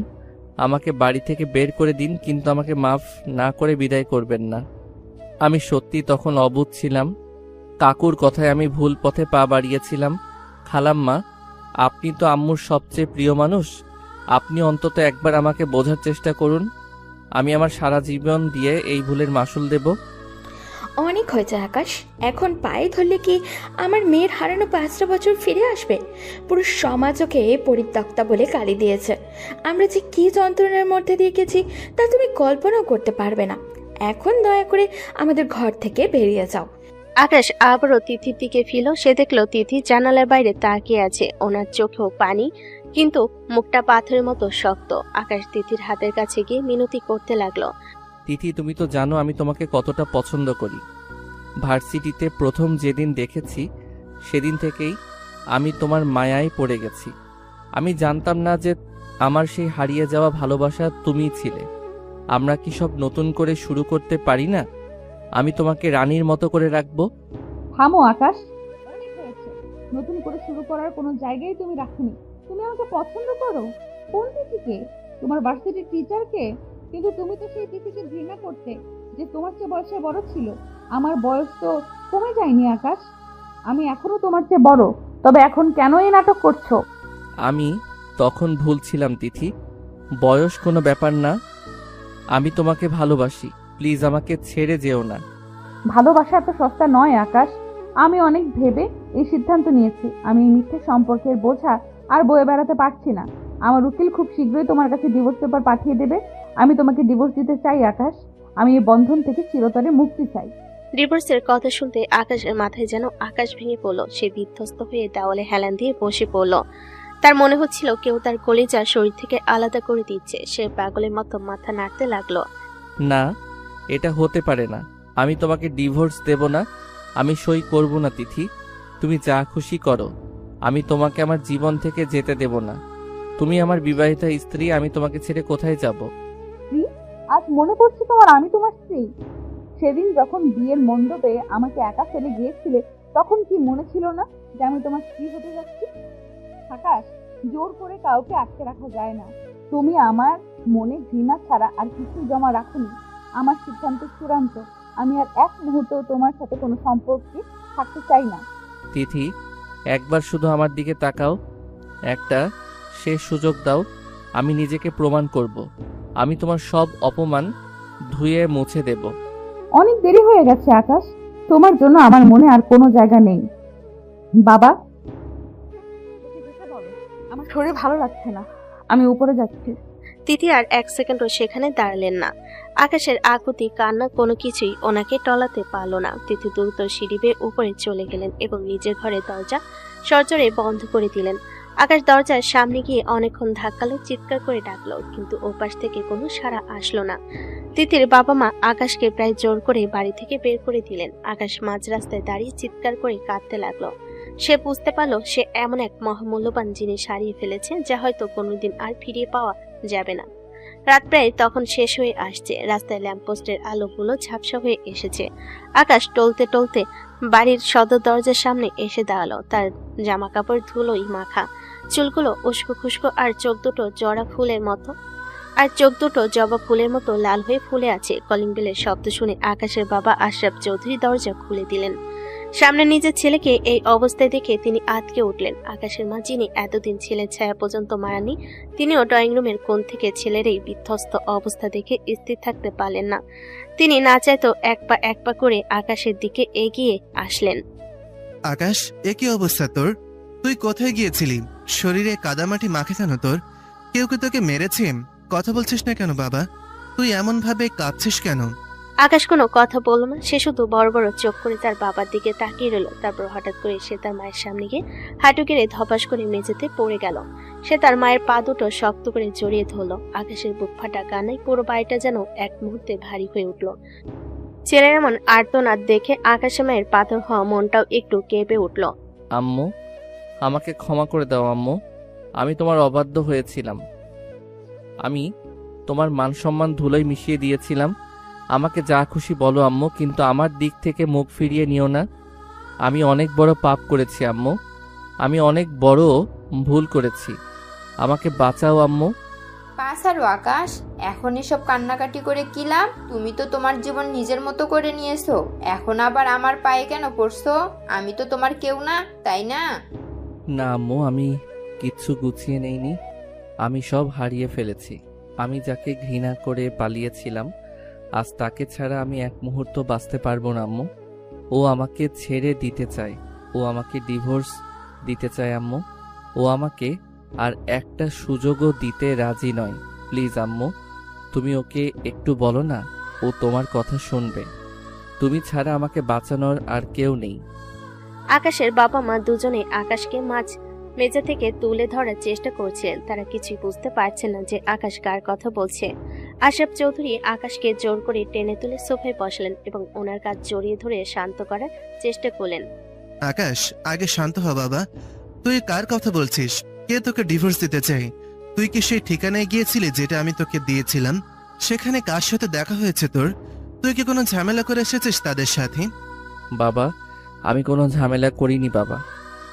আমাকে বাড়ি থেকে বের করে দিন, কিন্তু আমাকে মাফ না করে বিদায় করবেন না। আমি সত্যি তখন অবুঝ ছিলাম। কাকুর কথায় আমি ভুল পথে পা বাড়িয়েছিলাম। খালাম্মা, আপনি তো আম্মুর সবচেয়ে প্রিয় মানুষ। আপনি অন্তত একবার আমাকে বোঝার চেষ্টা করুন। আমি আমার সারা জীবন দিয়ে এই ভুলের মাসুল দেব। অনেক হয়েছে আকাশ, এখন পায়ে ধরলে কি আমার মেয়ের হারানো 5টা বছর ফিরে আসবে? পুরো সমাজ ওকে পরিত্যক্তা বলে গালি দিয়েছে। আমরা যে কি যন্ত্রণার মধ্যে দিয়ে গেছি তা তুমি কল্পনাও করতে পারবে না। এখন দয়া করে আমাদের ঘর থেকে বেরিয়ে যাও। আকাশ আবারও তিথির দিকে ফিরল। সে দেখলো তিথি জানালার বাইরে তাকিয়ে আছে। ওনার চোখেও পানি, কিন্তু মুখটা পাথরের মতো শক্ত। আকাশ তিথির হাতের কাছে গিয়ে মিনতি করতে লাগলো। তিথি, তুমি তো জানো আমি তোমাকে কতটা পছন্দ করি। ভার্সিটিতে প্রথম যেদিন দেখেছি সেদিন থেকেই আমি তোমার মায়ায় পড়ে গেছি। আমি জানতাম না যে আমার সেই হারিয়ে যাওয়া ভালোবাসা তুমিই ছিলে। আমরা কি সব নতুন করে শুরু করতে পারি না? আমি তোমাকে রানীর মতো করে রাখবো। থামো আকাশ, অনেক হয়েছে। নতুন করে শুরু করার কোনো জায়গায় তুমি রাখনি। তুমি আমাকে পছন্দ করো? কোন তিথিকে? তোমার ভার্সিটির টিচারকে? কিন্তু তুমি তো সেই তিথিকে ঘৃণা করতে, যে তোমার চেয়ে বয়সে বড় ছিল। আমার বয়স তো কমে যায়নি আকাশ, আমি এখনো তোমার চেয়ে বড়। তবে এখন কেন এই নাটক করছো? আমি তখন ভুল ছিলাম তিথি, বয়স কোনো ব্যাপার না। আমি তোমাকে ভালোবাসি, প্লিজ আমাকে ছেড়ে যেও না। ভালোবাসা এত সস্তা নয় আকাশ। আমি অনেক ভেবে এই সিদ্ধান্ত নিয়েছি। আমি এই মিথ্যে সম্পর্কের বোঝা আর বয়ে বেড়াতে পারছি না। আমার উকিল খুব শীঘ্রই তোমার কাছে ডিভোর্স পেপার পাঠিয়ে দেবে। আমি তোমাকে ডিভোর্স দিতে চাই আকাশ। আমি এই বন্ধন থেকে চিরতরে মুক্তি চাই। ডিভোর্সের কথা শুনতে আকাশের মাথায় যেন আকাশ ভেঙে পড়ল। সে বিধ্বস্ত হয়ে দেওয়ালে হেলান দিয়ে বসে পড়ল। তার মনে হচ্ছিল কেউ তার কলিজা শরীর থেকে আলাদা করে দিচ্ছে। সে পাগলের মতো মাথা নাড়তে লাগলো। না, এটা হতে পারে না। আমি তোমাকে ডিভোর্স দেব না, আমি সই করব না তিথি। তুমি যা খুশি করো, আমি তোমাকে আমার জীবন থেকে যেতে দেব না। তুমি আমার বিবাহিতা স্ত্রী, আমি তোমাকে ছেড়ে কোথায় যাব? আজ মনে পড়ছে তোমার আমি তোমার স্ত্রী? সেদিন যখন বিয়ের মণ্ডপে আমাকে একা ফেলে গিয়েছিলে, তখন কি মনে ছিল না যে আমি তোমার স্ত্রী হতে যাচ্ছি? আকাশ, জোর করে কাউকে আটকে রাখা যায় না। তুমি আমার মনে ঘৃণা ছাড়া আর কিছু জমা রাখোনি। আমার সিদ্ধান্ত চূড়ান্ত। আমি আর এক মুহূর্ত তোমার সাথে কোনো সম্পর্কে থাকতে চাই না। তিথি, একবার শুধু আমার দিকে তাকাও, একটা শেষ সুযোগ দাও। আমি নিজেকে প্রমাণ করব। আমি তোমার সব অপমান ধুয়ে মুছে দেব। অনেক দেরি হয়ে গেছে আকাশ, তোমার জন্য আমার মনে আর কোনো জায়গা নেই। বাবা, আমার শরীর ভালো লাগছে না, আমি উপরে যাচ্ছি। তিথি আর 1 সেকেন্ডও সেখানে দাঁড়ালেন না। আকাশের আকুতি কান্না কোনো কিছুই ওনাকে টলাতে পারল না। তিথি দ্রুত সিঁড়ি বেয়ে উপরে চলে গেলেন এবং নিজের ঘরের দরজা সজোরে বন্ধ করে দিলেন। আকাশ দরজার সামনে গিয়ে অনেকক্ষণ ধাক্কালো, চিৎকার করে ডাকলো, কিন্তু ওপাশ থেকে কোনো সাড়া আসলো না। তিথির বাবা মা আকাশকে প্রায় জোর করে বাড়ি থেকে বের করে দিলেন। আকাশ মাঝ রাস্তায় দাঁড়িয়ে চিৎকার করে কাঁদতে লাগলো। সে বুঝতে পারলো সে এমন এক মহামূল্যবান জিনিস হারিয়ে ফেলেছে যা হয়তো কোনোদিন আর ফিরিয়ে পাওয়া যাবে না। রাত প্রায় তখন শেষ হয়ে আসছে। রাস্তায় ল্যাম্পপোস্টের আলোগুলো ঝাপসা হয়ে এসেছে। আকাশ টলতে টলতে বাড়ির সদর দরজার সামনে এসে দাঁড়ালো। তার জামা কাপড় ধুলোই মাখা, চুলগুলো উস্কো খুস্কো আর চোখ দুটো জবা ফুলের মতো লাল হয়ে ফুলে আছে। কলিং বেলের শব্দ শুনে আকাশের বাবা আশরাফ চৌধুরী দরজা খুলে দিলেন। সামনে নিজের ছেলেকে এই অবস্থায় দেখে তিনি আঁতকে উঠলেন। আকাশের মা, যিনি এতদিন ছেলের ছায়া পর্যন্ত মারানি, তিনিও ড্রয়িং রুমের কোণ থেকে ছেলের এই বিধ্বস্ত অবস্থা দেখে স্থির থাকতে পারলেন না। তিনি না চাইতেও এক পা করে আকাশের দিকে এগিয়ে আসলেন। আকাশ, এ কি অবস্থা তোর? তুই কোথায় গিয়েছিলি? শরীরে কাদামাটি মাখে কেন তোর? কেউ কি তোকে মেরেছে? কথা বলছিস না কেন বাবা? তুই এমন ভাবে কাঁদছিস কেন? আকাশ কোনো কথা বলল না। সে শুধু বড় বড় চোখ করে তার বাবার দিকে তাকিয়ে রইল। তারপর হঠাৎ করে সে তার মায়ের সামনে গিয়ে হাঁটু গেড়ে ধপাস করে মেঝেতে পড়ে গেল। সে তার মায়ের পা দুটো শক্ত করে জড়িয়ে ধরল। আকাশের বুক ফাটা কান্নায় পুরো বাড়িটা যেন এক মুহূর্তে ভারী হয়ে উঠল। ছেলের এমন আর্তনাদ দেখে আকাশের মায়ের পাথর হওয়া মনটাও একটু কেঁপে উঠল। আম্মু, আমাকে ক্ষমা করে দাও আম্মু। আমি তোমার অবাধ্য হয়েছিলাম। আমি তোমার মান সম্মান ধুলোয় মিশিয়ে দিয়েছিলাম। আমাকে যা খুশি বলো আম্মু, কিন্তু আমার দিক থেকে মুখ ফিরিয়ে নিও না। আমি অনেক বড় পাপ করেছি আম্মু। আমি অনেক বড় ভুল করেছি। আমাকে বাঁচাও আম্মু। পাসারো আকাশ, এখন এসব কান্নাকাটি করে কি লাভ? তুমি তো তোমার জীবন নিজের মতো করে নিয়েছো, এখন আবার আমার পায়ে কেন পড়ছো? আমি তো তোমার কেউ না, তাই না? না আম্মু, আমি কিচ্ছু গুছিয়ে নেইনি। আমি সব হারিয়ে ফেলেছি। আমি যাকে ঘৃণা করে পালিয়েছিলাম, আজ তাকে ছাড়া আমি এক মুহূর্ত বাঁচতে পারবো না আম্মু। ও আমাকে ছেড়ে দিতে চায়। ও আমাকে ডিভোর্স দিতে চায় আম্মু। ও আমাকে আর একটা সুযোগও দিতে রাজি নয়। প্লিজ আম্মু, তুমি ওকে একটু বলো না, ও তোমার কথা শুনবে। তুমি ছাড়া আমাকে বাঁচানোর আর কেউ নেই। আকাশের বাবা মা দুজনে আকাশকে মেঝে থেকে তুলে ধরার চেষ্টা করছিলেন। তারা কিছুই বুঝতে পারছেন না যে আকাশ কার কথা বলছে। আশরাফ চৌধুরী আকাশকে জোর করে টেনে তুলে সোফায় বসালেন এবং ওনার কাজ জড়িয়ে ধরে শান্ত করার চেষ্টা করলেন। আকাশ, আগে শান্ত হ বাবা। তুই কার কথা বলছিস? কে তোকে ডিভোর্স দিতে চাই? তুই কি সেই ঠিকানায় গিয়েছিলি যেটা আমি তোকে দিয়েছিলাম? সেখানে কার সাথে দেখা হয়েছে তোর? তুই কি কোনো ঝামেলা করে এসেছিস তাদের সাথে? বাবা, আমি কোনো ঝামেলা করিনি বাবা।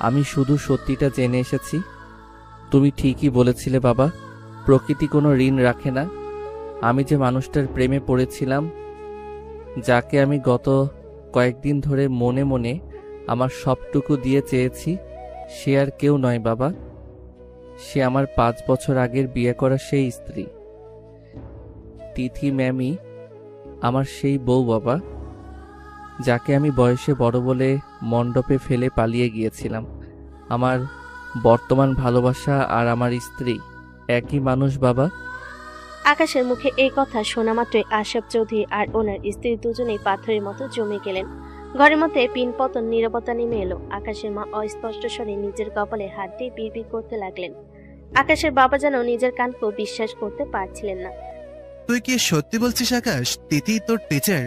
আমি শুধু সত্যিটা জেনে এসেছি। তুমি ঠিকই বলেছিলে বাবা, প্রকৃতি কোনো ঋণ রাখে না। আমি যে মানুষটার প্রেমে পড়েছিলাম, যাকে আমি গত কয়েকদিন ধরে মনে মনে আমার সবটুকু দিয়ে চেয়েছি, সে আর কেউ নয় বাবা। সে আমার 5 বছর আগের বিয়ে করা সেই স্ত্রী তিথি ম্যামই আমার সেই বউ বাবা, যাকে আমি বয়সে বড় বলে মণ্ডপে ফেলে পালিয়ে গিয়েছিলাম। আমার বর্তমান ভালোবাসা আর আমার স্ত্রী একই মানুষ বাবা। আকাশের মুখে এই কথা শোনা মাত্রই আশরাফ চৌধুরী আর ওনার স্ত্রী দুজনেই পাথরের মতো জমে গেলেন। ঘরের মধ্যে পিনপতন নীরবতা নেমে এলো। আকাশের মা অস্পষ্ট স্বরে নিজের কপালে হাত দিয়ে বিড়বিড় করতে লাগলেন। আকাশের বাবা যেন নিজের কানকেও বিশ্বাস করতে পারছিলেন না। তুই কি সত্যি বলছিস আকাশ? তিথি তোর টিচার,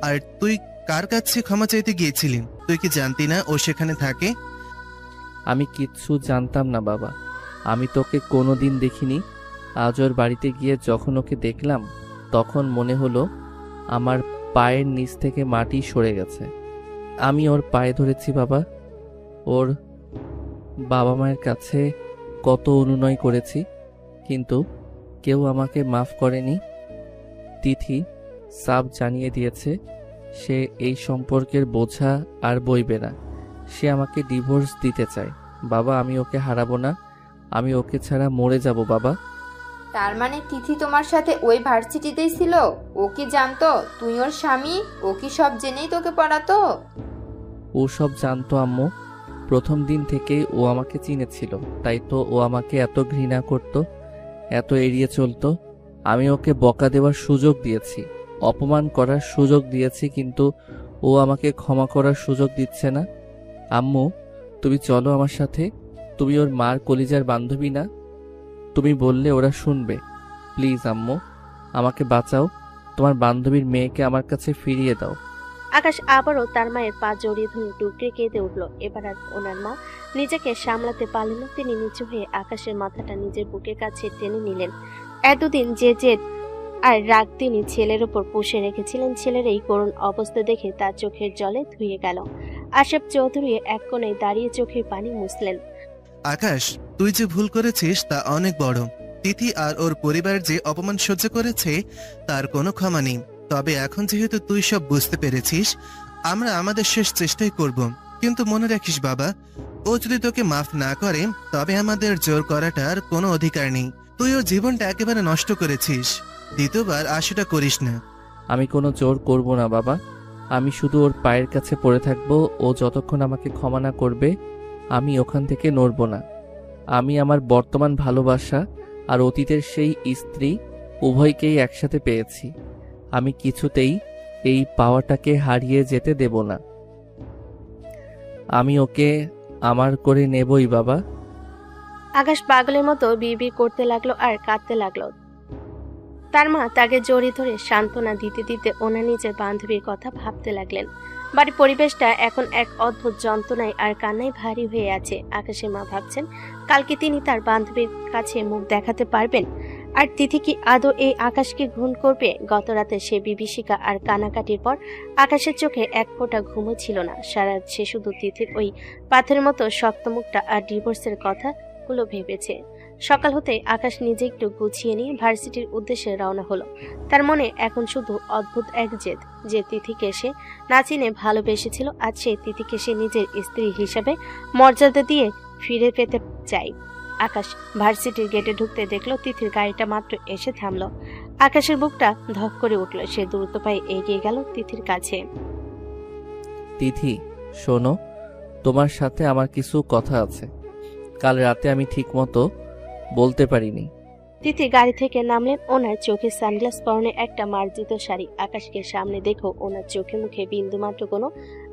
আর তুই কার কাছে ক্ষমা চাইতে গিয়েছিলি? তুই কি জানতি না ও সেখানে থাকে? আমি কিচ্ছু জানতাম না বাবা। আমি তোকে কোনোদিন দেখিনি। আজ ওর বাড়িতে গিয়ে যখন ওকে দেখলাম, তখন মনে হলো আমার পায়ের নিচ থেকে মাটি সরে গেছে। আমি ওর পায়ে ধরেছি বাবা। ওর বাবা মায়ের কাছে কত অনুনয় করেছি, কিন্তু কেউ আমাকে মাফ করেনি। তিথি সাব জানিয়ে দিয়েছে সে এই সম্পর্কের বোঝা আর বইবে না। সে আমাকে ডিভোর্স দিতে চায় বাবা। আমি ওকে হারাবো না। আমি ওকে ছাড়া মরে যাব বাবা। তার মানে তিথি তোমার সাথে ওই ভার্সিটিতেই ছিল? ও কি জানতো তুই ওর স্বামী? ও কি সব জেনেই তোকে পড়াতো? ও সব জানতো আম্মু। প্রথম দিন থেকেই ও আমাকে চিনেছিল, তাই তো ও আমাকে এত ঘৃণা করত, এত এড়িয়ে চলতো। আমি ওকে বকা দেওয়ার সুযোগ দিয়েছি, অপমান করার সুযোগ দিয়েছি, কিন্তু ও আমাকে ক্ষমা করার সুযোগ দিচ্ছে না। আম্মু, তুমি চলো আমার সাথে। তুমি ওর মার কলিজার বান্ধবী না? তুমি বললে ওরা শুনবে। প্লিজ আম্মু, আমাকে বাঁচাও। তোমার বান্ধবীর মেয়েকে আমার কাছে ফিরিয়ে দাও। আকাশ আবারও তার মায়ের পা জড়িয়ে ধরে টুকরে কেঁদে উঠল। এবার আর ওনার মা নিজেকে সামলাতে পারলেন না। তিনি নিচু হয়ে আকাশের মাথাটা নিজের বুকের কাছে টেনে নিলেন। এতদিন যে জেদ আর রাগ তিনি ছেলের ওপর পুষে রেখেছিলেন, ছেলের এই করুণ অবস্থা দেখে তার চোখের জলে ধুয়ে গেল। আশরাফ চৌধুরী এক কোণে দাঁড়িয়ে চোখের পানি মুছলেন। আকাশ, তুই যে ভুল করেছিস তা অনেক বড়। তিথি আর ওর পরিবার যে অপমান সহ্য করেছে তার কোনো ক্ষমা নেই। তবে এখন যেহেতু তুই সব বুঝতে পেরেছিস, আমরা আমাদের শেষ চেষ্টাই করব। কিন্তু মনে রাখিস বাবা, ও যদি তোকে মাফ না করে তবে আমাদের জোর করাটার কোনো অধিকার নেই। তুই ওর জীবনটা একেবারে নষ্ট করেছিস, দ্বিতীয়বার আশাটা করিস না। আমি কোনো জোর করব না বাবা, আমি শুধু ওর পায়ের কাছে পড়ে থাকবো। ও যতক্ষণ আমাকে ক্ষমা না করবে আমি ওখান থেকে নড়ব না। আমি আমার বর্তমান ভালোবাসা আর অতীতের সেই স্ত্রী উভয়কেই একসাথে পেয়েছি। আমি কিছুতেই এই পাওয়াটাকে হারিয়ে যেতে দেব না। আমি ওকে আমার করে নেবই বাবা। আকাশ পাগলের মতো বিড়বিড় করতে লাগলো আর কাঁদতে লাগলো। তার মা তাকে জড়িয়ে ধরে সান্ত্বনা দিতে দিতে ওনার নিজের বান্ধবীর কথা ভাবতে লাগলেন। বাড়ির পরিবেশটা এখন এক অদ্ভুত যন্ত্রণায় আর কান্নায় ভারী হয়ে আছে। আকাশের মা ভাবছেন কালকে তিনি তার বান্ধবীর কাছে মুখ দেখাতে পারবেন, আর তিথি কি আদৌ এই আকাশকে ঘুণ করবে? গত রাতে সে বিভীষিকা আর কানাকাটির পর আকাশের চোখে এক ফোঁটা ঘুমও ছিল না। সারা রাত সে শুধু তিথির ওই পাথরের মতো শক্ত মুখটা আর ডিভোর্সের কথাগুলো ভেবেছে। সকাল হতেই আকাশ নিজে একটু গুছিয়ে নিয়ে ভার্সিটির উদ্দেশ্যে রওনা হলো। তার মনে এখন শুধু অদ্ভুত এক জেদ, যে তিথিকে সে না চিনে ভালোবেসেছিল, আজ সে তিথিকে সে নিজের স্ত্রী হিসাবে মর্যাদা দিয়ে ফিরে পেতে চায়। আকাশ ভার্সিটির গেটে ঢুকতে দেখলো তিথির গাড়িটা মাত্র এসে থামলো। আকাশের বুকটা ধক করে উঠল। সে দ্রুত পায়ে এগিয়ে গেল তিথির কাছে। তিথি শোনো, তোমার সাথে আমার কিছু কথা আছে। কাল রাতে আমি ঠিকমতো বলতে পারিনি। তিথি গাড়ি থেকে নামলেন। ওনার চোখে সানগ্লাস পরনে একটা মার্জিত শাড়ি। আকাশকে সামনে দেখো ওনার চোখে মুখে বিন্দুমাত্র কোনো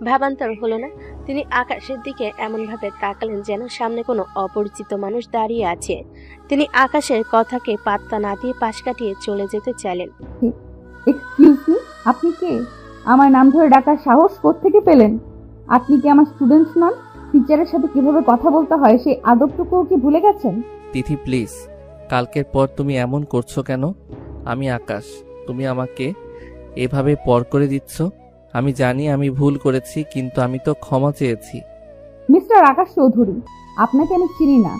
ভাবান্তর হলো না। তিনি আকাশের দিকে এমন ভাবে তাকালেন যেন সামনে কোনো অপরিচিত মানুষ দাঁড়িয়ে আছে। তিনি আকাশের কথাকে পাত্তা না দিয়ে পাশ কাটিয়ে চলে যেতে চাইলেন। এক্সকিউজ মি, আপনি কে? আমার নাম ধরে ডাকার সাহস কোত্থেকে পেলেন? আপনি কি আমার স্টুডেন্টস নন? টিচারের সাথে কিভাবে কথা বলতে হয় সেই আদবটুকুও কি ভুলে গেছেন? তিথি প্লিজ, কালকের পর তুমি এমন করছো কেন? আমি আকাশ, তুমি আমাকে এভাবে পর করে দিচ্ছ। আমি জানি আমি ভুল করেছি, কিন্তু আমি তো ক্ষমা চেয়েছি। মিস্টার আকাশ চৌধুরী, আপনাকে আমি চিনি না।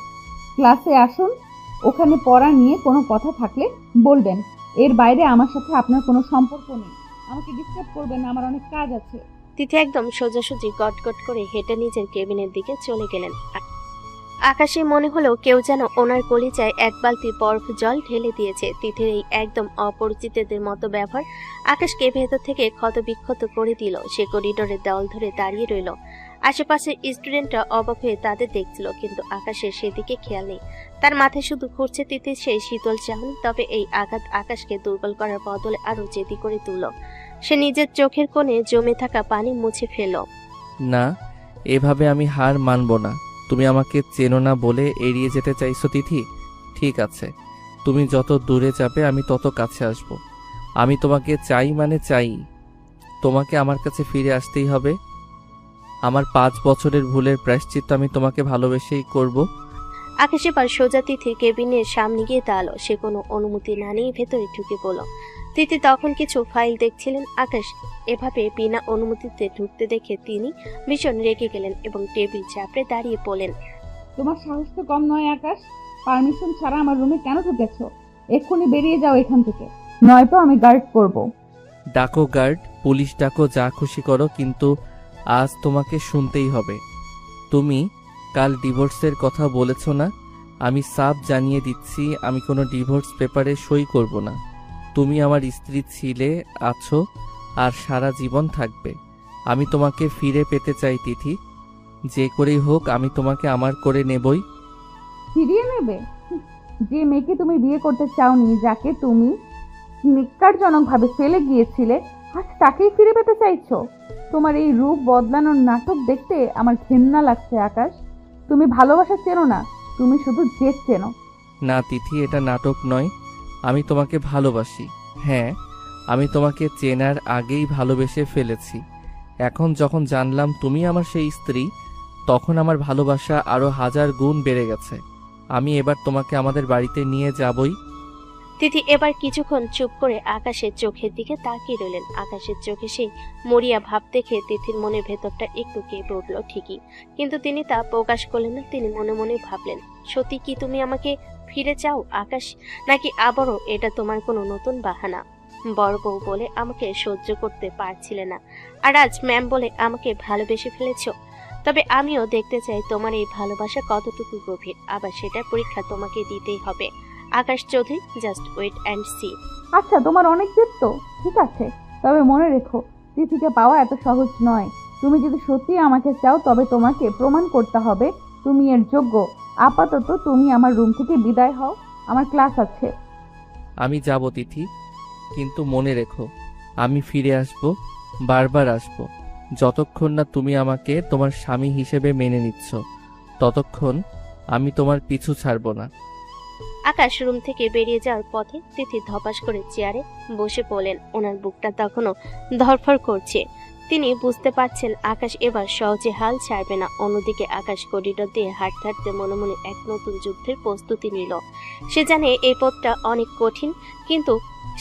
ক্লাসে আসুন, ওখানে পড়া নিয়ে কোনো কথা থাকলে বলবেন। এর বাইরে আমার সাথে আপনার কোনো সম্পর্ক নেই। আমাকে ডিস্টার্ব করবেন না, আমার অনেক কাজ আছে। তিথি একদম সোজাসুজি গটগট করে হেঁটে নিজের কেবিনের দিকে চলে গেলেন। আকাশে মনে হলো কেউ যেন ওনার কলিজায় এক বালতি বরফ জল ঢেলে দিয়েছে। তিথির এই একদম অপরিচিতদের মতো ব্যবহার আকাশকে ভেতর থেকে ক্ষতবিক্ষত করে দিল। সে করিডোরের দেওয়াল ধরে দাঁড়িয়ে রইল। আশেপাশের স্টুডেন্টরা অবাক হয়ে তাদের দেখছিল, কিন্তু আকাশের সেদিকে খেয়াল নেই। তার মাথায় শুধু ঘুরছে তিথির সেই শীতল চাহনি। তবে এই আঘাত আকাশকে দুর্বল করার বদলে আরো জেদি করে তুলল। সে নিজের চোখের কোণে জমে থাকা পানি মুছে ফেলল। না, এভাবে আমি হার মানব না। তুমি আমাকে চেনো না বলে এড়িয়ে যেতে চাইছো তিথি? ঠিক আছে, তুমি যত দূরে যাবে আমি তত কাছে আসব। আমি তোমাকে চাই মানে চাই। তোমাকে আমার কাছে ফিরে আসতেই হবে। আমার 5 বছরের ভুলের প্রায়শ্চিত্ত আমি তোমাকে ভালোবেসেই করব। আকাশ এবার সোজা তিথির কেবিনের সামনে গিয়ে দাঁড়ালো। সে কোনো অনুমতি না নিয়ে ভেতরে ঢুকে পড়ল। তিথি তখন কিছু ফাইল দেখছিলেন। আকাশ এভাবে বিনা অনুমতিতে ঢুকতে দেখে তিনি ভীষণ রেগে গেলেন এবং টেবিল চাপড়ে দাঁড়িয়ে পড়লেন। তোমার সাহস তো কম নয় আকাশ। পারমিশন ছাড়া আমার রুমে কেন ঢুকেছো? এক্ষুনি বেরিয়ে যাও এখান থেকে, নয়তো আমি গার্ড করব। ডাকো গার্ড, পুলিশ ডাকো, যা খুশি করো, কিন্তু আজ তোমাকে শুনতেই হবে। তুমি কাল ডিভোর্সের কথা বলেছো না? আমি সাফ জানিয়ে দিচ্ছি, আমি কোনো ডিভোর্স পেপারে সই করব না। তুমি আমার স্ত্রী ছিলে, আছো, আর সারা জীবন থাকবে। আমি তোমাকে ফিরে পেতে চাই তিথি। যে করেই হোক আমি তোমাকে আমার করে নেবই। ফিরিয়ে নেবে? যে মেয়েকে তুমি বিয়ে করতে চাওনি, যাকে তুমি নিকারজনকভাবে ফেলে গিয়েছিলে, আজ তাকেই ফিরে পেতে চাইছো? তোমার এই রূপ বদলানোর নাটক দেখতে আমার ঘেন্না লাগছে আকাশ। তুমি ভালোবাসা চেনো না, তুমি শুধু জেদ চেনো। না তিথি, এটা নাটক নয়। আমি তোমাকে ভালোবাসি। হ্যাঁ, আমি তোমাকে চেনার আগেই ভালোবেসে ফেলেছি। এখন যখন জানলাম তুমি আমার সেই স্ত্রী, তখন আমার ভালোবাসা আরো 1000 গুণ বেড়ে গেছে। আমি এবার তোমাকে আমাদের বাড়িতে নিয়ে যাবই। তিথি এবার কিছুক্ষণ চুপ করে আকাশের চোখের দিকে তাকিয়ে রইলেন। আকাশের চোখে সেই মরিয়া ভাব দেখে তিথির মনের ভেতরটা একটু কেঁপে উঠল ঠিকই, কিন্তু তিনি তা প্রকাশ করলেন না। তিনি মনে মনে ভাবলেন, সত্যি কি তুমি আমাকে ফিরে চাও আকাশ, নাকি আবারও এটা তোমার কোনো নতুন বাহানা? বড় বউ বলে আমাকে সহ্য করতে পারছিলে না, আর আজ ম্যাম বলে আমাকে ভালোবেসে ফেলেছো। তবে আমিও দেখতে চাই তোমার এই ভালোবাসা কতটুকু গভীর, আবার সেটার পরীক্ষা তোমাকে দিতেই হবে। Akash Chowdhury, just wait and see. আচ্ছা, তোমার অনেক জেদ তো, ঠিক আছে, তবে মনে রেখো তিথিকে পাওয়া এত সহজ নয়। তুমি যদি সত্যি আমাকে চাও তবে তোমাকে প্রমাণ করতে হবে তুমি এর যোগ্য। আপাতত তুমি আমার রুম থেকে বিদায় হও, আমার ক্লাস আছে। আমি যাব তিথি, কিন্তু মনে রেখো আমি ফিরে আসব, বারবার আসব। যতক্ষণ না তুমি আমাকে তোমার স্বামী হিসেবে মেনে নিচ্ছ ততক্ষণ আমি তোমার পিছু ছাড়ব না। আকাশ রুম থেকে বেরিয়ে যাওয়ার পথে তিথি ধপাস করে চেয়ারে বসে পড়লেন। ওনার বুকটা তখনও ধরফর করছে। তিনি বুঝতে পারছেন আকাশ এবার সহজে হাল ছাড়বে না। অন্যদিকে আকাশ করিডোর দিয়ে হাঁটতে হাঁটতে মনে মনে এক নতুন যুদ্ধের প্রস্তুতি নিল। সে জানে এই পথটা অনেক কঠিন, কিন্তু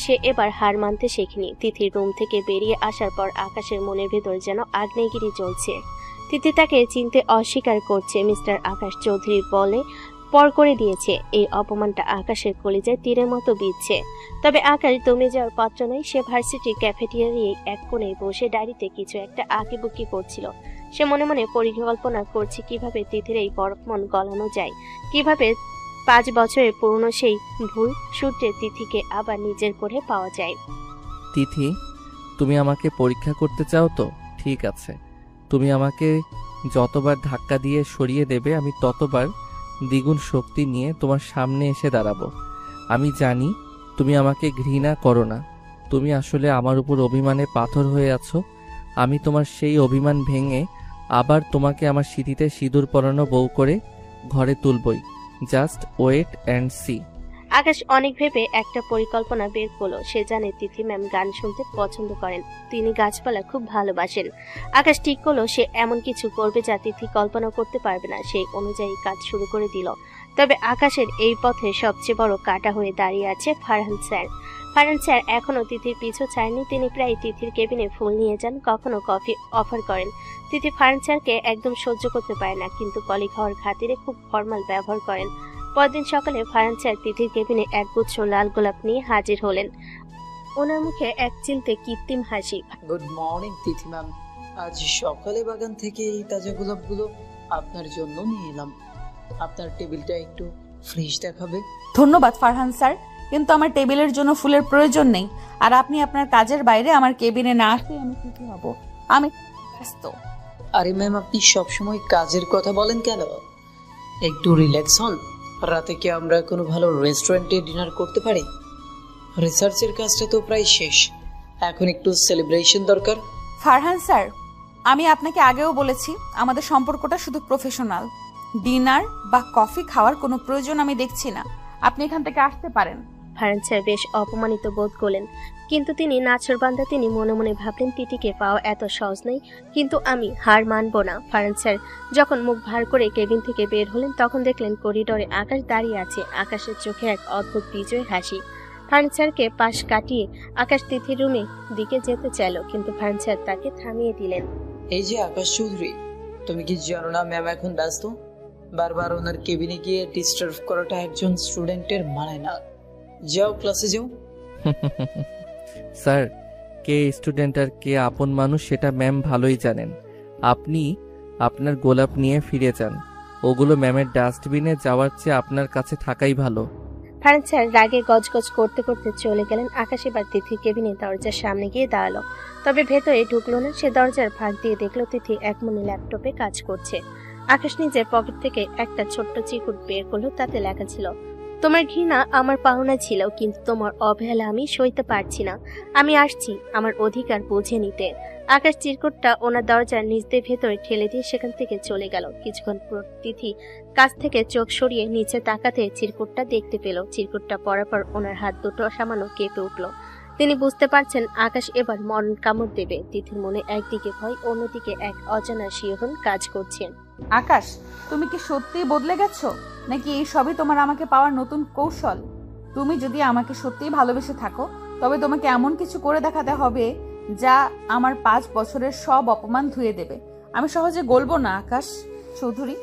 সে এবার হার মানতে শেখেনি। তিথির রুম থেকে বেরিয়ে আসার পর আকাশের মনের ভেতর যেন আগ্নেয়গিরি জ্বলছে। তিথি তাকে চিনতে অস্বীকার করছে। মিস্টার আকাশ চৌধুরী বলে পর করে দিয়েছে। এই অপমানটা আকাশের কলিজায় তীরের মতো বিঁধছে। তবে আকাশ দমে যাওয়ার পাত্র নয়। সে ভার্সিটির ক্যাফেটেরিয়ায় এক কোণে বসে ডায়েরিতে কিছু একটা আঁকিবুকি করছিল। সে মনে মনে পরিকল্পনা করছে কিভাবে তিথির এই বরফ মন গলানো যায়, কিভাবে 5 বছরের পুরনো সেই ভুল সূত্রে তিথিকে আবার নিজের করে পাওয়া যায়। তিথি, তুমি আমাকে পরীক্ষা করতে চাও তো? ঠিক আছে, তুমি আমাকে যতবার ধাক্কা দিয়ে সরিয়ে দেবে আমি ততবার দ্বিগুণ শক্তি নিয়ে তোমার সামনে এসে দাঁড়াবো। আমি জানি তুমি আমাকে ঘৃণা করো না, তুমি আসলে আমার উপর অভিমানে পাথর হয়ে আছো। আমি তোমার সেই অভিমান ভেঙে আবার তোমাকে আমার স্মৃতিতে সিঁদুর পরানো বউ করে ঘরে তুলবই। Just wait and see. Akash অনেক ভেবে একটা পরিকল্পনা বের করলো। সে জানে তিথি ম্যাম গান শুনতে পছন্দ করেন, তিনি গাছপালা খুব ভালোবাসেন। আকাশ ঠিক করলো সে এমন কিছু করবে যা তিথি কল্পনা করতে পারবে না। সেই অনুযায়ী কাজ শুরু করে দিল। তবে আকাশের এই পথে সবচেয়ে বড় কাঁটা হয়ে দাঁড়িয়ে আছে ফারহান স্যার। ফারহান স্যার এখনো তিথির পিছু ছাড়েনি। তিনি প্রায় তিথির কেবিনে ফুল নিয়ে যান, কখনো কফি অফার করেন। তিথি ফারহান স্যারকে একদম সহ্য করতে পারে না, কিন্তু কলিগ হওয়ার খাতিরে খুব ফর্মাল ব্যবহার করেন। পরদিন সকালে ফারহান স্যার তিথির কেবিনে এক গুচ্ছ লাল গোলাপ নিয়ে হাজির হলেন। ওনার মুখে এক চিলতে কৃত্রিম হাসি। গুড মর্নিং তিথি ম্যাম, আজ সকালে বাগান থেকে এই তাজা গোলাপগুলো আপনার জন্য নিয়ে এলাম। আপনার টেবিলটা একটু ফ্রেশ দেখাবে। ধন্যবাদ ফারহান স্যার, কিন্তু আমার টেবিলের জন্য ফুলের প্রয়োজন নেই। আর আপনি আপনার কাজের বাইরে আমার কেবিনে না আসলে আমি খুশি হব। আমি ব্যস্ত। আরে ম্যাম, আপনি সবসময় কাজের কথা বলেন কেন? একটু রিল্যাক্স হন। রাতে কি আমরা কোনো ভালো রেস্টুরেন্টে ডিনার করতে পারি? রিসার্চের কাজটা তো প্রায় শেষ, এখন একটু সেলিব্রেশন দরকার। ফারহান স্যার, আমি আপনাকে আগেও বলেছি আমাদের সম্পর্কটা শুধু প্রফেশনাল। ডিনার বা কফি খাওয়ার কোনো প্রয়োজন আমি দেখছি না। আপনি এখান থেকে আসতে পারেন। ফারহান স্যার বেশ অপমানিত বোধ করলেন, কিন্তু তিনি নাছরবান্দা। তিনি মনে মনে ভাবলেন তিথিকে পাওয়া এত সহজ নয়, কিন্তু আমি হার মানব না। ফারহান স্যার যখন মুখ ভার করে কেবিন থেকে বের হলেন তখন দেখলেন করিডোরে আকাশ দাঁড়িয়ে আছে। আকাশের চোখে এক অদ্ভুত বিজয় হাসি। ফারহান স্যারকে পাশ কাটিয়ে আকাশ তিথির রুমে দিকে যেতে চাইল, কিন্তু ফারহান স্যার তাকে থামিয়ে দিলেন। এই যে আকাশ চৌধুরী, তুমি কি জানো না ম্যাম এখন ব্যস্ত? বারবার ওনার কেবিনে গিয়ে ডিস্টার্ব করাটা একজন স্টুডেন্টের মানায় না। যাও, ক্লাসে যাও। স্যার, কে স্টুডেন্ট আর কে আপন মানুষ সেটা ম্যাম ভালোই জানেন। আপনি আপনার গোলাপ নিয়ে ফিরে যান। ওগুলো ম্যামের ডাস্টবিনে যাওয়ার চেয়ে আপনার কাছে থাকাই ভালো। ফারহান স্যার রাগে গজগজ করতে করতে চলে গেলেন। আকাশ এবার তিথির কেবিনে দরজার সামনে গিয়ে দাঁড়ালো, তবে ভেতরে ঢুকলো না। সে দরজার ফাঁক দিয়ে দেখলো তিথি একমনে ল্যাপটপে কাজ করছে। আকাশ নিজের পকেট থেকে একটা ছোট্ট চিরকুট বের করলো, তাতে লেখা ছিল, তোমার ঘৃণা আমার পাওনা ছিল, কিন্তু তোমার অবহেলা আমি সইতে পারছি না। আমি আসছি আমার অধিকার বুঝে নিতে। আকাশ চিরকুটটা ওনার দরজার নিচ দিয়ে ভেতরে ঠেলে দিয়ে সেখান থেকে চলে গেল। কিছুক্ষণ পর তিথি কাছ থেকে চোখ সরিয়ে নিচে তাকাতে চিরকুটটা দেখতে পেল। চিরকুটটা পড়ার পর ওনার হাত দুটো সামান্য কেঁপে উঠল। তিনি বুঝতে পারছেন আকাশ এবার মরণ কামড় দেবে। তিথির মনে একদিকে ভয়, অন্যদিকে এক অজানা শিহরণ কাজ করছে। আকাশ, তুমি কি সত্যিই বদলে গেছো, নাকি এই সবই তোমার আমাকে পাওয়ার নতুন কৌশল? তুমি যদি আমাকে সত্যিই ভালোবেসে থাকো তবে তোমাকে এমন কিছু করে দেখাতে হবে যা আমার 5 বছরের সব অপমান ধুয়ে দেবে। আমি সহজে গলবো না আকাশ চৌধুরী।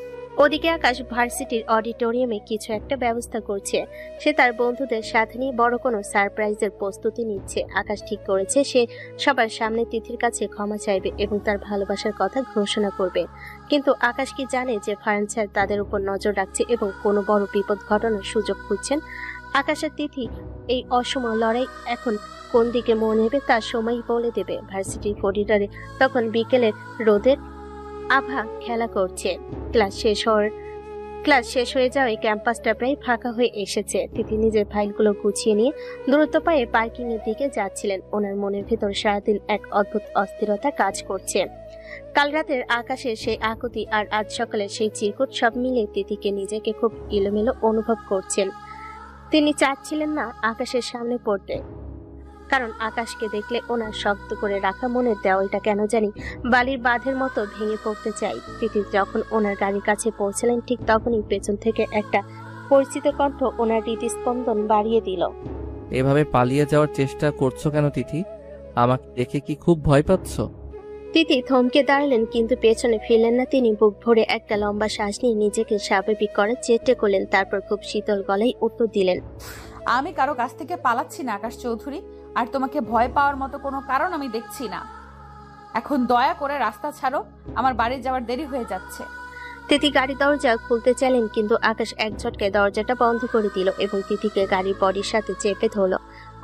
ওদিকে আকাশ ভার্সিটির অডিটোরিয়ামে কিছু একটা ব্যবস্থা করছে। সে তার বন্ধুদের সাথে নিয়ে বড় কোনো সারপ্রাইজের প্রস্তুতি নিচ্ছে। আকাশ ঠিক করেছে সে সবার সামনে তিথির কাছে ক্ষমা চাইবে এবং তার ভালোবাসার কথা ঘোষণা করবে। কিন্তু আকাশ কি জানে যে ফারহান স্যার তাদের উপর নজর রাখছে এবং কোনো বড় বিপদ ঘটানোর সুযোগ খুঁজছেন? আকাশের তিথি এই অসম লড়াই এখন কোন দিকে মন নেবে তার সময়ই বলে দেবে। ভার্সিটির করিডোরে তখন বিকেলের রোদের আভা খেলা করছে। ক্লাস শেষ হয়ে যাওয়ায় ক্যাম্পাসটা প্রায় ফাঁকা হয়ে এসেছে। তিথি নিজের ফাইলগুলো গুছিয়ে নিয়ে দ্রুত পায়ে পার্কিং এর দিকে যাচ্ছিলেন। ওনার মনের ভেতর সারাদিন এক অদ্ভুত অস্থিরতা কাজ করছে। কাল রাতের আকাশের সেই আকুতি আর আজ সকালের সেই চিরকুট সব মিলে তিথিকে নিজেকে খুব এলোমেলো অনুভব করছেন। তিনি চাচ্ছিলেন না আকাশের সামনে পড়তে, কারণ আকাশকে দেখলে ওনার শক্ত করে রাখা মনের দেওয়ালটা কেন জানি বালির বাঁধের মতো ভেঙে পড়তে চাই। তিথি যখন ওনার গাড়ির কাছে পৌঁছলেন ঠিক তখনই পেছন থেকে একটা পরিচিত কণ্ঠ ওনার হৃদস্পন্দন বাড়িয়ে দিল। এভাবে পালিয়ে যাওয়ার চেষ্টা করছো কেন তিথি? আমাকে দেখে কি খুব ভয় পাচ্ছ? তিথি থমকে দাঁড়ালেন, কিন্তু পেছনে ফিরলেন না। তিনি বুক ভরে একটা লম্বা শ্বাস নিয়ে নিজেকে স্বাভাবিক করার চেষ্টা করলেন। তারপর খুব শীতল গলায় উত্তর দিলেন, আমি কারো কাছ থেকে পালাচ্ছি না আকাশ চৌধুরী, আর তোমাকে ভয় পাওয়ার মতো কোনো কারণ আমি দেখছি না। এখন দয়া করে রাস্তা ছাড়ো, আমার বাড়ি যাওয়ার দেরি হয়ে যাচ্ছে। তিথি গাড়ি দরজা খুলতে চাইলেন, কিন্তু আকাশ এক ঝটকায় দরজাটা বন্ধ করে দিল এবং তিথিকে গাড়ির বডির সাথে চেপে ধরল।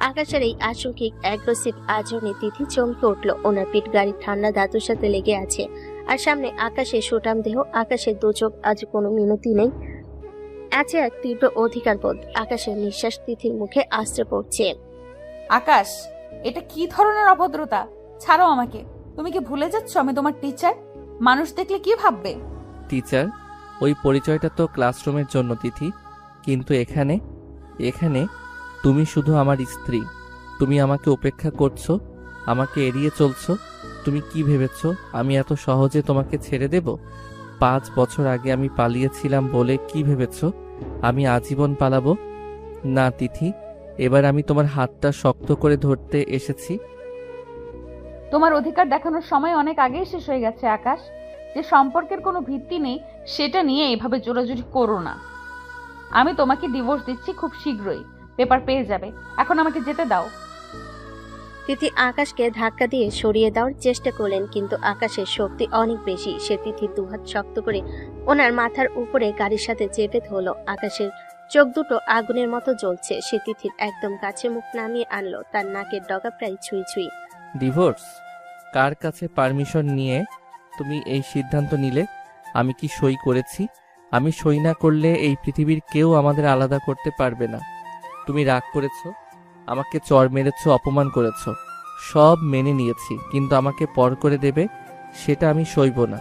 আকাশের এই আশঙ্কিক অ্যাগ্রেসিভ আচরণে তিথি চমকে উঠল। ওনার পিঠ গাড়ির ঠান্ডা ধাতুর সাথে লেগে আছে, আর সামনে আকাশের সুঠাম দেহ। আকাশের দু চোখ আজ কোনো মিনতি নেই, আছে এক তীব্র অধিকার বোধ। আকাশের নিঃশ্বাস তিথির মুখে আশ্রে পড়ছে। আকাশ, এটা কি ধরনের অভদ্রতা? ছাড়ো আমাকে। তুমি কি ভুলে যাচ্ছ আমি তোমার টিচার? মানুষ দেখলে কি ভাববে? টিচার, ওই পরিচয়টা তো ক্লাসরুমের জন্য তিথি, কিন্তু এখানে তুমি শুধু আমার স্ত্রী। তুমি আমাকে উপেক্ষা করছো, আমাকে এড়িয়ে চলছো। তুমি কি ভেবেছো আমি এত সহজে তোমাকে ছেড়ে দেব? 5 বছর আগে আমি পালিয়েছিলাম বলে কি ভেবেছো আমি আজীবন পালাবো? না তিথি, এবার আমি তোমার হাতটা শক্ত করে ধরতে এসেছি। তোমার অধিকার দেখানোর সময় অনেক আগেই শেষ হয়ে গেছে আকাশ। যে সম্পর্কের কোনো ভিত্তি নেই সেটা নিয়ে এভাবে জোরাজুরি করো না। আমি তোমাকে ডিভোর্স দিচ্ছি খুব শীঘ্রই, পেপার পেয়ে যাবে। এখন আমাকে যেতে দাও। তিথি আকাশকে ধাক্কা দিয়ে সরিয়ে দেওয়ার চেষ্টা করলেন, কিন্তু আকাশের শক্তি অনেক বেশি। সে তিথির দুহাত শক্ত করে ওনার মাথার উপরে গাড়ির সাথে চেপে ধরল। আকাশের চোখ দুটো আগুনের মতো জ্বলছে। সে তিথির একদম কাছে মুখ নামিয়ে আনলো, তার নাকের ডগা প্রায় ছুঁই ছুঁই। ডিভোর্স? কার কাছে পারমিশন নিয়ে তুমি এই সিদ্ধান্ত নিলে? আমি কি সই করেছি? আমি সই না করলে এই পৃথিবীর কেউ আমাদের আলাদা করতে পারবে না। তুমি রাগ করেছো, আমাকে চড় মেরেছো, অপমান করেছো, সব মেনে নিয়েছি, কিন্তু আমাকে পর করে দেবে সেটা আমি সইব না।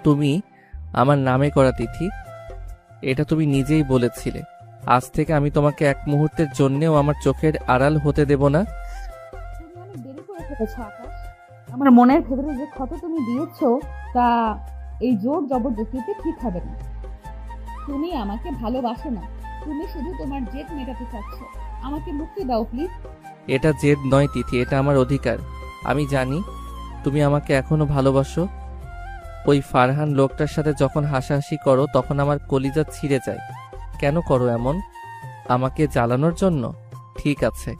তুমি আমার নামে করা তিথি, এটা তুমি নিজেই বলেছিলে। আজ থেকে আমি তোমাকে এক মুহূর্তের জন্যেও আমার চোখের আড়াল হতে দেব না। আমার মনের ভেতরে যে ক্ষত তুমি দিয়েছো তা এই জোর জবরদস্তিতে ঠিক হবে না। তুমি আমাকে ভালোবাসো না, তুমি শুধু তোমার জেদ মেটাতে চাচ্ছ। আমাকে মুক্তি দাও প্লিজ। এটা জেদ নয় তিথি, এটা আমার অধিকার। আমি জানি তুমি আমাকে এখনো ভালোবাসো। ওই ফারহান লোকটার সাথে যখন হাসাহাসি করো তখন আমার কলিজা ছিঁড়ে যায়। কেন করো এমন? আমাকে জ্বালানোর জন্য? ঠিক আছে,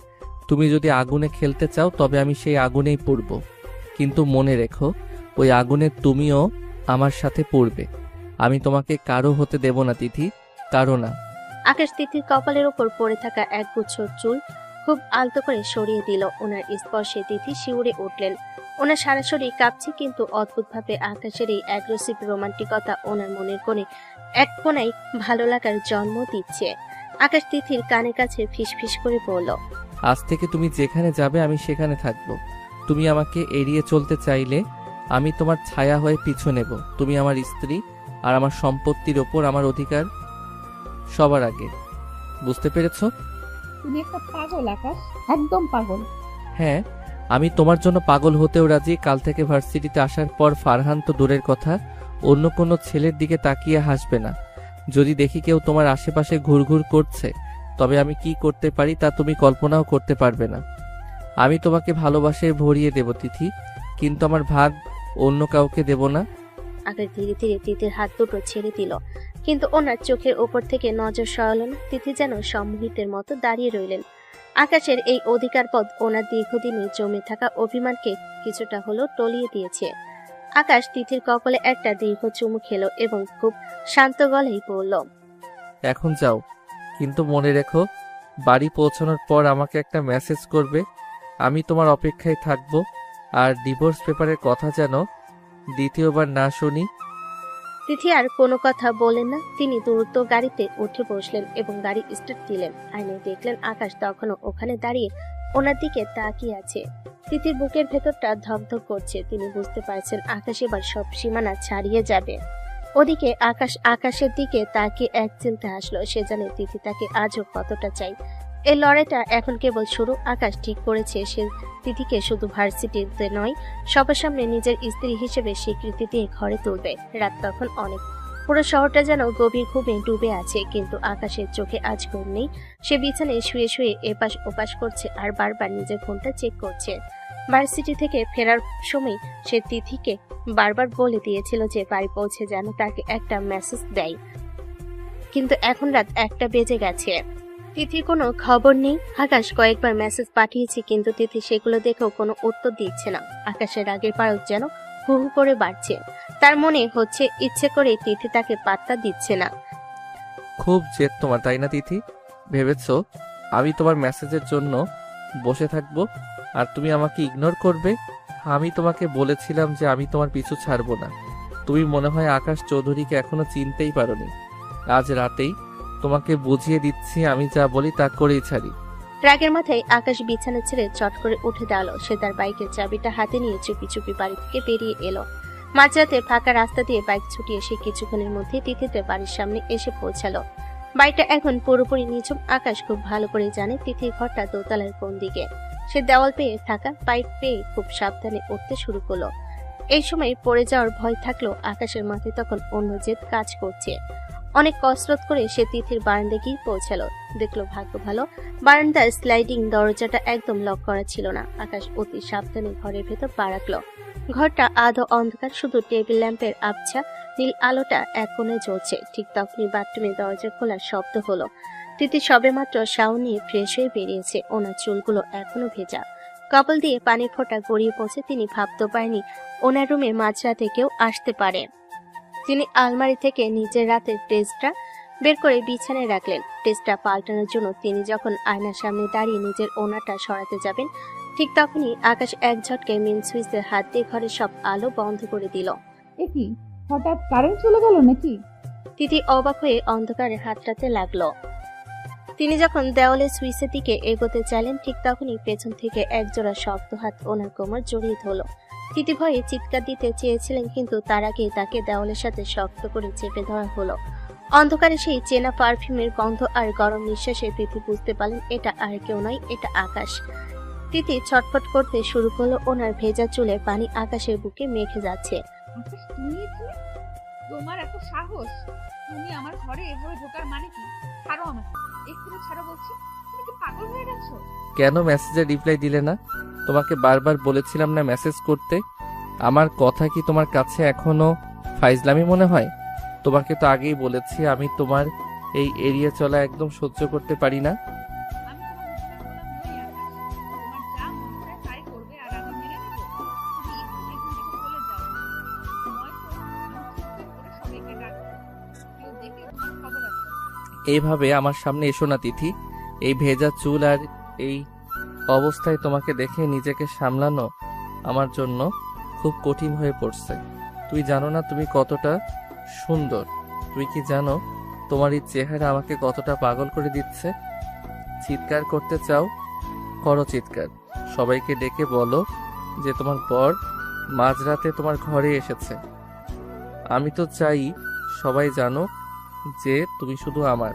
তুমি যদি আগুনে খেলতে চাও তবে আমি সেই আগুনেই পড়ব, কিন্তু মনে রেখো ওই আগুনে তুমিও আমার সাথে পড়বে। আমি তোমাকে কারো হতে দেব না তিথি, কারো না। আকাশ তিথির কপালের উপর পড়ে থাকা এক গুচ্ছ চুল খুব আলতো করে সরিয়ে দিল। ওনার স্পর্শে তিথি শিউরে উঠলেন। ওনার সারা শরীর কাঁপছে, কিন্তু অদ্ভুতভাবে আকাশের এই অ্যাগ্রেসিভ রোমান্টিকতা ওনার মনের কোণে এক কোণায় ভালো লাগার জন্ম দিচ্ছে। আকাশ তিথির কানে কাছে ফিসফিস করে বলল, আজ থেকে তুমি যেখানে যাবে আমি সেখানে থাকবো। তুমি আমাকে এড়িয়ে চলতে চাইলে আমি তোমার ছায়া হয়ে পিছু নেব। তুমি আমার স্ত্রী, আর আমার সম্পত্তির ওপর আমার অধিকার সবার আগে। বুঝতে পেরেছো? তুমি একটা পাগল আকাশ, একদম পাগল। হ্যাঁ, আমি তোমার জন্য পাগল হতেও রাজি। কাল থেকে ভার্সিটিতে আসার পর ফারহান তো দূরের কথা, অন্য কোনো ছেলের দিকে তাকিয়ে হাসবে না। যদি দেখি কেউ তোমার আশেপাশে ঘুরঘুর করছে তবে আমি কি করতে পারি তা তুমি কল্পনাও করতে পারবে না। আমি তোমাকে ভালোবাসে ভরিয়ে দেব তিথি, কিন্তু আমার ভাগ অন্য কাউকে দেব না। আকাশ ধীরে ধীরে তিথির হাত দুটো ছেড়ে দিল, কিন্তু ওনার চোখের ওপর থেকে নজর সরালো না। তিথি যেন সম্মোহিতের মতো দাঁড়িয়ে রইলেন। আকাশের এই অধিকারপদ ওনার দীর্ঘদিনে জমে থাকা অভিমানকে কিছুটা হলেও টলিয়ে দিয়েছে। আকাশ তিথির কপালে একটা দীর্ঘ চুমু খেলো এবং খুব শান্ত গলায় বলল, এখন যাও, কিন্তু মনে রেখো বাড়ি পৌঁছানোর পর আমাকে একটা মেসেজ করবে। আমি তোমার অপেক্ষায় থাকব। আর ডিভোর্স পেপারের কথা যেন দ্বিতীয়বার না শুনি। তিথি আর কোনো কথা বলেন না। তিনি দ্রুত গাড়িতে উঠে বসলেন এবং গাড়ি স্টার্ট দিলেন। আয়নায় দেখলেন আকাশ তখনও ওখানে দাঁড়িয়ে ওনার দিকে তাকিয়ে আছে। তিথির বুকের ভেতরটা ধকধক করছে। তিনি বুঝতে পারছেন আকাশ এবার সব সীমানা ছাড়িয়ে যাবে। ওদিকে আকাশের দিকে তাকিয়ে এক চিন্তা আসলো। সে জানে তিথি তাকে আজও কতটা চাই। এই লড়াইটা এখন কেবল শুরু। আকাশ ঠিক করেছে সে তিথিকে শুধু ভার্সিটিতে নয়, সবার সামনে নিজের স্ত্রী হিসেবে স্বীকৃতি দিয়ে ঘরে তুলবে। রাত তখন অনেক, পুরো শহরটা যেন গভীর ঘুমে ডুবে আছে, কিন্তু আকাশের চোখে আজ ঘুম নেই। সে বিছানায় শুয়ে শুয়ে এপাশ ওপাশ করছে আর বারবার নিজের ফোনটা চেক করছে। ভার্সিটি থেকে ফেরার সময় সে তিথিকে বারবার বলে দিয়েছিল যে বাড়ি পৌঁছে যেন তাকে একটা মেসেজ দেয়, কিন্তু এখন রাত 1টা বেজে গেছে। তিথির কোনো খবর নেই। আকাশ কয়েকবার মেসেজ পাঠিয়েছে, কিন্তু তিথি সেগুলো দেখেও কোনো উত্তর দিচ্ছে না। আকাশের রাগের পারদ যেন হু হু করে বাড়ছে। তার মনে হচ্ছে ইচ্ছে করে তিথি তাকে পাত্তা দিচ্ছে না। খুব জেদ তোমার, তাই না তিথি? ভেবেছো আমি তোমার মেসেজের জন্য বসে থাকবো আর তুমি আমাকে ইগনোর করবে? আমি তোমাকে বলেছিলাম যে আমি তোমার পিছু ছাড়বো না। তুমি মনে হয় আকাশ চৌধুরীকে এখনো চিনতেই পারোনি। আজ রাতেই তোমাকে বুঝিয়ে দিচ্ছি, আমি যা বলি তা করেই ছাড়ি। রাগের মাথায় আকাশ বিছানা ছেড়ে চট করে উঠে দাঁড়ালো। সে তার বাইকের চাবিটা হাতে নিয়ে চুপি চুপি বাড়ি থেকে বেরিয়ে এলো। মাঝরাতে ফাঁকা রাস্তা দিয়ে বাইক ছুটিয়ে সে কিছুক্ষণের মধ্যে তিথিতে বাড়ির সামনে এসে পৌঁছালো। বাড়িটা এখন পুরোপুরি নিঝুম। আকাশ খুব ভালো করে জানে তিথির ঘরটা দোতলার কোন দিকে। সে দেওয়াল পেয়ে থাকা পাইপ পেয়ে খুব সাবধানে উঠতে শুরু করলো। এই সময় পড়ে যাওয়ার ভয় থাকলেও আকাশের মাথায় তখন অন্য জেদ কাজ করছে। অনেক কসরত করে সে তিথির বারান্দা গিয়ে পৌঁছালো। দেখলো ভাগ্য ভালো, বারান্দার স্লাইডিং দরজাটা একদম লক করা ছিল না। আকাশ অতি সাবধানে ঘরের ভেতর পা রাখলো। ঘরটা আধো অন্ধকার, শুধু টেবিল ল্যাম্পের আবছা নীল আলোটা এক কোণে জ্বলছে। ঠিক তখনই বাথরুমে দরজা খোলার শব্দ হলো। তিথি সবেমাত্র শাওয়ার নিয়ে ফ্রেশ হয়ে বেরিয়েছে। ওনার চুলগুলো এখনো ভেজা, কপাল দিয়ে পানির ফোঁটা গড়িয়ে পড়ছে। তিনি ভাবতে পারেনি ওনার রুমে মাঝরাতে কেউ আসতে পারে। তিনি আলমারি থেকে নিজের রাতের ড্রেসটা বের করে বিছানায় রাখলেন। ড্রেসটা পাল্টানোর জন্য তিনি যখন আয়নার সামনে দাঁড়িয়ে নিজের ওনাটা সরাতে যাবেন, ঠিক তখনই আকাশ এক ঝটকায় মেন সুইচের হাত দিয়ে ঘরের সব আলো বন্ধ করে দিল। কি হঠাৎ কারেন্ট চলে গেল নাকি? তিথি অবাক হয়ে অন্ধকারে হাতটাতে লাগলো। তিনি যখন দেওয়ালের সুইচের দিকে এগোতে চাইলেন, ঠিক তখনই পেছন থেকে একজোড়া শক্ত হাত ওনার কোমর জড়িয়ে ধরল। তিথি ভয়ে চিৎকার দিতে চেয়েছিলেন, কিন্তু তার আগে তাকে দেওয়ালের সাথে শক্ত করে চেপে ধরা হলো। অন্ধকারে সেই চেনা পারফিউমের গন্ধ আর গরম নিঃশ্বাসে তিথি বুঝতে পারলেন এটা আর কেউ নয়, এটা আকাশ। তিথি ছটফট করতে শুরু করলো। ওনার ভেজা চুলে পানি আকাশের বুকে মেখে যাচ্ছে। আকাশ, তুমি এখানে? তোমার এত সাহস? তুমি আমার ঘরে এভাবে ঢোকার মানে কি? ছাড়ো আমাকে, এক্ষুনি ছাড়ো বলছি। তুমি কি পাগল হয়ে গেছো? কেন মেসেজে রিপ্লাই দিলে না? তোমাকে বারবার বলেছিলাম না মেসেজ করতে। আমার কথা কি তোমার কাছে এখনো ফাইজলামি মনে হয়? তোমাকে তো আগেই বলেছি আমি তোমার এই এড়িয়ে চলা একদম সহ্য করতে পারি না। আমি তোমার গোলাম নই আকাশ। তোমার যা মন চায় তাই করবে আর আমি মেনে নেব। তুমি এক্ষুনি এখান থেকে চলে যাও, নয়তো আমি চিৎকার করে সবাইকে ডাকবো। কেউ দেখে তোমার খবর আছে। এইভাবে আমার সামনে এসো না তিথি। এই ভেজা চুল আর এই অবস্থায় তোমাকে দেখে নিজেকে সামলানো আমার জন্য খুব কঠিন হয়ে পড়ছে। তুই জানো না তুমি কতটা সুন্দর? তুই কি জানো তোমার এই চেহারা আমাকে কতটা পাগল করে দিচ্ছে? চিৎকার করতে চাও? করো চিৎকার। সবাইকে ডেকে বলো যে তোমার বর মাঝরাতে তোমার ঘরে এসেছে। আমি তো চাই সবাই জানো যে তুমি শুধু আমার।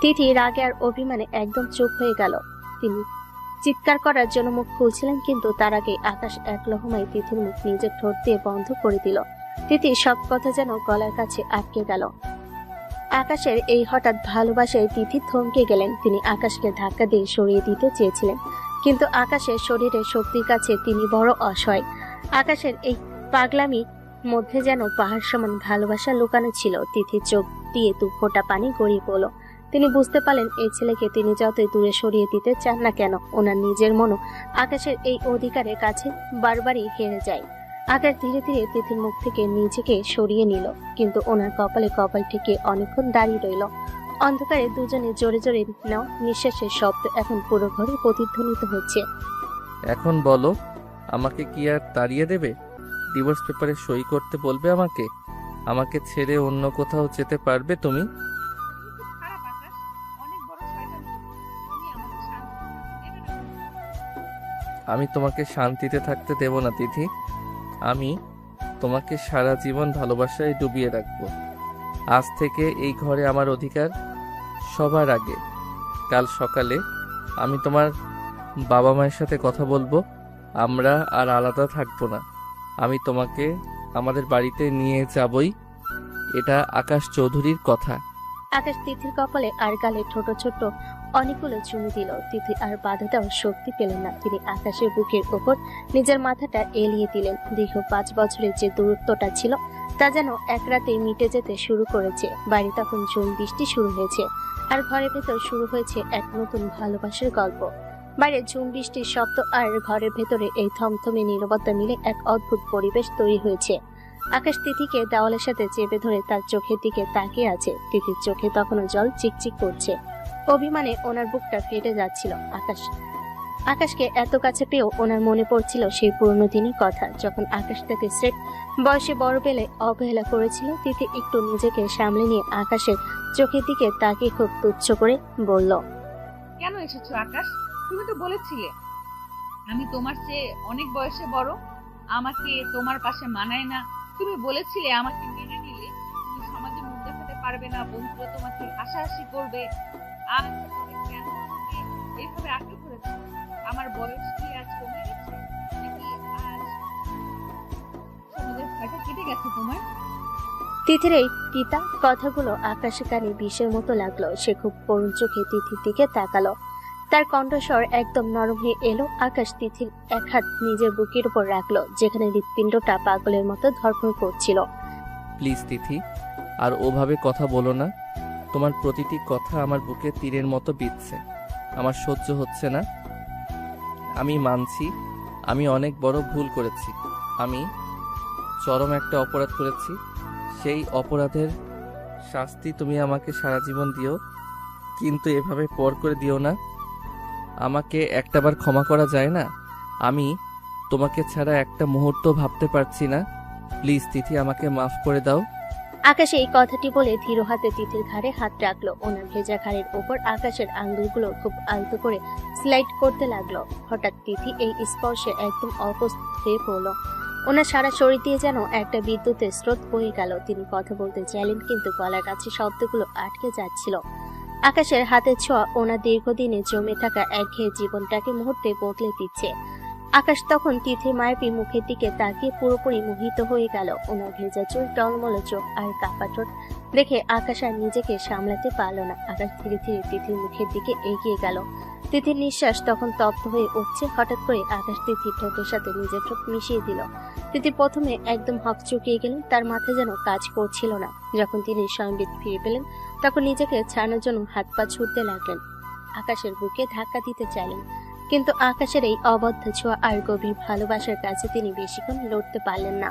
তিথি রাগে আর অভিমানে একদম চুপ হয়ে গেল। তিনি চিৎকার করার জন্য মুখ খুলছিলেন, কিন্তু তার আগে আকাশ এক লহমায় তিথির মুখ নিজের ঠোঁট দিয়ে বন্ধ করে দিল। তিথি সব কথা যেন গলার কাছে আটকে গেল। আকাশের এই হঠাৎ ভালোবাসায় তিথি থমকে গেলেন। তিনি আকাশকে ধাক্কা দিয়ে সরিয়ে দিতে চেয়েছিলেন, কিন্তু আকাশের শরীরের শক্তির কাছে তিনি বড় অসহায়। আকাশের এই পাগলামি মধ্যে যেন পাহাড় সমান ভালোবাসা লুকানো ছিল। তিথির চোখ দিয়ে দু ফোঁটা পানি গড়িয়ে পড়ল। তিনি বুঝতে পারলেন এই ছেলেকে তিনি যতই দূরে সরিয়ে দিতে চান না কেন, ওনার নিজের মনও আকাশের এই অধিকারের কাছে বারবারই হেরে যায়। আকাশ ধীরে ধীরে তিথির মুখ থেকে নিজেকে সরিয়ে নিল, কিন্তু ওনার কপালে কপাল থেকে অনেকক্ষণ দাঁড়িয়ে রইল। অন্ধকারে দুজনে জোরে জোরে নেওয়া নিঃশ্বাসের শব্দ এখন পুরো ঘরে প্রতিধ্বনিত হচ্ছে। এখন বলো, আমাকে কি আর তাড়িয়ে দেবে? ডিভোর্স পেপারে সই করতে বলবে আমাকে? আমাকে ছেড়ে অন্য কোথাও যেতে পারবে তুমি? খারাপ আকাশ, অনেক বড় শয়তান তুমি আমাকে শান্তি দেবে না। আমি তোমাকে শান্তিতে থাকতে দেব না তিথি। আমি তোমাকে সারা জীবন ভালোবাসায় ডুবিয়ে রাখবো। আজ থেকে এই ঘরে আমার অধিকার সবার আগে। কাল সকালে আমি তোমার বাবা মায়ের সাথে কথা বলবো, আমরা আর আলাদা থাকবো না। আমি তোমাকে আমাদের বাড়িতে নিয়ে যাবই। এটা আকাশ চৌধুরীর কথা। আকাশ তিথির কপালে আর গালে ছোট ছোট অনেকগুলো চুমু দিল। তিথি আর বাধা দেওয়ার শক্তি পেলেন না। তিনি আকাশের বুকের ওপর নিজের মাথাটা এলিয়ে দিলেন। দীর্ঘ 5 বছরের যে দূরত্বটা ছিল তা যেন এক রাতে মিটে যেতে শুরু করেছে। বাইরে তখন ঝুম বৃষ্টি শুরু হয়েছে, আর ঘরের ভেতর শুরু হয়েছে এক নতুন ভালোবাসার গল্প। বাইরে ঝুম বৃষ্টির শব্দ আর ঘরের ভেতরে এই থমথমে নীরবতা মিলে এক অদ্ভুত পরিবেশ তৈরি হয়েছে। আকাশ তিথিকে দেওয়ালের সাথে চেপে ধরে তার চোখের দিকে তাকিয়ে আছে। তিথির চোখে তখনও জল চিকচিক করছে। অভিমানে ওনার বুকটা ফেটে যাচ্ছিল। আকাশকে এত কাছে পেয়েও ওনার মনে পড়ছিল সেই পুরনো দিনের কথা, যখন আকাশ তাকে স্রেফ বয়সে বড় পেলে অবহেলা করেছিল। তিথি একটু নিজেকে সামলে নিয়ে আকাশের চোখের দিকে তাকিয়ে খুব তুচ্ছ করে বলল, কেন এসেছো আকাশ? তুমি তো বলেছিলে আমি তোমার চেয়ে অনেক বয়সে বড়, আমাকে তোমার পাশে মানায় না। তুমি বলেছিলে আমাকে মেনে নিলে তুমি সমাজে মুখ দেখাতে পারবে না, বন্ধুরা তোমাকে হাসাহাসি করবে। আজ তুমি কেন আমাকে এইভাবে আঁকড়ে ধরেছো? আমার বয়স কি আজ কমে গেছে, নাকি আজ সমাজের ভয়টা কেটে গেছে তোমার? তিথির এই পিতা কথাগুলো আকাশের কানে বিষের মতো লাগলো। সে খুব করুণ চোখে তিথির দিকে তাকালো। তার কণ্ঠস্বর একদম নরম হয়ে এলো। আকাশ তিথির এক হাত নিজের বুকের উপর রাখলো, যেখানে হৃৎপিণ্ডটা পাগলের মতো ধড়ফড় করছিল। প্লিজ তিথি, আর ওভাবে কথা বলো না। তোমার প্রতিটি কথা আমার বুকে তীরের মতো বিঁধছে। আমার সহ্য হচ্ছে না। আমি মানছি আমি অনেক বড় ভুল করেছি। আমি চরম একটা অপরাধ করেছি। সেই অপরাধের শাস্তি তুমি আমাকে সারা জীবন দিও, কিন্তু এভাবে পর করে দিও না। আমাকে একটাবার ক্ষমা করা যায় না? আমি তোমাকে ছাড়া একটা মুহূর্ত ভাবতে পারছি না। প্লিজ তিথি, আমাকে মাফ করে দাও। আকাশ এই কথাটি বলে ধীর হাতে তিথির ঘাড়ে হাত রাখলো। ওনার ভেজা ঘাড়ের ওপর আকাশের আঙ্গুলগুলো খুব আলতো করে স্লাইড করতে লাগলো। হঠাৎ তিথি এই স্পর্শে একদম অপ্রস্তুত হয়ে পড়লো। ওনার সারা শরীর দিয়ে যেন একটা বিদ্যুতের স্রোত বয়ে গেল। তিনি কথা বলতে চাইলেন, কিন্তু গলার কাছে শব্দগুলো আটকে যাচ্ছিল। আকাশের হাতের ছোঁয়া ওনার দীর্ঘদিনে জমে থাকা একঘেয়ে জীবনটাকে মুহূর্তে বদলে দিচ্ছে। আকাশ তখন তিথির মায়াবী মুখের দিকে তাকিয়ে পুরোপুরি মোহিত হয়ে গেল। ওনার ভেজা চুল, টলমল চোখ আর কাপা ঠোঁট দেখে আকাশ আর নিজেকে সামলাতে পারল না। আকাশ ধীরে ধীরে তিথির মুখের দিকে এগিয়ে গেল। তিথির নিঃশ্বাস তখন তপ্ত হয়ে উঠছে। হঠাৎ করে আকাশ তিথির ঠোঁটের সাথে নিজের ঠোঁট মিশিয়ে দিল। তিথি প্রথমে একদম হকচকিয়ে গেলেন। তার মাথা যেন কাজ করছিল না। যখন তিনি স্বয়ংবিদ ফিরে পেলেন, তখন নিজেকে ছাড়ানোর জন্য হাত পা ছুটতে লাগলেন। আকাশের বুকে ধাক্কা দিতে চাইলেন, কিন্তু আকাশের এই অবদ্ধ ছোঁয়া আর গভীর ভালোবাসার কাছে তিনি বেশিক্ষণ লড়তে পারলেন না।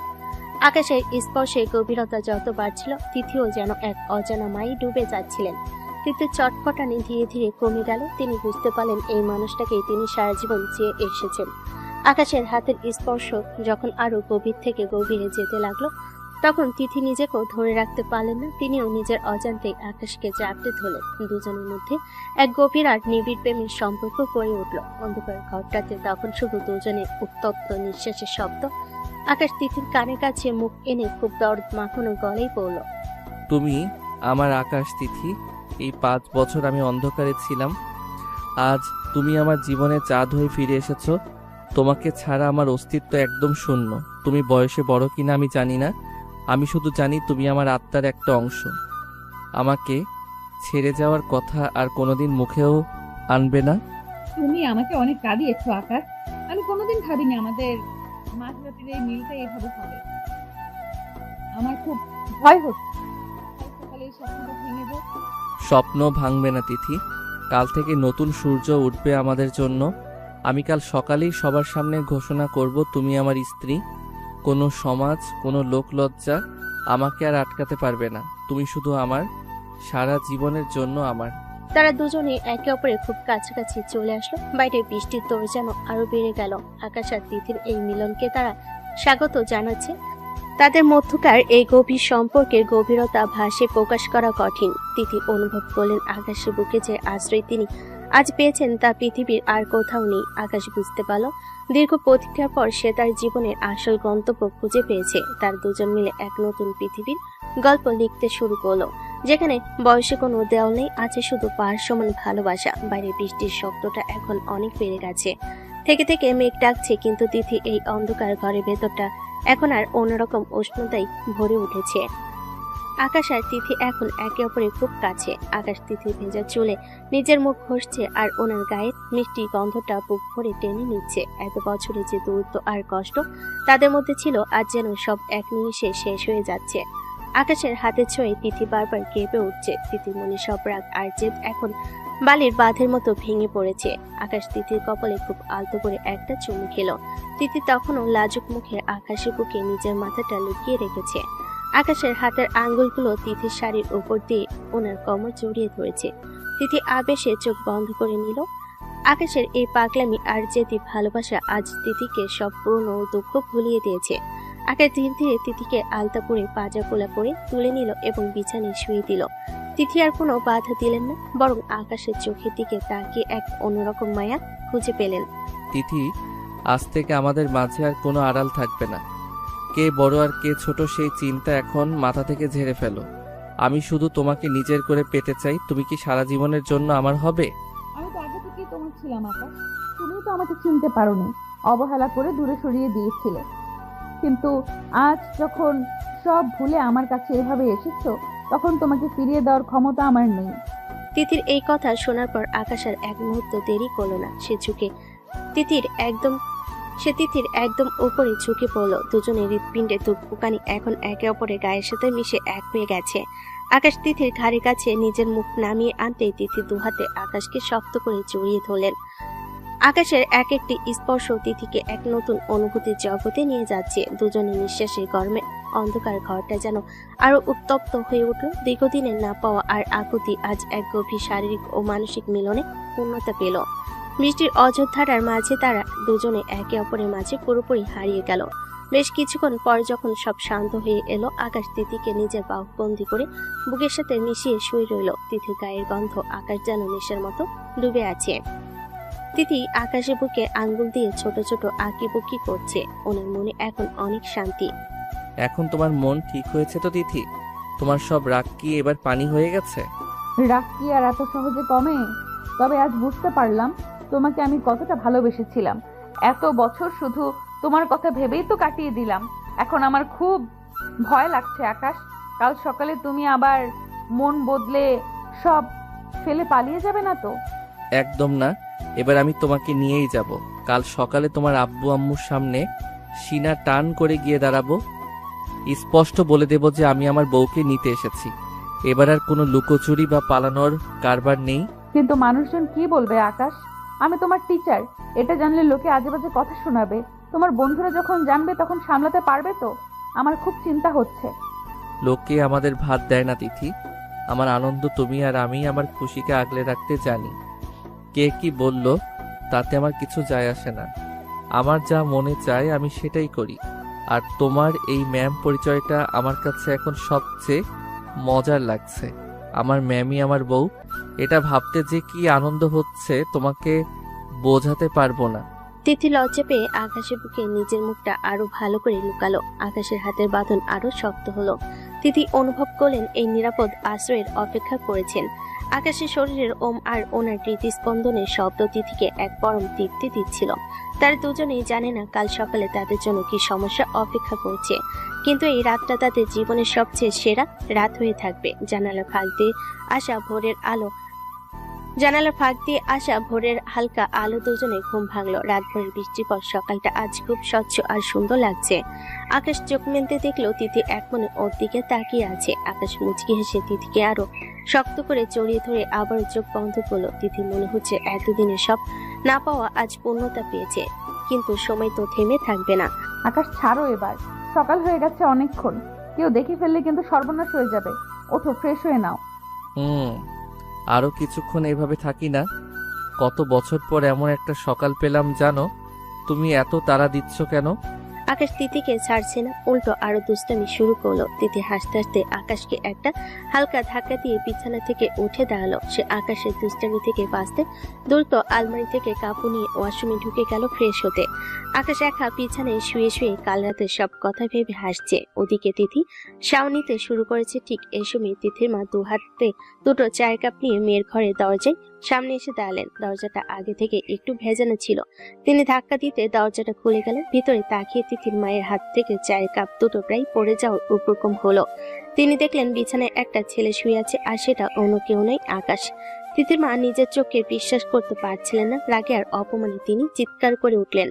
আকাশের স্পর্শে গভীরতা যত বাড়ছিল, তিথিও যেন এক অজানা মাই ডুবে যাচ্ছিলেন। তিথির চটপটানি ধীরে ধীরে কমে গেল। তিনি বুঝতে পারলেন এই মানুষটাকেই তিনি সারা জীবন চেয়ে এসেছেন। আকাশের হাতের স্পর্শ যখন আরো গভীর থেকে গভীরে যেতে লাগলো, তখন তিথি নিজেকেও ধরে রাখতে পারলেন না। তিনিও নিজের অজান্তেই আকাশকে চাপতে ধরলেন। দুজনের মধ্যে এক গভীর আর নিবিড় প্রেমের সম্পর্ক গড়ে উঠল। অন্ধকার ঘরটাতে তখন শুধু দুজনের উত্তপ্ত নিঃশ্বাসের শব্দ। আকাশ তিথির কানের কাছে মুখ এনে খুব দরদ মাখানো গলায় পড়ল, তুমি আমার আকাশ তিথি। এই 5 বছর আমি অন্ধকারে ছিলাম। আজ তুমি আমার জীবনে চাঁদ হয়ে ফিরে এসেছো। তোমাকে ছাড়া আমার অস্তিত্ব একদম শূন্য। তুমি বয়সে বড় কিনা আমি জানি না, আমি শুধু জানি তুমি আমার আত্মার একটা অংশ। আমাকে ছেড়ে যাওয়ার কথা আর কোনোদিন মুখেও আনবে না? তুমি আমাকে অনেক কাঁদিয়েছো আকাশ। আমি কোনোদিন ভাবিনি আমাদের মাঝরাতের এই মিলটা এভাবে হবে। আমার খুব ভয় হচ্ছে কাল সকালে এই স্বপ্নটা ভেঙে যাবে। স্বপ্ন ভাঙবে না তিথি। কাল থেকে নতুন সূর্য উঠবে আমাদের জন্য। আমি কাল সকালেই সবার সামনে ঘোষণা করব তুমি আমার স্ত্রী। কোনো সমাজ, কোনো লোকলজ্জা আমাকে আর আটকাতে পারবে না। তুমি শুধু আমার, সারা জীবনের জন্য আমার। তারা দুজনে একে অপরের খুব কাছাকাছি চলে আসলো। বাইরে বৃষ্টির তোড় যেন আরো বেড়ে গেল। আকাশ আর তিথির এই মিলনকে তারা স্বাগত জানাচ্ছে। তাদের মধ্যকার এই গভীর সম্পর্কের গভীরতা ভাষায় প্রকাশ করা কঠিন। তিথি অনুভব করলেন আকাশের বুকে যে আশ্রয় তিনি আজ পেয়েছেন তা পৃথিবীর আর কোথাও নেই। আকাশ বুঝতে পারল দীর্ঘ প্রতীক্ষার পর সে তার জীবনের আসল গন্তব্য খুঁজে পেয়েছে। তার দুজন মিলে এক নতুন পৃথিবীর গল্প লিখতে শুরু করলো, যেখানে বয়সে কোনো দেওয়াল নেই, আছে শুধু পাহাড় সমান ভালোবাসা। বাইরে বৃষ্টির শব্দটা এখন অনেক বেড়ে গেছে। থেকে থেকে মেঘ ডাকছে, কিন্তু তিথি এই অন্ধকার ঘরের ভেতরটা এখন আর অন্যরকম উষ্ণতায় ভরে উঠেছে। আকাশ আর তিথি এখন একে অপরের খুব কাছে। আকাশ তিথির ভেজা চুলে নিজের মুখ ঘষছে আর ওনার গায়ের মিষ্টি গন্ধটা বুক ভরে টেনে নিচ্ছে। এত বছরে যে দূরত্ব আর কষ্ট তাদের মধ্যে ছিল, আজ যেন সব এক নিমিষে শেষ হয়ে যাচ্ছে। আকাশের হাতে ছোঁয়ে তিথি বারবার কেঁপে উঠছে। তিথির মনে সব রাগ আর জেদ এখন বালির বাঁধের মতো ভেঙে পড়েছে। আকাশ তিথির কপালে খুব আলতো করে একটা চুমু খেলো। তিথি তখনও লাজুক মুখে আকাশের বুকে নিজের মাথাটা লুকিয়ে রেখেছে। আকাশের হাতের আঙ্গুলগুলো তিথির শাড়ির উপর দিয়ে ওনার কোমর জড়িয়ে ধরেছে। তিথি আবেশে চোখ বন্ধ করে নিল। আকাশের এই পাগলামি আর জেদি ভালোবাসা আজ তিথিকে সব পুরনো দুঃখ ভুলিয়ে দিয়েছে। আকাশ ধীরে ধীরে তিথিকে আলতা করে পাজা কোলা করে তুলে নিল এবং বিছানায় শুয়ে দিল। তিথি আর কোনো বাধা দিলেন না, বরং আকাশের চোখের দিকে তাকিয়ে এক অন্যরকম মায়া খুঁজে পেলেন। তিথি, আজ থেকে আমাদের মাঝে আর কোনো আড়াল থাকবে না। কে বড় আর কে ছোট সেই চিন্তা এখন মাথা থেকে ঝেড়ে ফেলো। আমি শুধু তোমাকে নিজের করে পেতে চাই। তুমি কি সারা জীবনের জন্য আমার হবে? আমি তো আগে থেকেই তোমার ছিলাম আকাশ। তুমি তো আমাকে চিনতে পারোনি, অবহেলা করে দূরে সরিয়ে দিয়েছিলে। কিন্তু আজ যখন সব ভুলে আমার কাছে এভাবে এসেছো, তখন তোমাকে ফিরিয়ে দেওয়ার ক্ষমতা আমার নেই। তিথির এই কথা শোনার পর আকাশ আর এক মুহূর্ত দেরি করলো না। সে তিথির একদম উপরে ঝুঁকে পড়লো। দুজনের হৃৎপিণ্ডে ধুকপুকানি এখন একে অপরের গায়ের সাথে মিশে এক হয়ে গেছে। আকাশ তিথির ঘাড়ের কাছে নিজের মুখ নামিয়ে আনতেই তিথি দুহাতে আকাশকে শক্ত করে জড়িয়ে ধরলেন। আকাশের এক একটি স্পর্শ তিথিকে এক নতুন অনুভূতির জগতে নিয়ে যাচ্ছে। দুজনের নিঃশ্বাসের গরমে অন্ধকার ঘরটা যেন আরো উত্তপ্ত হয়ে উঠল। দীর্ঘদিনের না পাওয়া আর আকুতি আজ এক গভীর শারীরিক ও মানসিক মিলনে পূর্ণতা পেল। বৃষ্টির অযোধ্যার মাঝে তারা দুজনে একে অপরের মাঝে পুরোপুরি হারিয়ে গেল। বেশ কিছুক্ষণ পর যখন সব শান্ত হয়ে এলো, আকাশ তিথিকে নিজের বাহুবন্দি করে বুকের সাথে মিশিয়ে শুয়ে রইল। তিথির গায়ের গন্ধ আকাশ যেন নেশার মতো ডুবে আছে। তিথি আকাশের বুকে আঙ্গুল দিয়ে ছোট ছোট আঁকিবুকি করছে। ওনার মনে এখন অনেক শান্তি। এখন তোমার মন ঠিক হয়েছে তো তিথি? তোমার সব রাগ কি এবার পানি হয়ে গেছে? রাগ কি আর এত সহজে কমে? তবে আজ বুঝতে পারলাম তোমাকে আমি কতটা ভালোবেসেছিলাম। এত বছর শুধু তোমার কথা ভেবেই তো কাটিয়ে দিলাম। এখন আমার খুব ভয় লাগছে আকাশ। কাল সকালে তুমি আবার মন বদলে সব ফেলে পালিয়ে যাবে না তো? একদম না। এবার আমি তোমাকে নিয়েই যাব। কাল সকালে তোমার আব্বু আম্মুর সামনে সিনা টান করে গিয়ে দাঁড়াবো। স্পষ্ট বলে দেব যে আমি আমার বউকে নিতে এসেছি। এবার আর কোনো লুকোচুরি বা পালানোর কারবার নেই। কিন্তু মানুষজন কি বলবে আকাশ? আমি তোমার টিচার, এটা জানলে লোকে আজে বাজে কথা শোনাবে। তোমার বন্ধুরা যখন জানবে তখন সামলাতে পারবে তো? আমার খুব চিন্তা হচ্ছে। লোকে আমাদের ভাত দেয় না তিথি। আমার আনন্দ তুমি আর আমি আমার খুশিকে আগলে রাখতে জানি। কে কি বলল তাতে আমার কিছু যায় আসে না। আমার যা মনে চায় আমি সেটাই করি। আর তোমার এই ম্যাম পরিচয়টা আমার কাছে এখন সবচেয়ে মজার লাগছে। আমার ম্যামই আমার বউ, এটা ভাবতে যে কি আনন্দ হচ্ছে তোমাকে বোঝাতে পারবো না। তিথি লজ্জা পেয়ে আকাশের বুকে নিজের মুখটা আরো ভালো করে লুকালো। আকাশের হাতের বাঁধন আরো শক্ত হলো। তিথি অনুভব করলেন এই নিরাপদ আশ্রয়ের অপেক্ষা করেছেন। আকাশের শরীরের ওম আর ওনার হৃদস্পন্দনের শব্দ তিথিকে এক পরম তৃপ্তি দিচ্ছিল। তারা দুজনেই জানে না কাল সকালে তাদের জন্য কি সমস্যা অপেক্ষা করছে, কিন্তু এই রাতটা তাদের জীবনের সবচেয়ে সেরা রাত হয়ে থাকবে। জানালার ফাঁক দিয়ে আসা ভোরের হালকা আলো দুজনে ঘুম ভাঙলো। রাত ভোরের বৃষ্টির পর সকালটা আজ খুব স্বচ্ছ আর সুন্দর লাগছে। আকাশ চোখ মেলতে দেখলো তিথি এক মনে ওর দিকে তাকিয়ে আছে। আকাশ মুচকি হেসে তিথিকে আরো শক্ত করে জড়িয়ে ধরে আবার চোখ বন্ধ করলো। তিথি মনে হচ্ছে এতদিনের সব না পাওয়া আজ পূর্ণতা পেয়েছে, কিন্তু সময় তো থেমে থাকবে না। আকাশ ছাড়ো এবার, সকাল হয়ে গেছে অনেকক্ষণ, কেউ দেখে ফেললে কিন্তু সর্বনাশ হয়ে যাবে। ওঠো, ফ্রেশ হয়ে নাও। আরো কিছুক্ষণ এইভাবে থাকি না? কত বছর পর এমন একটা সকাল পেলাম জানো। তুমি এত তাড়া দিচ্ছ কেন? আকাশ তিথিকে ছাড়ছে না, উল্টো আরো দুষ্টামি শুরু করলো। তিথি হাসতে হাসতে আকাশকে একটা হালকা ধাক্কা দিয়ে বিছানা থেকে উঠে দাঁড়ালো। সে আকাশের দুষ্টামি থেকে বাঁচতে দ্রুত আলমারি থেকে কাপড় নিয়ে ওয়াশরুমে ঢুকে গেল ফ্রেশ হতে। আকাশ একা বিছানায় শুয়ে শুয়ে কাল রাতে সব কথা ভেবে হাসছে। ওদিকে তিথি শাও নিতে শুরু করেছে। ঠিক এই সময় তিথির মা দুহাতে দুটো চায়ের কাপ নিয়ে মেয়ের ঘরের দরজায় সামনে এসে দাঁড়ালেন। দরজাটা আগে থেকে একটু ভেজানো ছিল। তিনি ধাক্কা দিতে দরজাটা খুলে গেলেন। ভিতরে তাকিয়ে তিথির মায়ের হাত থেকে চায়ের কাপ দুটো প্রায় পড়ে যাওয়ার উপক্রম হলো। তিনি দেখলেন বিছানায় একটা ছেলে শুয়ে আছে, আর সেটা অন্য কেউ নয়, আকাশ। তিথির মা নিজের চোখে বিশ্বাস করতে পারছিলেন না। রাগে আর অপমানে তিনি চিৎকার করে উঠলেন,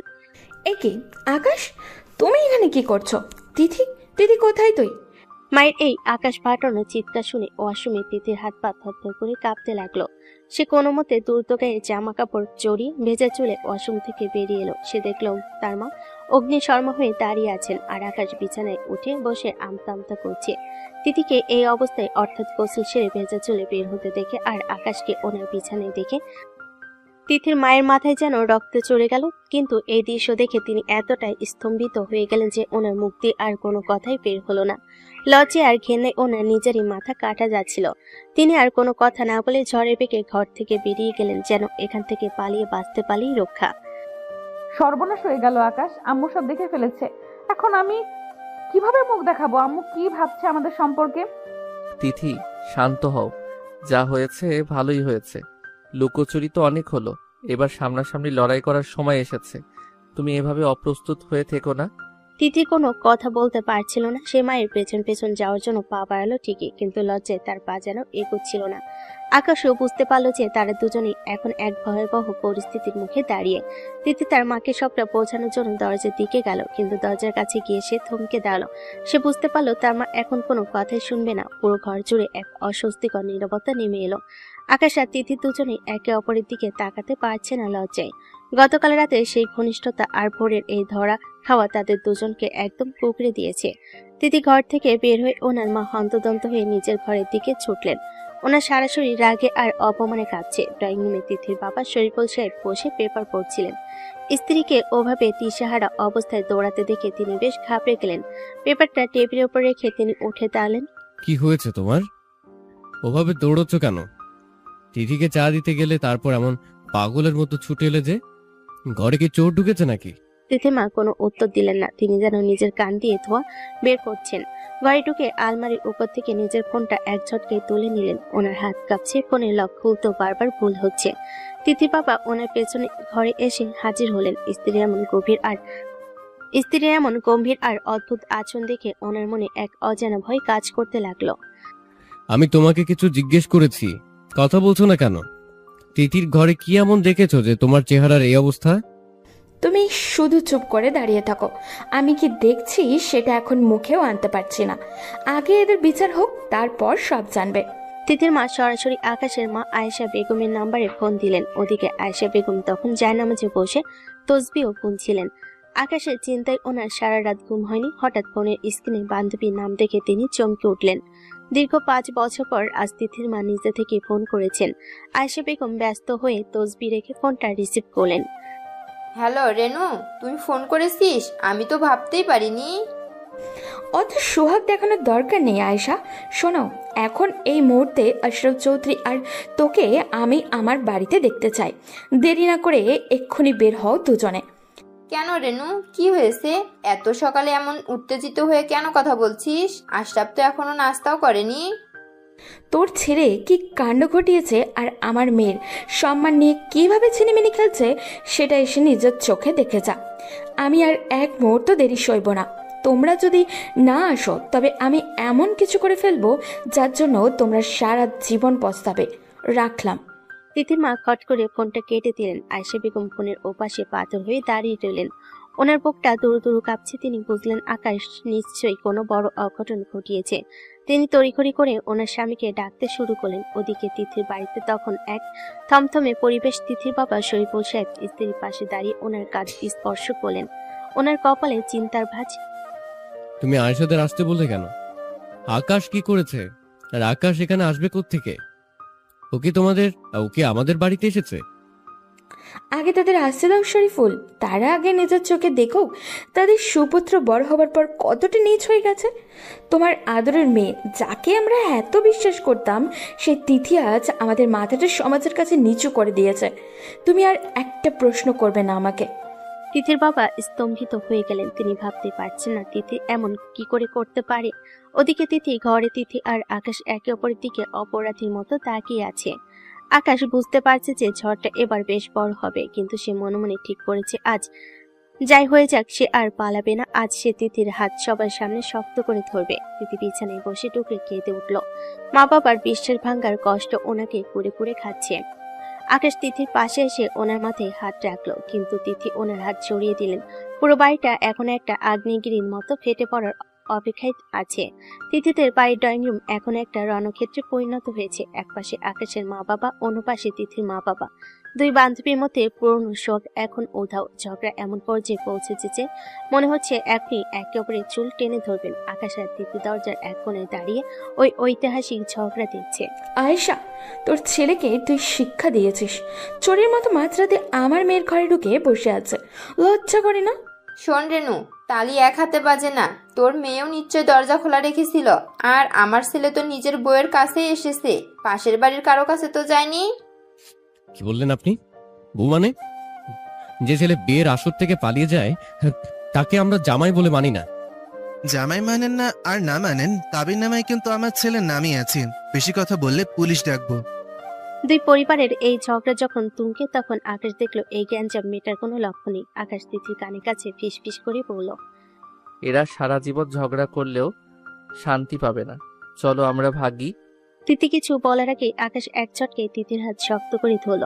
এ কি আকাশ, তুমি এখানে কি করছো? তিথি, তিথি কোথায় তুই? মায়ের এই আকাশ ফাটানো চিৎকার শুনে ওয়াশরুমে তিথির হাত পা থরথর করে কাঁপতে লাগলো। সে কোনো মতে দ্রুত গায়ে জামা কাপড় জড়িয়ে ভেজা চুলে ওয়াশরুম থেকে বেরিয়ে এলো। সে দেখলো তার মা অগ্নিশর্মা হয়ে দাঁড়িয়ে আছেন, আর আকাশ বিছানায় উঠে বসে আমতা আমতা করছে। তিথিকে এই অবস্থায় অর্থাৎ গোসল সেরে ভেজা চুলে বের হতে দেখে আর আকাশকে ওনার বিছানায় দেখে তিথির মায়ের মাথায় যেন রক্ত চড়ে গেল। কিন্তু এই দৃশ্য দেখে তিনি এতটাই স্তম্ভিত হয়ে গেলেন যে ওনার মুখ দিয়ে আর কোনো কথাই বের হলো না। লজ্জে আর ঘেন্নায় ওনার নিজেরই মাথা কাটা যাচ্ছিল। তিনি আর কোনো কথা না বলে ঝড়ে বেগে ঘর থেকে বেরিয়ে গেলেন, যেন এখান থেকে পালিয়ে বাঁচতে পারলেই রক্ষা। সর্বনাশ হয়ে গেল আকাশ, আম্মু সব দেখে ফেলেছে। এখন আমি কিভাবে মুখ দেখাবো? আম্মু কি ভাবছে আমাদের সম্পর্কে? তিথি, শান্ত হও। যা হয়েছে ভালোই হয়েছে। লুকোচুরি তো অনেক হলো, এবার সামনাসামনি লড়াই করার সময় এসেছে। তুমি এভাবে অপ্রস্তুত হয়ে থেকো না। তিথি কোনো কথা বলতে পারছিল না। সে মায়ের পেছন পেছন যাওয়ার জন্য পা বাড়ালো ঠিকই, কিন্তু লজ্জায় তার পা যেন এগোচ্ছিল না। আকাশও বুঝতে পারলো যে তারা দুজনেই এখন এক ভয়াবহ পরিস্থিতির মুখে দাঁড়িয়ে। তিথি তার মাকে সবটা বোঝানোর জন্য দরজার দিকে গেল, কিন্তু দরজার কাছে গিয়ে সে থমকে দাঁড়ালো। সে বুঝতে পারলো তার মা এখন কোনো কথাই শুনবে না। পুরো ঘর জুড়ে এক অস্বস্তিকর নীরবতা নেমে এলো। আকাশ আর তিথি দুজনেই একে অপরের দিকে তাকাতে পারছে না লজ্জায়। গতকাল রাতে সেই ঘনিষ্ঠতা আর ভোরের এই ধরা খাওয়া তাদের দুজনকে একদম কুঁকড়ে দিয়েছে। তিথি ঘর থেকে বের হয়ে ওনার মা হন্তদন্ত হয়ে নিজের ঘরের দিকে ছুটলেন। ওনার সারা শরীর রাগে আর অপমানে কাঁপছে। ড্রয়িং রুমে তিথির বাবা শরীফুল সাহেব বসে পেপার পড়ছিলেন। স্ত্রীকে ওভাবে দিশাহারা অবস্থায় দৌড়াতে দেখে তিনি বেশ ঘাবড়ে গেলেন। পেপারটা টেবিলের উপর রেখে তিনি উঠে দাঁড়ালেন। কি হয়েছে তোমার? ওভাবে দৌড়চ্ছ কেন? তিথিকে চা দিতে গেলে তারপর এমন পাগলের মতো ছুটে এলে যে? ঘরে কি চোর ঢুকেছে নাকি? তিথিমা কোনো উত্তর দিলেন না। তিনি যেন নিজের কান দিয়ে ধোঁয়া বের করছেন। ঘরে ঢুকে আলমারির উপর থেকে নিজের ফোনটা এক ঝটকায় তুলে নিলেন। ওনার হাত কাঁপছে, ফোনের লক খুলতেও বারবার ভুল হচ্ছে। তিথি বাবা ওনার পেছনে ঘরে এসে হাজির হলেন। স্ত্রীর এমন গম্ভীর আর অদ্ভুত আচরণ দেখে ওনার মনে এক অজানা ভয় কাজ করতে লাগলো। আমি তোমাকে কিছু জিজ্ঞেস করেছি, কথা বলছো না কেন? তিথির ঘরে কি এমন দেখেছো যে তোমার চেহারার এই অবস্থা? তুমি শুধু চুপ করে দাঁড়িয়ে থাকো। আমি কি দেখছি সেটা এখন মুখেও আনতে পারছি না। আগে এদের বিচার হোক, তারপর সব জানবে। তিথির মা সরাসরি আকাশের মা আয়েশা বেগমের নাম্বারে ফোন দিলেন। ওদিকে আয়েশা বেগম তখন জায়নামাজে বসে তসবিহ গুনছিলেন। আকাশের চিন্তায় ওনার সারা রাত ঘুম হয়নি। হঠাৎ ফোনের স্ক্রিনে বান্ধবীর নাম দেখে তিনি চমকে উঠলেন। দীর্ঘ 5 বছর পর আজ তিথির মা নিজে থেকে ফোন করেছেন। আয়েশা বেগম ব্যস্ত হয়ে তসবিহ রেখে ফোনটা রিসিভ করলেন। হ্যালো রেনু, তুই ফোন করেছিস? আমি তো ভাবতেই পারিনি। অত সোহাগ দেখানোর দরকার নেই আয়েশা। শোনো, এখন এই মুহূর্তে আশরাফ চৌধুরী আর তোকে আমি আমার বাড়িতে দেখতে চাই। দেরি না করে এক্ষুনি বের হও দুজনে। কেন রেনু, কি হয়েছে? এত সকালে এমন উত্তেজিত হয়ে কেন কথা বলছিস? আশরাফ তো এখনো নাস্তাও করেনি। তোর ছেলে কি কাণ্ড ঘটিয়েছে আর আমার মেয়ের সম্মান নিয়ে কিভাবে ছিনিমিনি খেলছে সেটা এসে নিজের চোখে দেখে যা। আমি আর এক মুহূর্ত দেরি সইব না। তোমরা যদি না আসো তবে আমি এমন কিছু করে ফেলবো যার জন্য তোমরা সারা জীবন পস্তাবে। রাখলাম। তিথির মা খট করে ফোনটা কেটে দিলেন। আয়েশা বেগম ফোনের ওপাশে পাথর হয়ে দাঁড়িয়ে রইলেন। ওনার বুকটা দুরু দুরু কাঁপছে। তিনি বুঝলেন আকাশ নিশ্চয়ই কোনো বড় অঘটন ঘটিয়েছে। তিনি তড়িঘড়ি করে ওনার স্বামীকে ডাকতে শুরু করলেন। ওদিকে তিথির বাড়িতে তখন এক থমথমে পরিবেশ। তিথির বাবা শরীফুল সাহেব স্ত্রীর পাশে দাঁড়িয়ে ওনার কাঁধ স্পর্শ করলেন। ওনার কপালে চিন্তার ভাঁজ। তুমি আয়েশাদের আসতে বললে কেন? আকাশ কি করেছে? আর আকাশ এখানে আসবে কোত্থেকে? ও কি আমাদের বাড়িতে এসেছে? আগে তাদের আসতে দাও শরীফুল। তারা আগে নিজের চোখে দেখুক তাদের সুপুত্র বড় হবার পর কতটা নীচ হয়ে গেছে। তোমার আদরের মেয়ে যাকে আমরা এত বিশ্বাস করতাম সেই তিথি আজ আমাদের মাথাটা সমাজের কাছে নিচু করে দিয়েছে। তুমি আর একটা প্রশ্ন করবে না আমাকে। তিথির বাবা স্তম্ভিত হয়ে গেলেন। তিনি ভাবতে পারছেন না তিথি এমন কি করে করতে পারে। ওদিকে তিথি ঘরে। তিথি আর আকাশ একে অপরের দিকে অপরাধীর মতো তাকিয়ে আছে। আকাশ বুঝতে পারছে যে ঝড়টা এবার বেশ বড় হবে, কিন্তু সে মনে মনে ঠিক করেছে আজ যাই হয়ে যাক সে আর পালাবে না। আজ সে তিথির হাত সবার সামনে শক্ত করে ধরবে। তিথি বিছানায় বসে টুকরে কেঁদে উঠল। মা বাবার বিশ্বাস ভাঙ্গার কষ্ট ওনাকে কুড়ে কুড়ে খাচ্ছে। আকাশ তিথির পাশে এসে ওনার মাথায় হাত রাখলো, কিন্তু তিথি ওনার হাত জড়িয়ে দিলেন। পুরো বাড়িটা এখন একটা আগ্নেয়গিরির মতো ফেটে পড়ার অপেক্ষায় আছে। তিথিদের বাড়ির ড্রয়িং রুম এখন একটা রণক্ষেত্রে পরিণত হয়েছে। একপাশে আকাশের মা বাবা, অন্য পাশে তিথির মা বাবা। দুই বান্ধবীর মধ্যে পুরনো শোক এখন উধাও। ঝগড়া এমন পর্যায়ে পৌঁছেছে যে মনে হচ্ছে এখনই একে অপরের চুল টেনে ধরবেন। আকাশ আর তিথি দরজার এক কোণে দাঁড়িয়ে ওই ঐতিহাসিক ঝগড়া দেখছে। আয়েশা, তোর ছেলেকে তুই শিক্ষা দিয়েছিস। চোরের মতো মাঝরাতে আমার মেয়ের ঘরে ঢুকে বসে আছে, লজ্জা করে না? শোন রেনু, তালি এক হাতে বাজে না। তোর মেয়েও নিশ্চয় দরজা খোলা রেখেছিল। আর আমার ছেলে তো নিজের বউয়ের কাছেই এসেছে, পাশের বাড়ির কারো কাছে তো যায়নি। কি বললেন আপনি? বউ মানে? যে ছেলে বিয়ের আসর থেকে পালিয়ে যায় তাকে আমরা জামাই বলে মানি না। জামাই মানেন না আর না মানেন, তাবির নামায় কিন্তু আমার ছেলের নামই আছে। বেশি কথা বললে পুলিশ ডাকবো। দুই পরিবারের এই ঝগড়া যখন তুঙ্গে, তখন আকাশ দেখলো এই গ্যাঞ্জাম মেটার কোনো লক্ষ্য নেই। আকাশ তিথির কানে কাছে ফিস ফিস করে বলল, এরা সারা জীবন ঝগড়া করলেও শান্তি পাবে না, চলো আমরা ভাগি। তিথি কিছু বলার আগে আকাশ এক ঝটকে তিথির হাত শক্ত করে ধরল।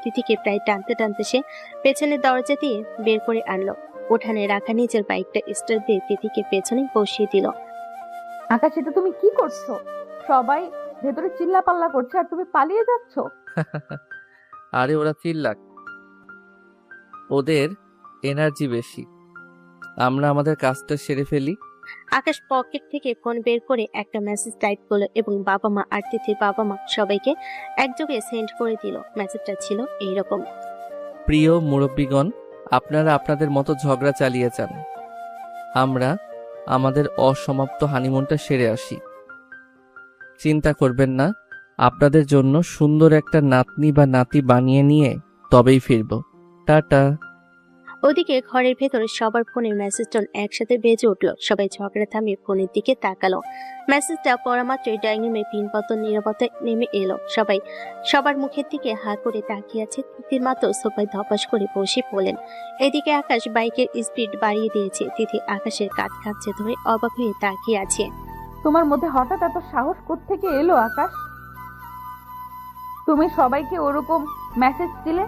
তিথিকে প্রায় টানতে টানতে সে পেছনের দরজা দিয়ে বের করে আনলো। উঠানে রাখা নিজের বাইকটা স্টার্ট দিয়ে তিথিকে পেছনে বসিয়ে দিল। আকাশ, এটা তুমি কি করছো? সবাই ভেতরে চিল্লা পাল্লা করছে আর তুমি পালিয়ে যাচ্ছ। আরে ওরা চিল্লাক, ওদের এনার্জি বেশি, আমরা আমাদের কাজটা সেরে ফেলি। আকাশ পকেট থেকে ফোন বের করে একটা মেসেজ টাইপ করলো এবং বাবা মা আর তিথির বাবা মা সবাইকে একযোগে সেন্ড করে দিল। মেসেজটা ছিল এইরকম: প্রিয় মুরব্বীগণ, আপনারা আপনাদের মতো ঝগড়া চালিয়ে যান, আমরা আমাদের অসমাপ্ত হানিমুনটা সেরে আসি। চিন্তা করবেন না, আপনাদের জন্য সুন্দর একটা নাতনি বা নাতি বানিয়ে নিয়ে তবেই ফিরব। টাটা। ওদিকে ঘরের ভেতরে সবার ফোনের মেসেজ টোন একসাথে বেজে উঠলো। সবাই ঝগড়া থামিয়ে ফোনের দিকে তাকালো। মেসেজটা পড়া মাত্রই ডাইনিং রুমে পিনপতন নীরবতায় নেমে এলো। সবাই সবার মুখের দিকে হা করে তাকিয়ে আছে। তিথির মা তো সোফায় ধপাস করে বসে পড়লেন। এদিকে আকাশ বাইকের স্পিড বাড়িয়ে দিয়েছে। তিথি আকাশের কাঁধ কাঁপছে ধরে অবাক হয়ে তাকিয়ে আছে। তোমার মধ্যে হঠাৎ এত সাহস কোত্থেকে এলো আকাশ? তুমি সবাইকে ওরকম মেসেজ দিলে?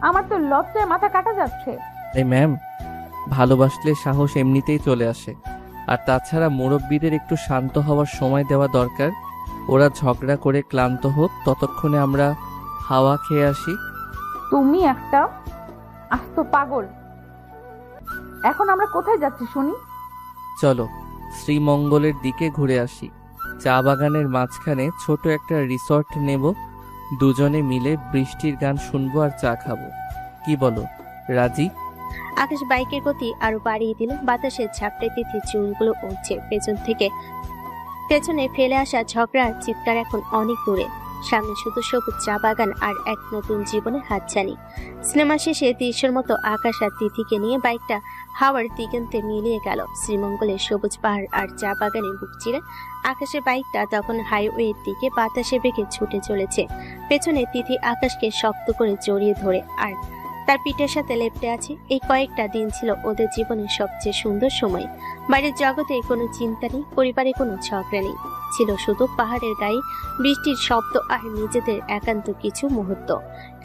আমার তো লজ্জায় মাথা কাটা যাচ্ছে। এই ম্যাম, ভালোবাসলে সাহস এমনিতেই চলে আসে। আর তাছাড়া মুরব্বীদের একটু শান্ত হওয়ার সময় দেওয়া দরকার। ওরা ঝগড়া করে ক্লান্ত হোক, ততক্ষণে আমরা হাওয়া খেয়ে আসি। তুমি একটা আস্ত পাগল। এখন আমরা কোথায় যাচ্ছি শুনি? চলো শ্রীমঙ্গলের দিকে ঘুরে আসি। চা বাগানের মাঝখানে ছোট একটা রিসর্ট নেব, দুজনে মিলে বৃষ্টির গান শুনবো আর চা খাবো। কি বলো, রাজি? আকাশ বাইকের গতি আরো বাড়িয়ে দিল। বাতাসের ঝাপটায় তিথির চুলগুলো উঠছে। পেছনে ফেলে আসা ঝগড়ার চিৎকার এখন অনেক দূরে। সামনে শুধু সবুজ চা বাগান আর এক নতুন জীবনের হাতছানি। সিনেমা শেষে দৃশ্যের মতো আকাশ আর তিথিকে নিয়ে বাইকটা হাওয়ার দিগন্তে মিলিয়ে গেল। শ্রীমঙ্গলের সবুজ পাহাড় আর চা বাগানে বুক চিরে আকাশের বাইকটা তখন হাইওয়ের দিকে বাতাসে বেগে ছুটে চলেছে। পেছনে তিথি আকাশকে শক্ত করে জড়িয়ে ধরে আর তার পিঠের সাথে লেপ্টে আছে। এই কয়েকটা দিন ছিল ওদের জীবনের সবচেয়ে সুন্দর সময়। বাইরের জগতে কোনো চিন্তা নেই, পরিবারে কোনো ঝগড়া নেই, ছিল শুধু পাহাড়ের গায়ে বৃষ্টির শব্দ আর নিজেদের একান্ত কিছু মুহূর্ত।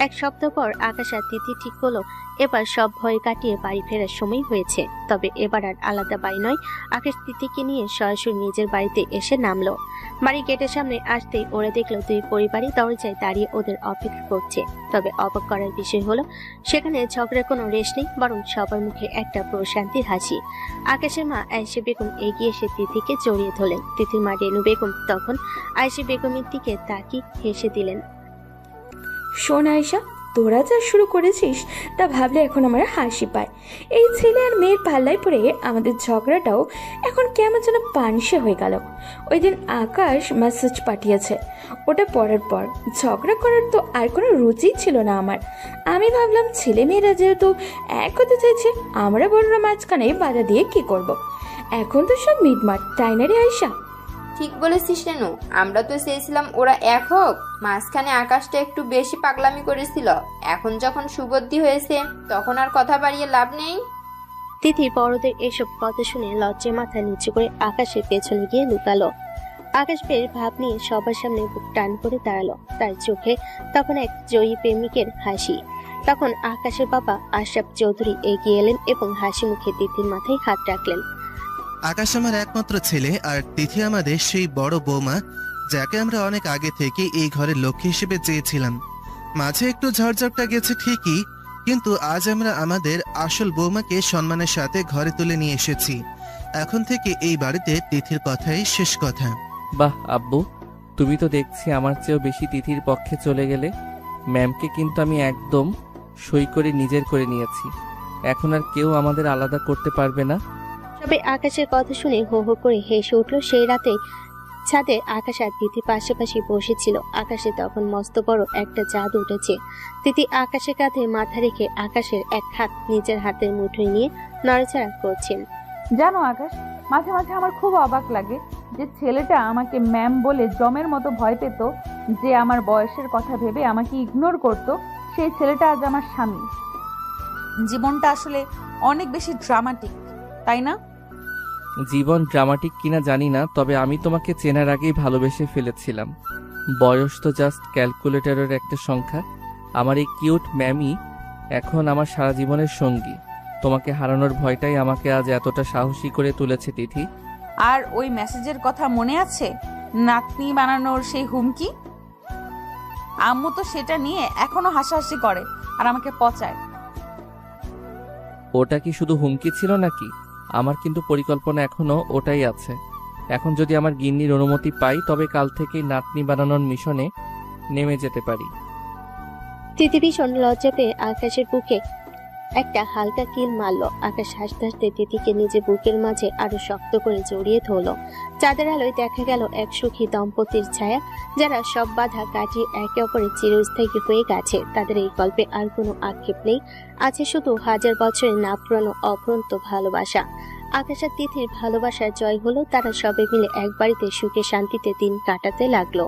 এক সপ্তাহ পর আকাশ আর তিথি ঠিক হলো এবার সব ভয় কাটিয়ে বাড়ি ফেরার সময় হয়েছে। তবে এবার আর আলাদা বাড়ি নয়, আকাশ তিথিকে নিয়ে সরাসরি নিজের বাড়িতে এসে নামলো। বাড়ি গেটের সামনে আসতেই ওরা দেখলো দুই পরিবারই দরজায় দাঁড়িয়ে ওদের অপেক্ষা করছে। তবে অবাক করার বিষয় হলো সেখানে ঝগড়ার কোনো রেশ নেই, বরং সবার মুখে একটা প্রশান্তির হাসি। আকাশের মা আয়েশা বেগম এগিয়ে এসে তিথিকে জড়িয়ে ধরলেন। তিথির মা রেনু বেগম তখন আয়েশা বেগমের দিকে তাকিয়ে হেসে দিলেন। শোন আয়েশা, তোরা যা শুরু করেছিস তা ভাবলে এখন আমার হাসি পায়। এই ছেলে আর মেয়ের পাল্লায় পড়ে আমাদের ঝগড়াটাও এখন কেমন যেন পানসে হয়ে গেল। ওই দিন আকাশ মেসেজ পাঠিয়েছে, ওটা পড়ার পর ঝগড়া করার তো আর কোনো রুচিই ছিল না আমার। আমি ভাবলাম ছেলে মেয়েরা যেহেতু এক হতে চাইছে, আমরা বড়রা মাঝখানে বাধা দিয়ে কি করব। এখন তো সব মিটমাট, তাই না রে আয়েশা? ঠিক বলেছিস রেনু, আমরা তো চেয়েছিলাম ওরা এক হোক। মাঝখানে আকাশটা একটু বেশি পাগলামি করেছিল, এখন যখন সুবুদ্ধি হয়েছে তখন আর কথা বাড়িয়ে লাভ নেই। তিথি বড়দের এসব কথা শুনে লজ্জায় মাথা নিচু করে আকাশের পেছনে গিয়ে লুকালো। আকাশ বের ভাব নিয়ে সবার সামনে বুক টান করে দাঁড়ালো। তার চোখে তখন এক জয়ী প্রেমিকের হাসি। তখন আকাশের বাবা আশরাফ চৌধুরী এগিয়ে এলেন এবং হাসি মুখে তিথির মাথায় হাত রাখলেন। আকাশ আমার একমাত্র ছেলে আর তিথি আমাদের সেই বড় বৌমা, যাকে আমরা অনেক আগে থেকে এই ঘরের লক্ষ্মী হিসেবে চেয়েছিলাম। মাঝে একটু ঝড়ঝড়টা গেছে ঠিকই, কিন্তু আজ আমরা আমাদের আসল বৌমাকে সম্মানের সাথে ঘরে তুলে নিয়ে এসেছি। এখন থেকে এই বাড়িতে তিথির কথাই শেষ কথা। বাহ আব্বু, তুমি তো দেখছি আমার চেয়েও বেশি তিথির পক্ষে চলে গেলে। ম্যামকে কিন্তু আমি একদম সই করে নিজের করে নিয়েছি। এখন আর কেউ আমাদের আলাদা করতে পারবে না। তবে আকাশের কথা শুনে হো হো করে হেসে উঠল। সেই রাতে ছাদে আকাশ আর তিথি পাশাপাশি বসেছিল। আকাশে তখন মস্ত বড় একটা চাঁদ উঠেছে। তিথি আকাশের কাঁধে মাথা রেখে আকাশের এক হাত নিজের হাতের মুঠোয় নিয়ে নড়াচড়া করছেন। জানো আকাশ, মাঝে মাঝে আমার খুব অবাক লাগে যে ছেলেটা আমাকে ম্যাম বলে জমের মতো ভয় পেত, যে আমার বয়সের কথা ভেবে আমাকে ইগনোর করত, সেই ছেলেটা আজ আমার স্বামী। জীবনটা আসলে অনেক বেশি ড্রামাটিক, তাই না? জীবন ড্রামাটিক কিনা জানি না, তবে আমি তোমাকে চেনার আগেই ভালোবেসে ফেলেছিলাম। বয়স তো জাস্ট ক্যালকুলেটরের একটা সংখ্যা। আমার এই কিউট ম্যামই এখন আমার সারা জীবনের সঙ্গী। তোমাকে হারানোর ভয়টাই আমাকে আজ এতটা সাহসী করে তুলেছে তিথি। আর ওই মেসেজের কথা মনে আছে? নাতনি বানানোর সেই হুমকি। আম্মু তো সেটা নিয়ে এখনো হাসাহাসি করে আর আমাকে পচায়। ওটা কি শুধু হুমকি ছিল নাকি? আমার কিন্তু পরিকল্পনা এখনো ওটাই আছে। এখন যদি আমার গিন্নির অনুমতি পাই তবে কাল থেকেই নাতনি বানানোর মিশনে নেমে যেতে পারি। তিথি ভীষণ লজ্জা পেয়ে আকাশের বুকে একটা হালকা কিল মারলো। আকাশ হাসতে হাসতে তিথিকে নিজে বুকের মাঝে আরো শক্ত করে জড়িয়ে ধরলো। চাঁদের আলোয় দেখা গেল এক সুখী দম্পতির ছায়া, যারা সব বাধা কাটিয়ে একে অপরের চিরস্থায়ী হয়ে গেছে। তাদের এই গল্পে আর কোনো আক্ষেপ নেই, আছে শুধু হাজার বছরের না পুরানো অফুরন্ত ভালোবাসা। আকাশ আর তিথির ভালোবাসার জয় হলো। তারা সবে মিলে এক বাড়িতে সুখে শান্তিতে দিন কাটাতে লাগলো।